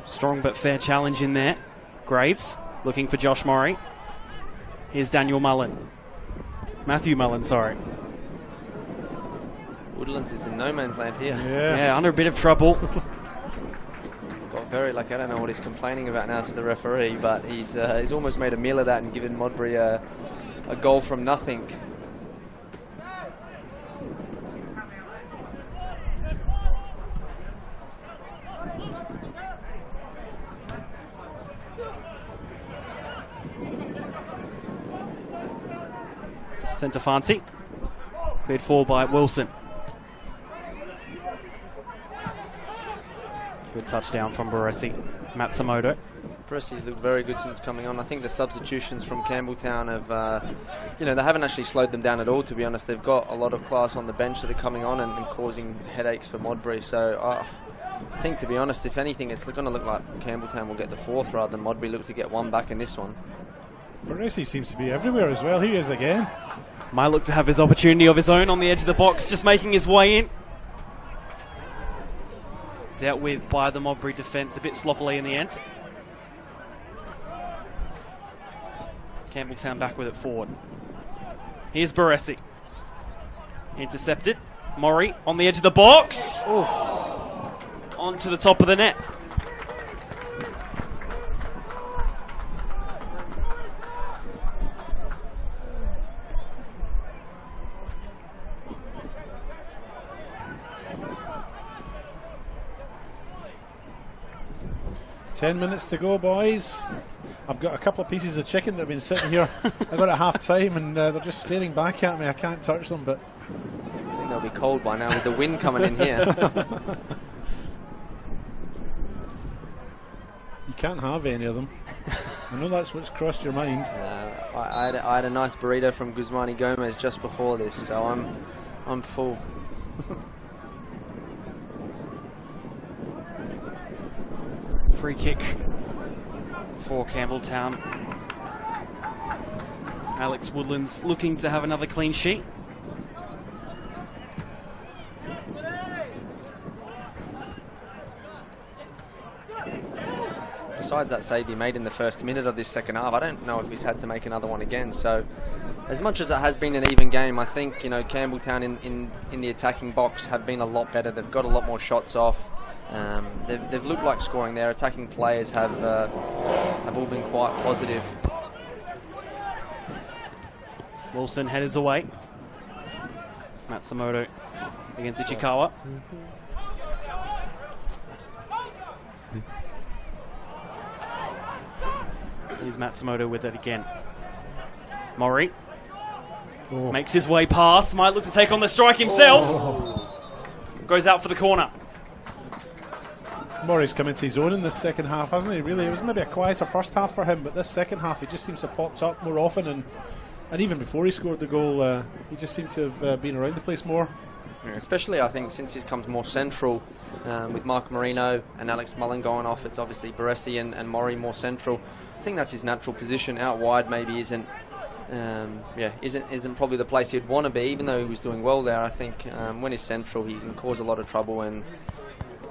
Strong but fair challenge in there. Graves looking for Josh Mori. Here's Daniel Mullen. Matthew Mullen, sorry. Woodlands is in no man's land here. Yeah, under a bit of trouble. Got very lucky. I don't know what he's complaining about now to the referee, but he's almost made a meal of that and given Modbury a goal from nothing. Sent to Fancy. Cleared forward by Wilson. Good touchdown from Baresi. Matsumoto. Baresi's looked very good since coming on. I think the substitutions from Campbelltown have, they haven't actually slowed them down at all, to be honest. They've got a lot of class on the bench that are coming on and causing headaches for Modbury. So I think, to be honest, if anything, it's going to look like Campbelltown will get the 4th rather than Modbury look to get 1 back in this one. Baresi seems to be everywhere as well. Here he is again. Might look to have his opportunity of his own on the edge of the box, just making his way in. Dealt with by the Modbury defence a bit sloppily in the end. Campbelltown back with it forward. Here's Baresi. Intercepted. Maury on the edge of the box. Ooh. Onto the top of the net. Ten minutes to go, boys. I've got a couple of pieces of chicken that have been sitting here. I got it at half time and they're just staring back at me. I can't touch them, but I think they'll be cold by now with the wind coming in here. You can't have any of them. I know that's what's crossed your mind. I had a nice burrito from Guzmani Gomez just before this, so I'm full. Free kick for Campbelltown. Alex Woodland's looking to have another clean sheet. Besides that save he made in the first minute of this second half, I don't know if he's had to make another one again. So, as much as it has been an even game, I think Campbelltown in the attacking box have been a lot better. They've got a lot more shots off. They've looked like scoring. Their attacking players have all been quite positive. Wilson headers away. Matsumoto against Ichikawa. Here's Matsumoto with it again. Maury makes his way past. Might look to take on the strike himself. Goes out for the corner. Maury's come into his own in this second half, hasn't he? Really, it was maybe a quieter first half for him, but this second half he just seems to have popped up more often, and even before he scored the goal, he just seemed to have been around the place more. Yeah, especially, I think, since he's come more central with Mark Marino and Alex Mullen going off, it's obviously Baresi and Maury more central. I think that's his natural position. Out wide maybe isn't probably the place he'd want to be, even though he was doing well there. I think when he's central, he can cause a lot of trouble, and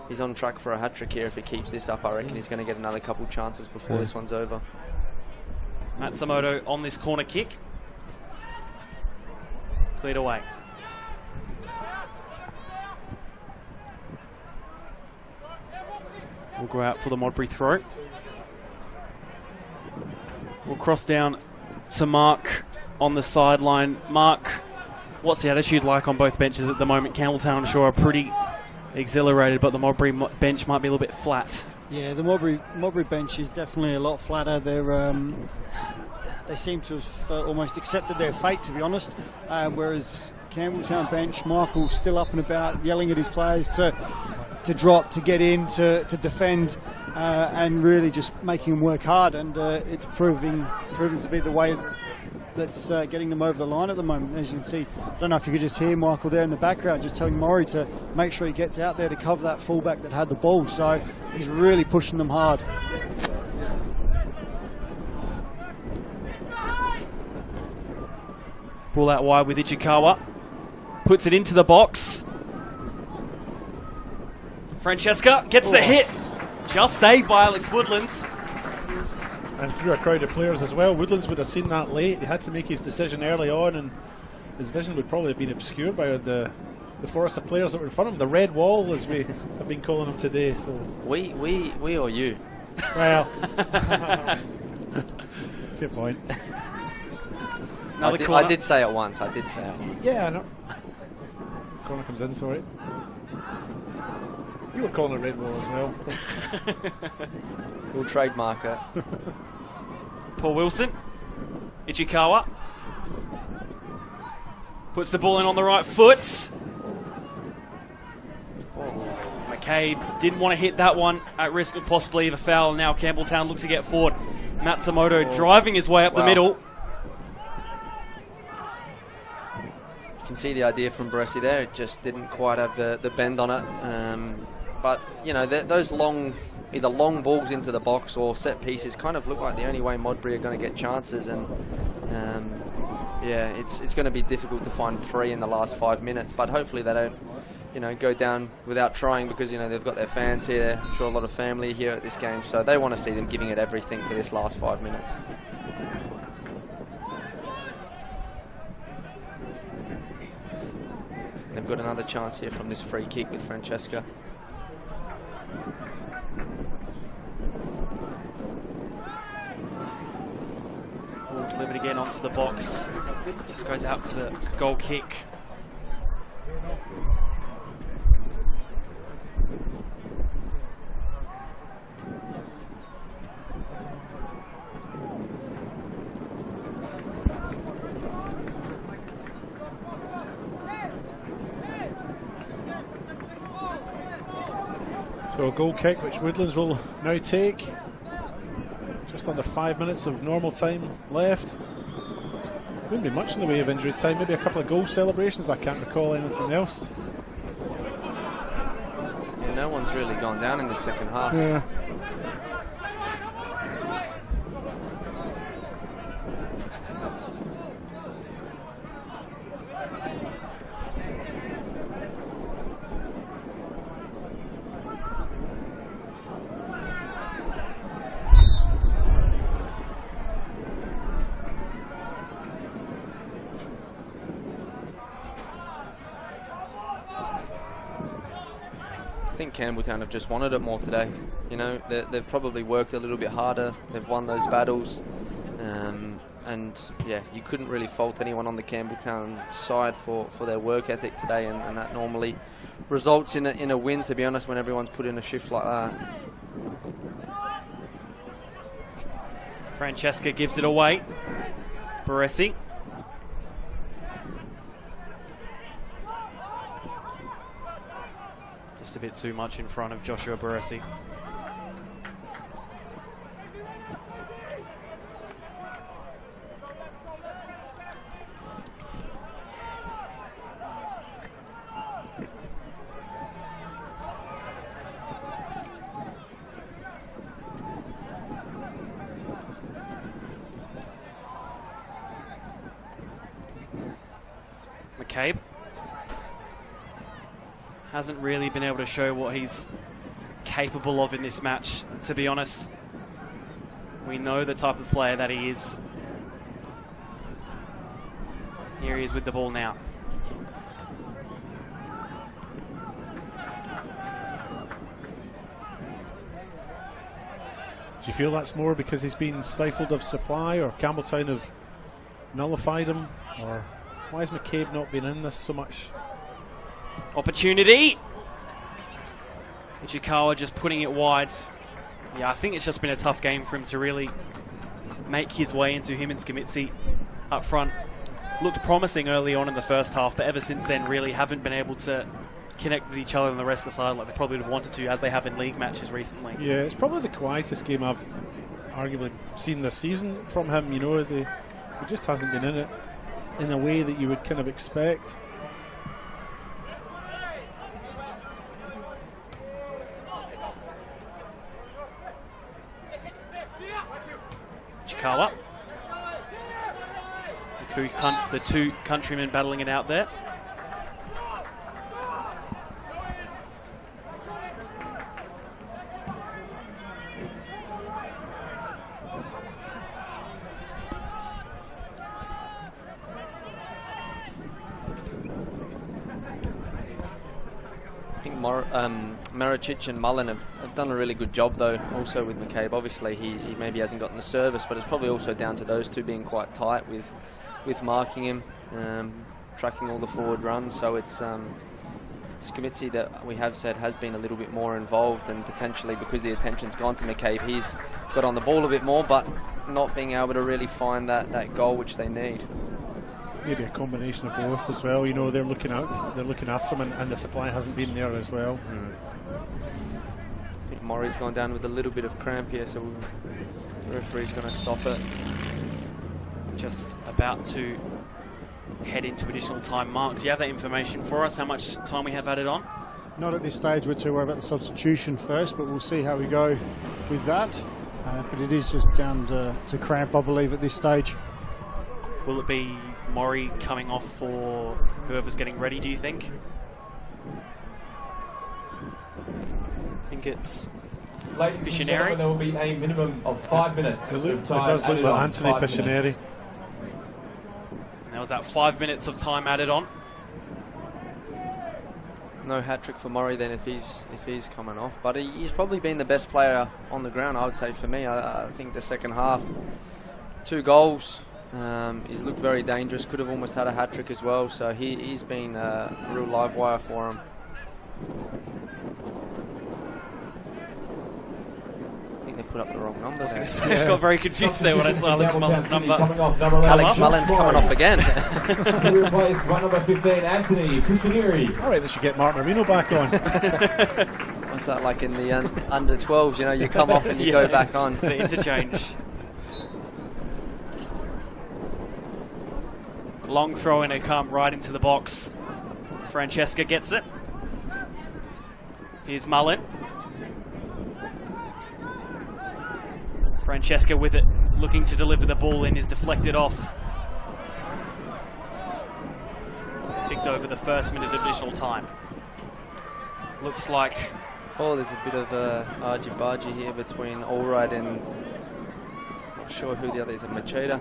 he's on track for a hat-trick here. If he keeps this up, I reckon he's going to get another couple chances before this one's over. Matsumoto on this corner kick. Cleared away. We'll go out for the Modbury throw. We'll cross down to Mark on the sideline. Mark, what's the attitude like on both benches at the moment? Campbelltown, I'm sure, are pretty exhilarated, but the Modbury bench might be a little bit flat. Yeah, the Modbury bench is definitely a lot flatter. They seem to have almost accepted their fate, to be honest, whereas Campbelltown bench, Michael's still up and about, yelling at his players to drop, to get in, to defend, and really just making them work hard, and it's proving to be the way that's getting them over the line at the moment. As you can see, I don't know if you could just hear Michael there in the background just telling Maury to make sure he gets out there to cover that fullback that had the ball, so he's really pushing them hard. Pull out wide with Ichikawa. Puts it into the box. Francesca gets the hit. Just saved by Alex Woodlands. And through a crowd of players as well. Woodlands would have seen that late. He had to make his decision early on, and his vision would probably have been obscured by the forest of players that were in front of him. The red wall, as we have been calling him today. So we or you? Well, fair point. I did say it once. Yeah, I know. Corner comes in, sorry. You were calling it red wall as well. We'll trademark it. Paul Wilson. Ichikawa. Puts the ball in on the right foot. McCabe didn't want to hit that one at risk of possibly the foul. Now Campbelltown looks to get forward. Matsumoto driving his way up the middle. You can see the idea from Baresi there. It just didn't quite have the bend on it. But, you know, those either long balls into the box or set pieces kind of look like the only way Modbury are going to get chances. And, yeah, it's going to be difficult to find 3 in the last 5 minutes. But hopefully they don't, you know, go down without trying, because, you know, they've got their fans here. I'm sure a lot of family here at this game. So they want to see them giving it everything for this last 5 minutes. They've got another chance here from this free kick with Francesca. Ball delivered again onto the box. Just goes out for the goal kick. So a goal kick which Woodlands will now take. Just under 5 minutes of normal time left. Wouldn't be much in the way of injury time, maybe a couple of goal celebrations. I can't recall anything else. Yeah, no one's really gone down in the second half. Yeah. I think Campbelltown have just wanted it more today. You know, they've probably worked a little bit harder. They've won those battles. And yeah, you couldn't really fault anyone on the Campbelltown side for their work ethic today, and that normally results in a win, to be honest, when everyone's put in a shift like that. Francesca gives it away. Baresi. Just a bit too much in front of Joshua Baresi. McCabe hasn't really been able to show what he's capable of in this match, to be honest. We know the type of player that he is. Here he is with the ball now. Do you feel that's more because he's been stifled of supply, or Campbelltown have nullified him, or why has McCabe not been in this so much? Opportunity. Ichikawa just putting it wide. Yeah, I think it's just been a tough game for him to really make his way into him and Skamitsi up front. Looked promising early on in the first half, but ever since then really haven't been able to connect with each other and the rest of the side like they probably would have wanted to, as they have in league matches recently. Yeah, it's probably the quietest game I've arguably seen this season from him. You know, he just hasn't been in it in a way that you would kind of expect. Ichikawa. The two countrymen battling it out there. I think Maricic and Mullen have done a really good job, though, also with McCabe. Obviously, he maybe hasn't gotten the service, but it's probably also down to those two being quite tight with marking him, tracking all the forward runs. So it's Skamitsi that we have said has been a little bit more involved, and potentially because the attention's gone to McCabe, he's got on the ball a bit more, but not being able to really find that goal which they need. maybe a combination of both as well. You know, they're looking after him, and the supply hasn't been there as well. I think Murray's gone down with a little bit of cramp here, so the referee's going to stop it. Just about to head into additional time. Mark, do you have that information for us? How much time we have added on? Not at this stage. We're too worried about the substitution first, but we'll see how we go with that. But it is just down to cramp, I believe, at this stage. Will it be Murray coming off for whoever's getting ready, do you think? I think it's Piscineri. There will be a minimum of 5 minutes of time. It does look like Anthony Piscineri. And there was that 5 minutes of time added on. No hat-trick for Murray then if he's coming off, but he's probably been the best player on the ground, I would say, for me. I think the second half, 2 goals. He's looked very dangerous, could have almost had a hat-trick as well, so he's been a real live wire for him. I think they put up the wrong number. I was going to say, I got very confused there when I saw Alex Mullen's number. Alex Mullen's coming off again. He replaced by number 15, Anthony Piscineri. All right, they should get Mark Marino back on. What's that like in the under 12s? You know, you come off and you go back on. The interchange. Long throw in, it come right into the box. Francesca gets it. Here's Mullen. Francesca with it, looking to deliver the ball in, is deflected off. Ticked over the first minute of additional time. Looks like... Oh, there's a bit of argy-bargy here between Allred and... Not sure who the other is, Machida.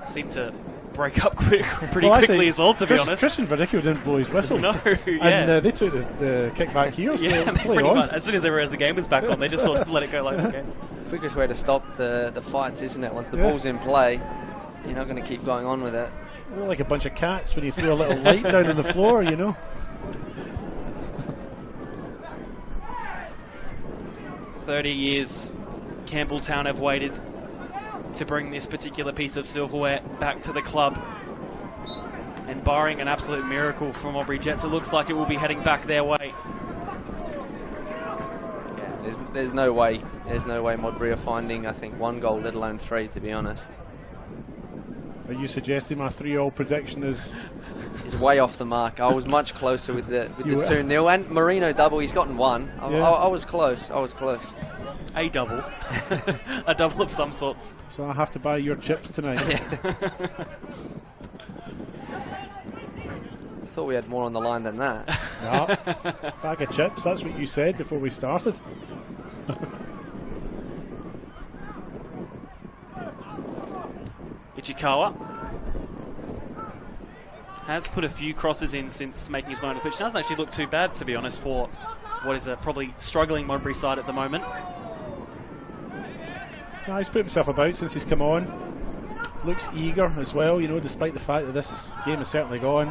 Seemed to break up pretty quickly as well, to be honest. Christian Verdicchio didn't blow his whistle. No, yeah. And they took the kick back here, so it was play on. As soon as they realised the game was back on, they just sort of let it go like that. Okay. Quickest way to stop the fights, isn't it? Once the ball's in play, you're not going to keep going on with it. We're like a bunch of cats when you throw a little light down on the floor, you know. 30 years Campbelltown have waited to bring this particular piece of silverware back to the club. And barring an absolute miracle from Modbury Jets, it looks like it will be heading back their way. Yeah, there's no way. There's no way Modbury are finding, I think, 1 goal, let alone 3, to be honest. Are you suggesting my 3-all prediction is way off the mark? I was much closer with the 2-0 and Marino double. He's gotten 1. I was close. I was close. A double, a double of some sorts. So I have to buy your chips tonight. Yeah. I thought we had more on the line than that. No, bag of chips. That's what you said before we started. Ichikawa has put a few crosses in since making his way on the pitch. Doesn't actually look too bad, to be honest, for what is a probably struggling Modbury side at the moment. No, he's put himself about since he's come on. Looks eager as well, you know, despite the fact that this game is certainly gone.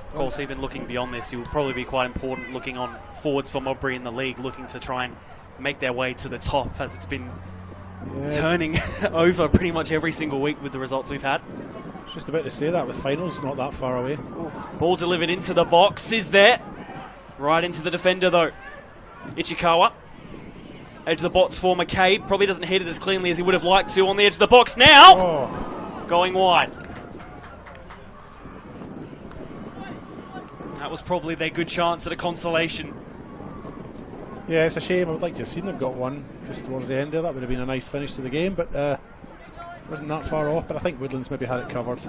Of course, even looking beyond this, he will probably be quite important looking on forwards for Modbury in the league, looking to try and make their way to the top, as it's been turning over pretty much every single week with the results we've had. I was just about to say that, with finals not that far away. Ball delivered into the box, is there. Right into the defender though. Ichikawa. Edge of the box for McCabe. Probably doesn't hit it as cleanly as he would have liked to on the edge of the box now. Going wide. That was probably their good chance at a consolation. Yeah, it's a shame. I would like to have seen them got one just towards the end there. That would have been a nice finish to the game, but wasn't that far off. But I think Woodlands maybe had it covered.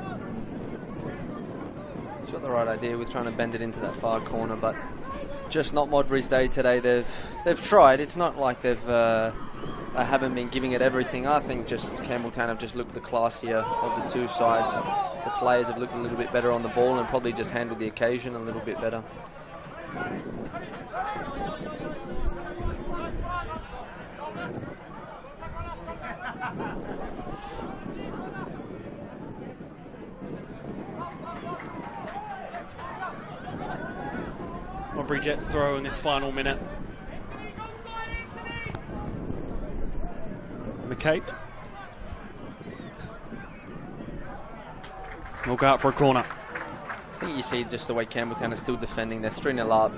He's got the right idea with trying to bend it into that far corner, but just not Modbury's day today. They've tried. It's not like they haven't been giving it everything. I think just Campbelltown have just looked the classier of the two sides. The players have looked a little bit better on the ball and probably just handled the occasion a little bit better. Modbury Jets throw in this final minute. McCabe. We'll go out for a corner. I think you see just the way Campbelltown is still defending. They're 3-0 up.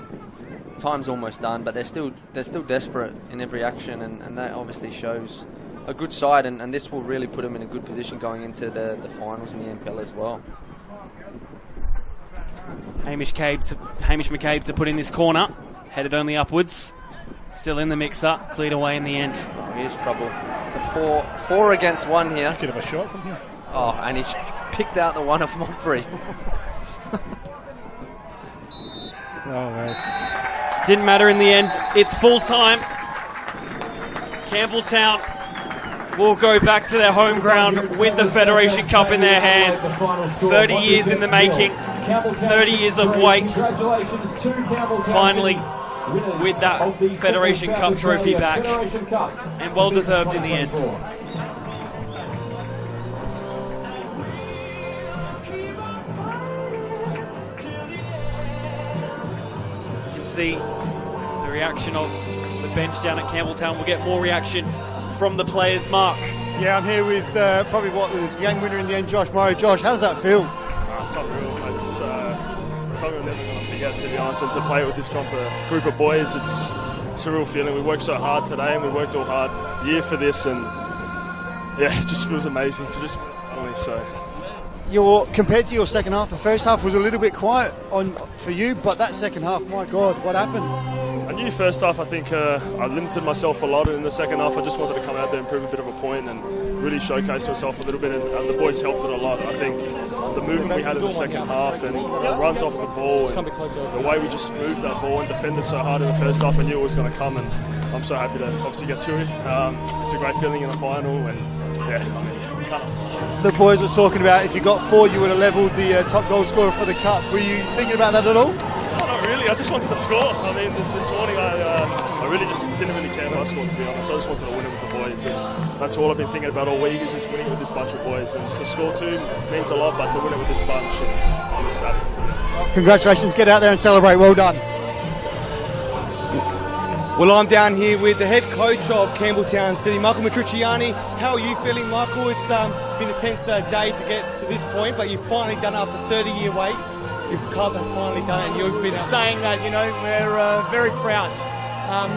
Time's almost done, but they're still desperate in every action, and that obviously shows a good side, and this will really put them in a good position going into the finals in the NPL as well. Hamish McCabe to put in this corner. Headed only upwards. Still in the mix-up. Cleared away in the end. Oh, here's trouble. It's a 4 against 1 here. Could have a shot from here. Oh, and he's picked out the one of Modbury. Didn't matter in the end. It's full time. Campbelltown will go back to their home ground with the Federation Cup in their hands. 30 years in the making. 30 years of wait. Finally, with that Federation Cup trophy back. And well deserved in the end. See the reaction of the bench down at Campbelltown. We'll get more reaction from the players. Mark. Yeah, I'm here with probably what was game winner in the end, Josh Murray. Josh, how does that feel? It's unreal. It's something I'm never going to forget, to be honest. And to play with this group of boys, it's a real feeling. We worked so hard today, and we worked all hard year for this, and yeah, it just feels amazing to just finally so. Compared to your second half, the first half was a little bit quiet for you, but that second half, my God, what happened? I knew first half, I think I limited myself a lot, and in the second half I just wanted to come out there and prove a bit of a point and really showcase myself a little bit, and the boys helped it a lot. I think the movement we had in the second half and the runs off the ball and the way we just moved that ball and defended so hard in the first half, I knew it was going to come, and I'm so happy to obviously get to it. It's a great feeling in the final, and yeah, the boys were talking about if you got 4 you would have levelled the top goal scorer for the cup. Were you thinking about that at all? No, not really. I just wanted to score. I mean, this morning I really just didn't really care who I scored, to be honest. I just wanted to win it with the boys, and that's all I've been thinking about all week, is just winning with this bunch of boys. And to score 2 means a lot, but to win it with this bunch, and I'm just happy to do it. Congratulations. Get out there and celebrate. Well done. Well, I'm down here with the head coach of Campbelltown City, Michael Matriciani. How are you feeling, Michael? It's been a tense day to get to this point, but you've finally done it after 30-year wait. Your club has finally done it. You've been saying that, we're very proud.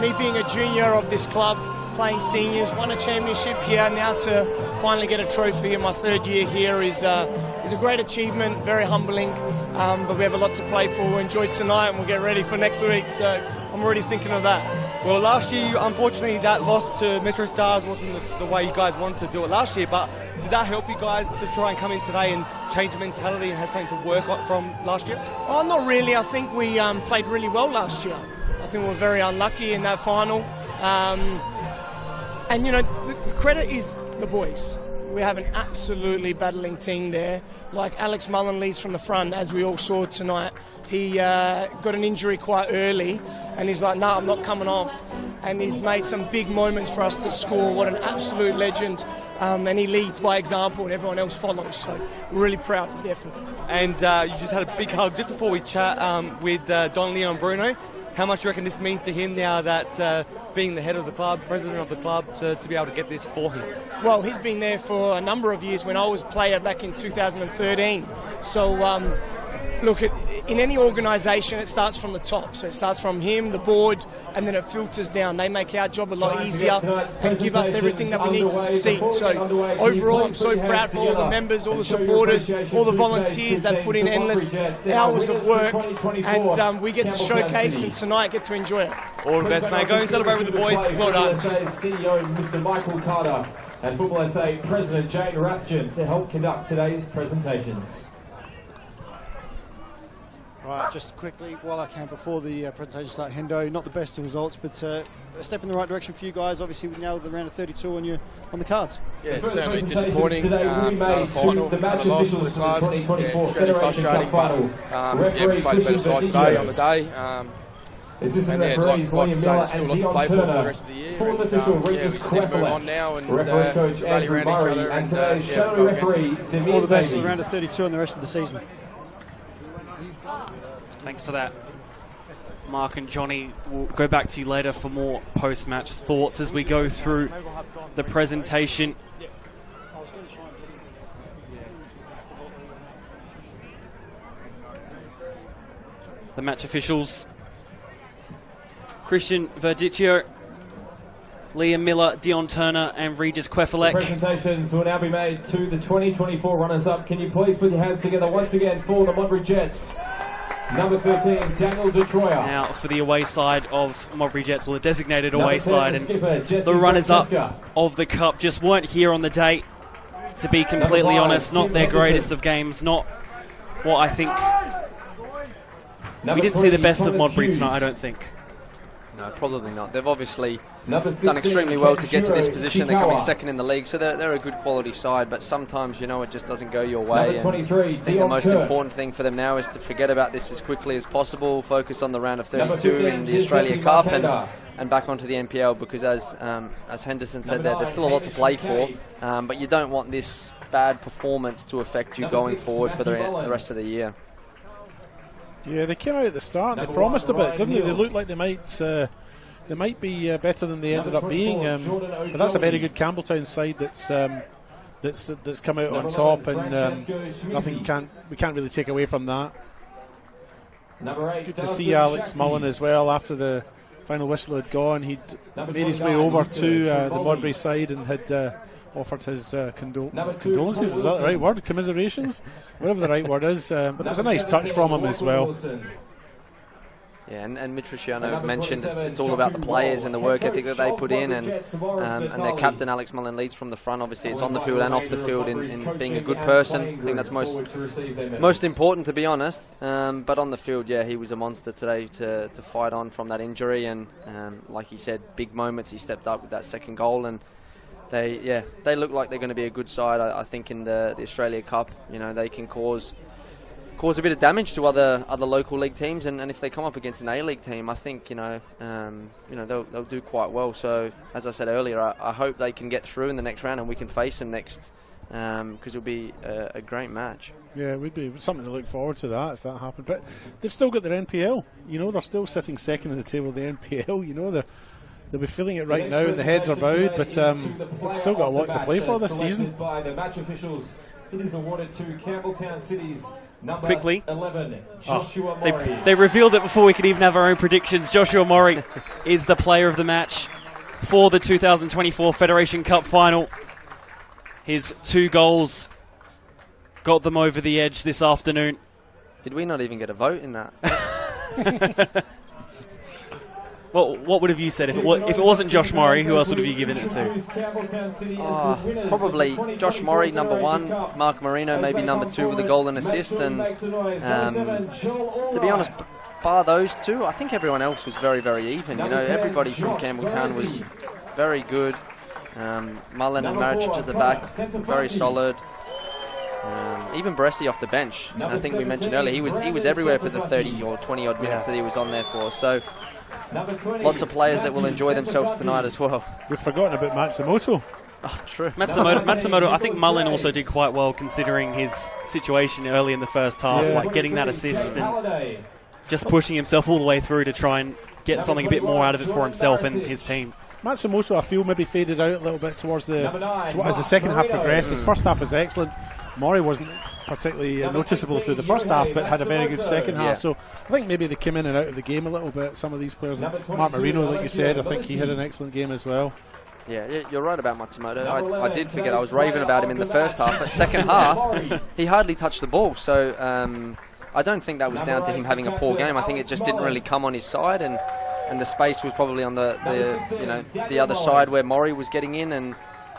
Me being a junior of this club, playing seniors, won a championship here. Now to finally get a trophy in my 3rd year here is a great achievement, very humbling. But we have a lot to play for. We'll enjoy tonight and we'll get ready for next week. So I'm already thinking of that. Well, last year, unfortunately, that loss to Metro Stars wasn't the way you guys wanted to do it last year, but did that help you guys to try and come in today and change the mentality and have something to work on from last year? Oh, not really. I think we played really well last year. I think we were very unlucky in that final. And, the credit is the boys. We have an absolutely battling team there. Like Alex Mullen leads from the front, as we all saw tonight. He got an injury quite early, and he's like, no, I'm not coming off. And he's made some big moments for us to score. What an absolute legend. And he leads by example, and everyone else follows. So we're really proud of the effort. And you just had a big hug just before we chat with Don Leon Bruno. How much do you reckon this means to him now that being the head of the club, president of the club, to be able to get this for him? Well, he's been there for a number of years when I was a player back in 2013. So, look, in any organisation, it starts from the top. So it starts from him, the board, and then it filters down. They make our job a lot easier and give us everything that we need to succeed. So overall, I'm so proud for all the members, all the supporters, all the volunteers that put in endless hours of work, and we get to showcase and tonight get to enjoy it. All the best, mate. Go and celebrate with the boys. Well done. CEO Mr. Michael Carter and Football SA President Jane Rathjen to help conduct today's presentations. Right, just quickly, while I can, before the presentation start, Hendo, not the best of results, but a step in the right direction for you guys. Obviously, we nailed the round of 32 on the cards. Yeah, it's certainly disappointing. Another final, another loss for the club. Yeah, extremely frustrating, but we played a better side today on the day. Assistant and referees William Miller and Dion for the Turner. rest of the year. Fourth official Regis Kreffelek. Referee coach Andrew Murray. And today's shadow referee Demir All the best for Davies. the round of 32 and the rest of the season. Thanks for that, Mark and Johnny. We'll go back to you later for more post-match thoughts as we go through the presentation. The match officials: Christian Verdicchio, Liam Miller, Dion Turner and Regis Queffelek. Presentations will now be made to the 2024 runners-up. Can you please put your hands together once again for the Modbury Jets? Number 13, Daniel Detroyer. Now for the away side of Modbury Jets, or the designated away 10, side, the and skipper, Jesse the runners-up Francesca. of the Cup just weren't here on the day. To be completely 5, honest, not Tim their Henderson. greatest of games, not what I think. Number We didn't see the 20, best of Thomas Modbury Hughes. tonight, I don't think. No, probably not. They've obviously Number done 16, extremely well to get to this Kenshiro position. They're coming Ishikawa. second in the league, so they're a good quality side, but sometimes, you know, it just doesn't go your way. Number and 23, I think the Dion most Kirk. important thing for them now is to forget about this as quickly as possible, focus on the round of Number 32 15, in the Giuseppe Australia Cup, Makeda. and back onto the NPL, because as Henderson said, Number there's still a lot to Hamish play for, McKay. but you don't want this bad performance to affect you Number going 6, forward for the Matthew Mullen. rest of the year. Yeah, they came out at the start. Number They promised a 1, bit, didn't they? They Ryan looked like they might be better than they ended Number up being. 24, Jordan But that's a very O'Doherty. good Campbelltown side that's come out Number on top, 11, and Francesco nothing Schmidzi. we can't really take away from that. Number 8, Good to Dustin see Alex Jackson. Mullen as well. After the final whistle had gone, he'd Number made his way 29, over Lucas to the Shamboli. Modbury side and had offered his Number 2, condolences. Paul Is that the right Wilson. word? Commiserations? Whatever the right word is. But it was a Number nice touch 17, from him as Walker well. Wilson. Yeah, and And Mitriciano number mentioned 27, it's all about the Joku players Wall. and the work Head ethic that coach they put in, of and the Jets, Morris their Vitali. captain Alex Mullen leads from the front. Obviously, it's on the Well, field and off the Ranger field Modbury's in coaching being a good and person. playing I think that's group forward to receive their medals. most important, to be honest. But on the field, yeah, he was a monster today to fight on from that injury, and like he said, big moments. He stepped up with that second goal, and they look like they're going to be a good side. I think in the Australia Cup, you know, they can cause a bit of damage to other local league teams, and if they come up against an A-League team, I think they'll do quite well. So as I said earlier, I hope they can get through in the next round and we can face them next, because it'll be a great match. Yeah, it would be something to look forward to that if that happened. But they've still got their NPL. You know, they're still sitting second in the table of the NPL. You know, they'll be feeling it right now, and the heads are bowed. But they've still got a lot to play for this season. By the match officials, it is awarded to Campbelltown City's number Quickly. 11, Joshua Murray. They revealed it before we could even have our own predictions. Joshua Murray is the player of the match for the 2024 Federation Cup final. His 2 goals got them over the edge this afternoon. Did we not even get a vote in that? Well, what would have you said if it wasn't Josh Murray? Who else would have you given it to? Probably Josh Murray, number 1. Mark Marino, maybe number 2 with a goal and assist. And to be honest, bar those 2, I think everyone else was very, very even. You know, everybody from Campbelltown was very good. Mullen and Maricic at the back, very solid. Even Bresci off the bench. And I think we mentioned earlier, he was everywhere for the 30 or 20 odd minutes that he was on there for. So lots of players that will enjoy themselves tonight as well. We've forgotten about Matsumoto. Oh, true. Matsumoto, I think Mullen also did quite well considering his situation early in the first half, like getting that assist and just pushing himself all the way through to try and get something a bit more out of it for himself and his team. Matsumoto, I feel, maybe faded out a little bit towards as the second half progressed. His first half was excellent. Murray wasn't particularly noticeable through the first half, but had a very good second half. So I think maybe they came in and out of the game a little bit, some of these players. Mark Marino, like you said, I think he had an excellent game as well. Yeah, you're right about Matsumoto. I did forget, I was raving about him in the first half, but second half, he hardly touched the ball. So I don't think that was down to him having a poor game. I think it just didn't really come on his side, and the space was probably on the other side where Murray was getting in, and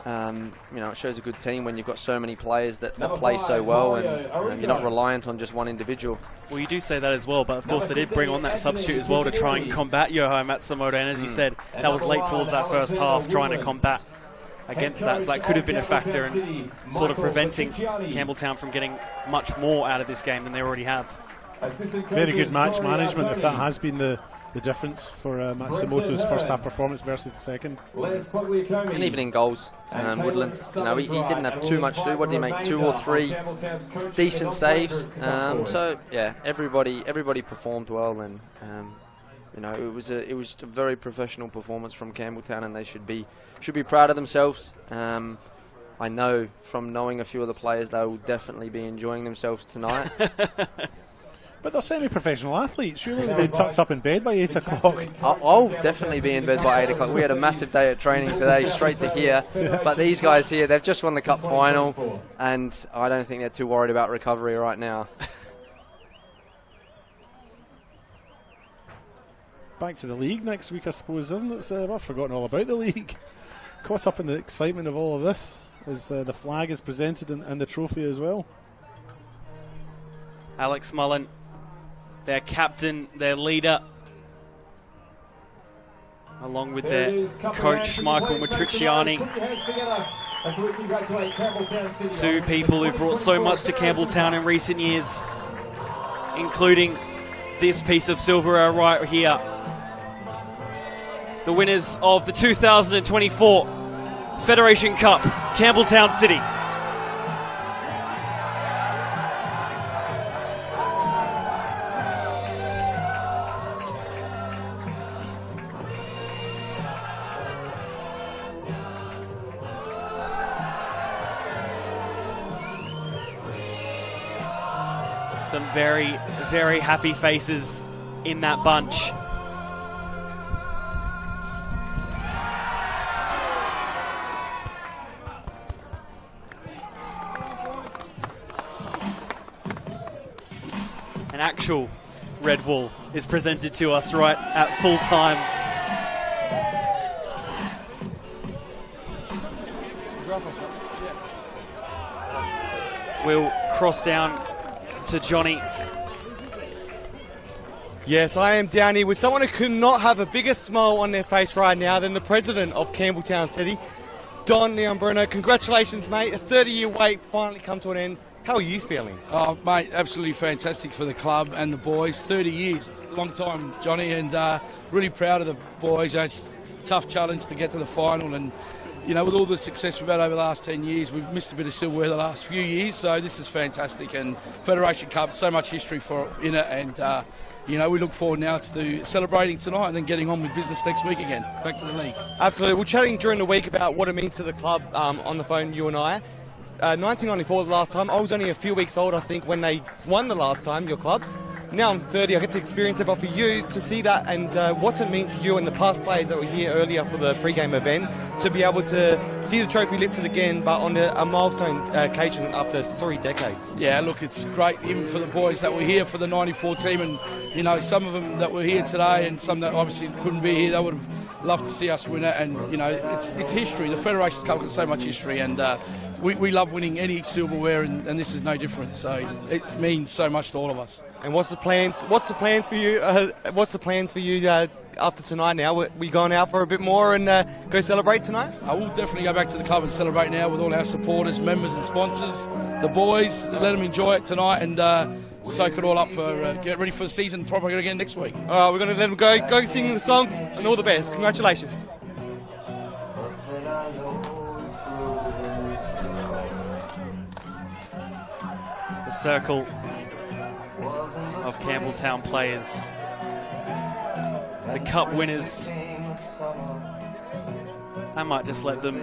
it shows a good team when you've got so many players that play so well, and you're not reliant on just one individual. Well, you do say that as well, but of course they did bring on that substitute as well to try and combat Yohei Matsumoto, and as you said, that was late towards that first half, trying to combat against that, so that could have been a factor in sort of preventing Campbelltown from getting much more out of this game than they already have. Very good match management, if that has been the difference for Matsumoto's first half performance versus the second. And even in goals, Woodlands, he didn't have too much to do. What did he make? 2 or 3 decent saves. So yeah, everybody performed well, and it was a very professional performance from Campbelltown, and they should be proud of themselves. I know from knowing a few of the players, they will definitely be enjoying themselves tonight. But they're semi-professional athletes. Surely they've been tucked up in bed by 8 o'clock. I'll definitely be in bed by 8 o'clock. We had a massive day at training today, straight to here. But these guys here, they've just won the cup final, and I don't think they're too worried about recovery right now. Back to the league next week, I suppose, isn't it, Seb? I've forgotten all about the league. Caught up in the excitement of all of this as the flag is presented and the trophy as well. Alex Mullen, their captain, their leader, along with their coach Michael Matriciani. Two people who've brought so much to Campbelltown in recent years, including this piece of silverware right here. The winners of the 2024 Federation Cup, Campbelltown City. Some very, very happy faces in that bunch. An actual Red Bull is presented to us right at full time. We'll cross down to Johnny. Yes, I am down here with someone who could not have a bigger smile on their face right now than the president of Campbelltown City, Don Leon Bruno. Congratulations, mate. A 30-year wait finally come to an end. How are you feeling? Oh, mate, absolutely fantastic for the club and the boys. 30 years, it's a long time, Johnny, and really proud of the boys. It's a tough challenge to get to the final, and you know, with all the success we've had over the last 10 years, we've missed a bit of silverware the last few years, so this is fantastic. And Federation Cup, so much history in it, and you know, we look forward now to celebrating tonight and then getting on with business next week again. Back to the league. Absolutely. We're chatting during the week about what it means to the club on the phone, you and I. 1994 the last time. I was only a few weeks old, I think, when they won the last time, your club. Now I'm 30, I get to experience it, but for you to see that and what's it mean for you and the past players that were here earlier for the pre-game event to be able to see the trophy lifted again, but on a milestone occasion after 3 decades? Yeah, look, it's great even for the boys that were here for the 94 team, and you know, some of them that were here today and some that obviously couldn't be here, they would have loved to see us win it. And you know, it's history. The Federation's Cup has so much history, and we love winning any silverware, and this is no different. So it means so much to all of us. And what's the plans? What's the plans for you? What's the plans for you after tonight? Now we going out for a bit more and go celebrate tonight. I will definitely go back to the club and celebrate now with all our supporters, members, and sponsors. The boys, let them enjoy it tonight and soak it all up for get ready for the season. Probably again next week. All right, we're going to let them go sing the song, and all the best. Congratulations. The circle of Campbelltown players, the cup winners. I might just let them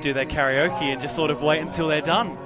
do their karaoke and just sort of wait until they're done.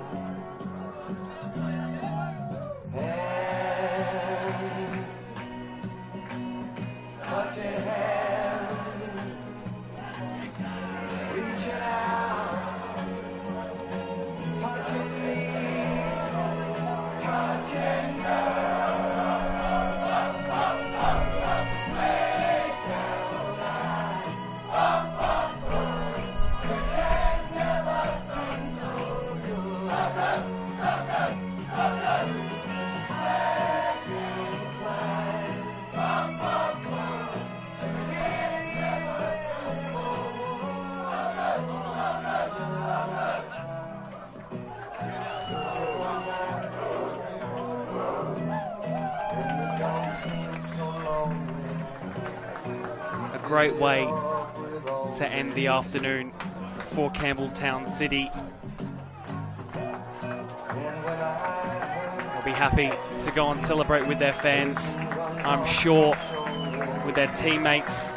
Great way to end the afternoon for Campbelltown City. They'll be happy to go and celebrate with their fans, I'm sure, with their teammates.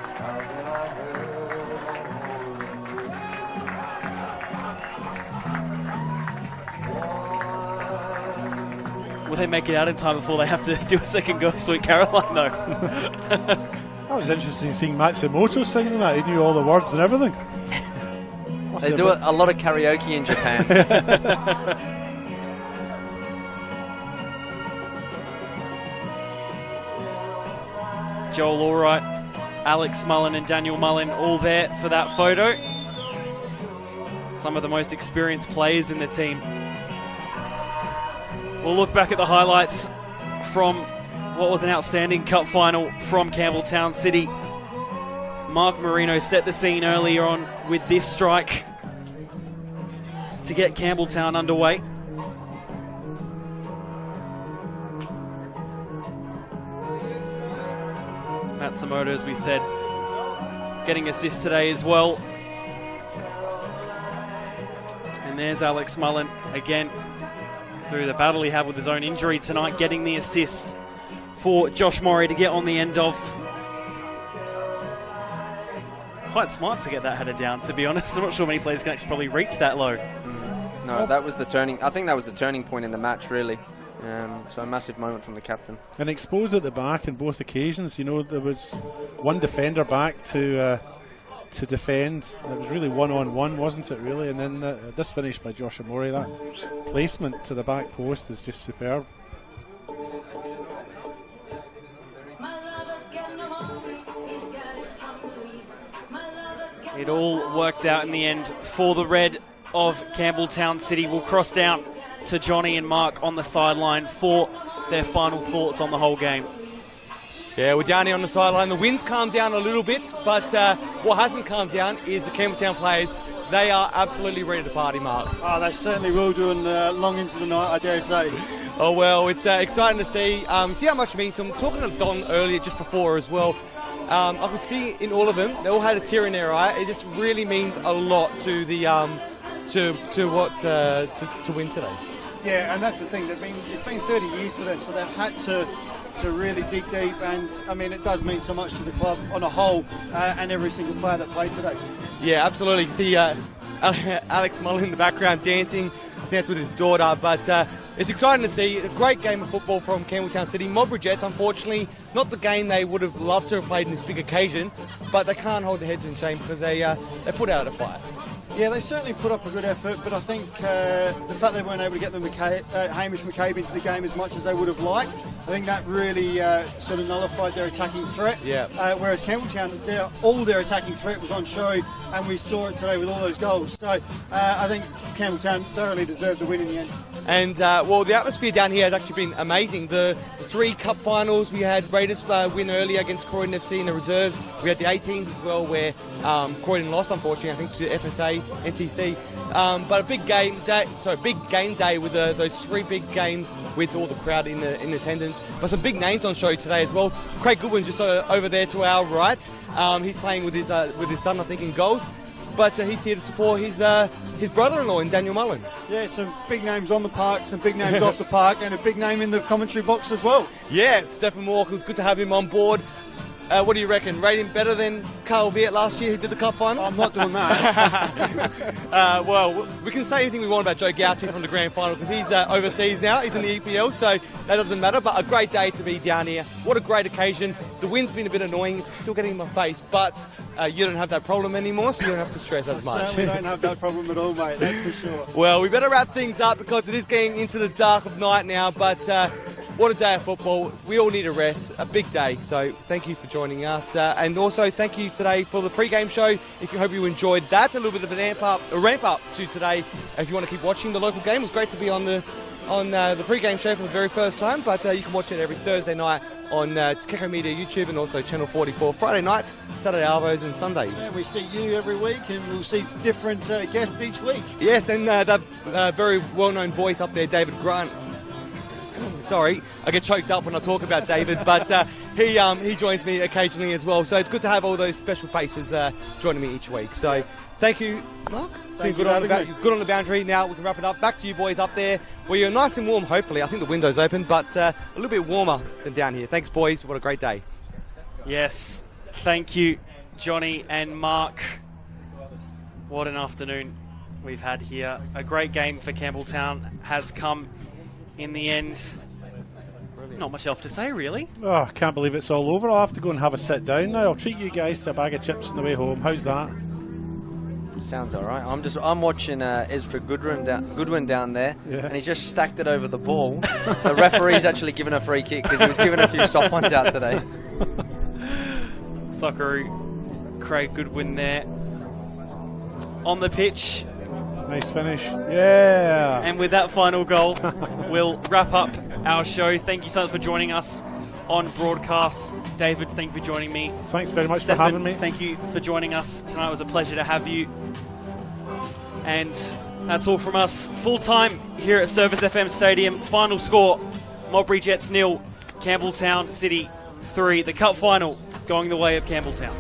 Will they make it out in time before they have to do a second go of Sweet Caroline, though? That was interesting seeing Matsumoto singing that. He knew all the words and everything. They do a lot of karaoke in Japan. Joel Allwright, Alex Mullen and Daniel Mullen all there for that photo. Some of the most experienced players in the team. We'll look back at the highlights from what was an outstanding cup final from Campbelltown City. Mark Marino set the scene earlier on with this strike to get Campbelltown underway. Matsumoto, as we said, getting assists today as well. And there's Alex Mullen again through the battle he had with his own injury tonight, getting the assist for Josh Morey to get on the end of. Quite smart to get that header down, to be honest. I'm not sure many players can actually probably reach that low. No, that was the turning. I think that was the turning point in the match, really. So a massive moment from the captain. And exposed at the back in both occasions. You know, there was one defender back to defend. It was really one-on-one, wasn't it, really? And then this finish by Josh Amori, that placement to the back post is just superb. It all worked out in the end for the red of Campbelltown City. We'll cross down to Johnny and Mark on the sideline for their final thoughts on the whole game. Yeah, we're down here on the sideline. The wind's calmed down a little bit, but what hasn't calmed down is the Campbelltown players. They are absolutely ready to party, Mark. Oh, they certainly will do, and long into the night, I dare say. Oh, well, it's exciting to see how much it means. I'm talking to Don earlier, just before as well. I could see in all of them, they all had a tear in their eye. It just really means a lot to the to win today. Yeah, and that's the thing. It's been 30 years for them, so they've had to really dig deep. And I mean, it does mean so much to the club on a whole, and every single player that played today. Yeah, absolutely. You see Alex Mullen in the background dancing. I think that's with his daughter, but it's exciting to see. A great game of football from Campbelltown City. Modbury Jets, unfortunately, not the game they would have loved to have played in this big occasion, but they can't hold their heads in shame because they put out a fight. Yeah, they certainly put up a good effort, but I think the fact they weren't able to get Hamish McCabe into the game as much as they would have liked, I think that really sort of nullified their attacking threat. Yeah. Whereas Campbelltown, all their attacking threat was on show, and we saw it today with all those goals. So I think Campbelltown thoroughly deserved the win in the end. And, well, the atmosphere down here has actually been amazing. The 3 cup finals, we had Raiders win earlier against Croydon FC in the reserves. We had the 18s as well, where Croydon lost, unfortunately, I think, to FSA, NTC. But a big game day with those 3 big games with all the crowd in attendance. But some big names on show today as well. Craig Goodwin's just over there to our right. He's playing with his son, I think, in goals. But he's here to support his brother-in-law in Daniel Mullen. Yeah, some big names on the park, some big names off the park, and a big name in the commentary box as well. Yeah, Stephen Walker, it was good to have him on board. What do you reckon? Rate him better than Carl Viet last year who did the cup final? I'm not doing that. Well, we can say anything we want about Joe Gauchi from the grand final because he's overseas now. He's in the EPL, so that doesn't matter. But a great day to be down here. What a great occasion. The wind's been a bit annoying. It's still getting in my face, but you don't have that problem anymore, so you don't have to stress as much. Certainly don't have that problem at all, mate. That's for sure. Well, we better wrap things up because it is getting into the dark of night now, but what a day of football. We all need a rest. A big day. So thank you for joining us. And also thank you today for the pre-game show. If you hope you enjoyed that. A little bit of a ramp up to today. If you want to keep watching the local game, it was great to be on the pre-game show for the very first time. But you can watch it every Thursday night on Keko Media YouTube and also Channel 44. Friday nights, Saturday Arvos and Sundays. Yeah, we see you every week and we'll see different guests each week. Yes, and that very well-known voice up there, David Grant. Sorry, I get choked up when I talk about David, but he joins me occasionally as well. So it's good to have all those special faces joining me each week. So thank you, Mark. Good on the boundary. Now we can wrap it up. Back to you boys up there where you're nice and warm, hopefully. I think the window's open, but a little bit warmer than down here. Thanks, boys. What a great day. Yes, thank you, Johnny and Mark. What an afternoon we've had here. A great game for Campbelltown has come in the end. Not much else to say, really. Oh, I can't believe it's all over. I'll have to go and have a sit down now. I'll treat you guys to a bag of chips on the way home. How's that? Sounds all right. I'm watching Ezra Goodwin down there, and he's just stacked it over the ball. The referee's actually given a free kick because he was giving a few soft ones out today. Socceroo, Craig Goodwin there on the pitch. Nice finish. Yeah. And with that final goal, we'll wrap up our show. Thank you so much for joining us on broadcast. David, thank you for joining me. Thanks very much Stefan, for having me. Thank you for joining us tonight. It was a pleasure to have you. And that's all from us. Full time here at Service FM Stadium. Final score, Modbury Jets 0, Campbelltown City 3. The cup final going the way of Campbelltown.